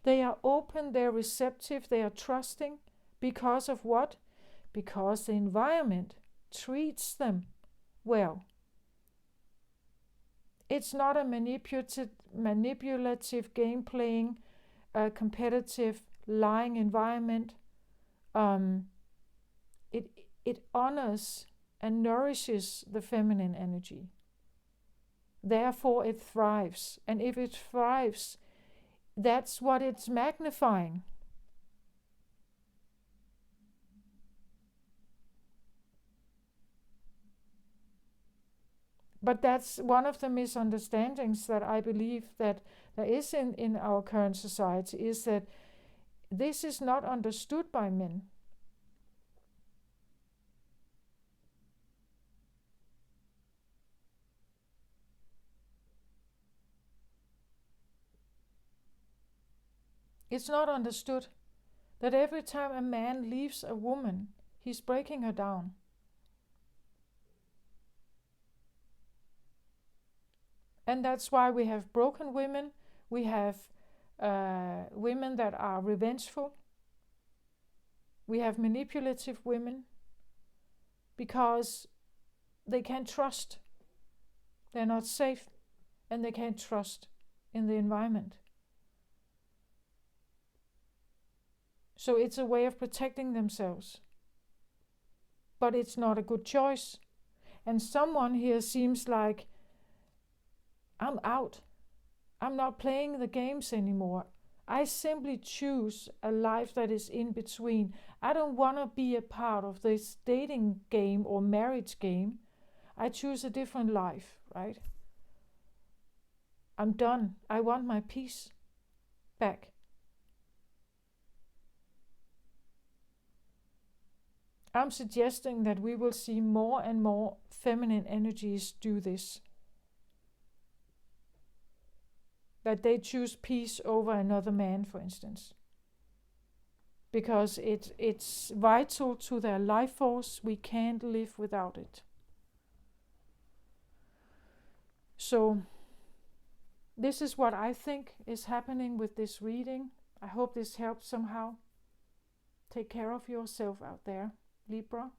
They are open, they are receptive, they are trusting. Because of what? Because the environment treats them well. It's not a manipulative game-playing, competitive, lying environment. It honors and nourishes the feminine energy. Therefore, it thrives. And if it thrives, that's what it's magnifying. But that's one of the misunderstandings that I believe that there is in our current society, is that this is not understood by men. It's not understood that every time a man leaves a woman, he's breaking her down. And that's why we have broken women. We have women that are revengeful. We have manipulative women because they can't trust. They're not safe, and they can't trust in the environment. So it's a way of protecting themselves. But it's not a good choice. And someone here seems like, I'm out. I'm not playing the games anymore. I simply choose a life that is in between. I don't want to be a part of this dating game or marriage game. I choose a different life, right? I'm done. I want my peace back. I'm suggesting that we will see more and more feminine energies do this. That they choose peace over another man, for instance. Because it's vital to their life force. We can't live without it. So this is what I think is happening with this reading. I hope this helps somehow. Take care of yourself out there, Libra.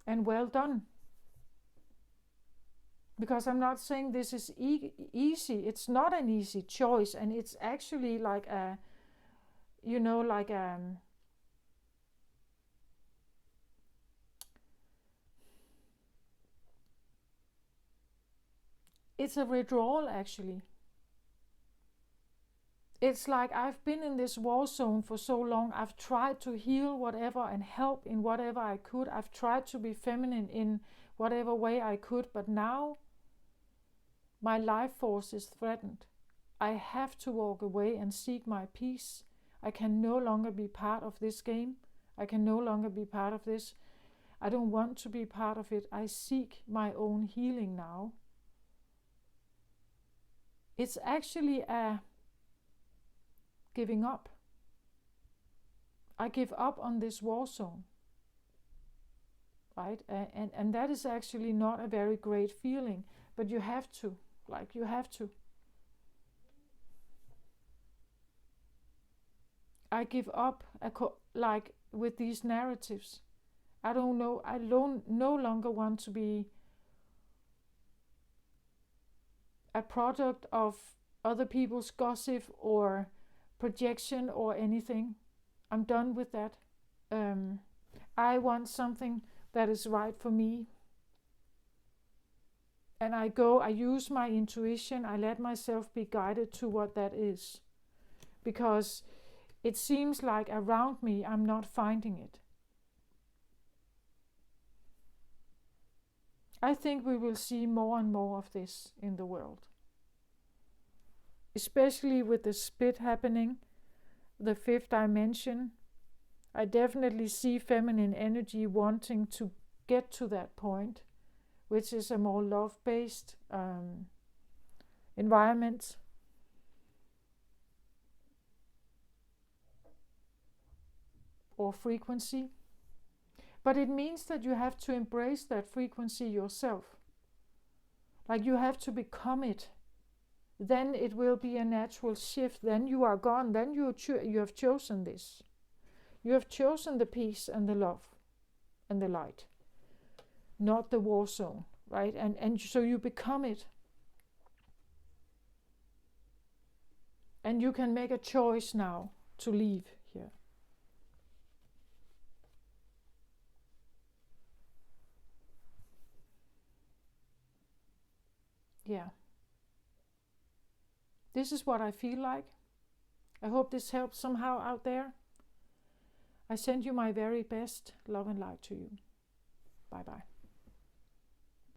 And well done. Because I'm not saying this is easy. It's not an easy choice. And it's actually like a, it's a withdrawal actually. It's like I've been in this war zone for so long. I've tried to heal whatever and help in whatever I could. I've tried to be feminine in whatever way I could. But now my life force is threatened. I have to walk away and seek my peace. I can no longer be part of this game. I can no longer be part of this. I don't want to be part of it. I seek my own healing now. It's actually a giving up. I give up on this war zone, right? And that is actually not a very great feeling, but you have to, you have to. I give up, with these narratives. I no longer want to be a product of other people's gossip or projection or anything. I'm done with that. I want something that is right for me. And I use my intuition. I let myself be guided to what that is. Because it seems like around me I'm not finding it. I think we will see more and more of this in the world. Especially with the split happening, the fifth dimension. I definitely see feminine energy wanting to get to that point, which is a more love-based environment. Or frequency. But it means that you have to embrace that frequency yourself. Like you have to become it. Then it will be a natural shift. Then you are gone. Then you have chosen this. You have chosen the peace and the love and the light. Not the war zone, right? And so you become it. And you can make a choice now to leave here. Yeah. This is what I feel like. I hope this helps somehow out there. I send you my very best love and light to you. Bye bye.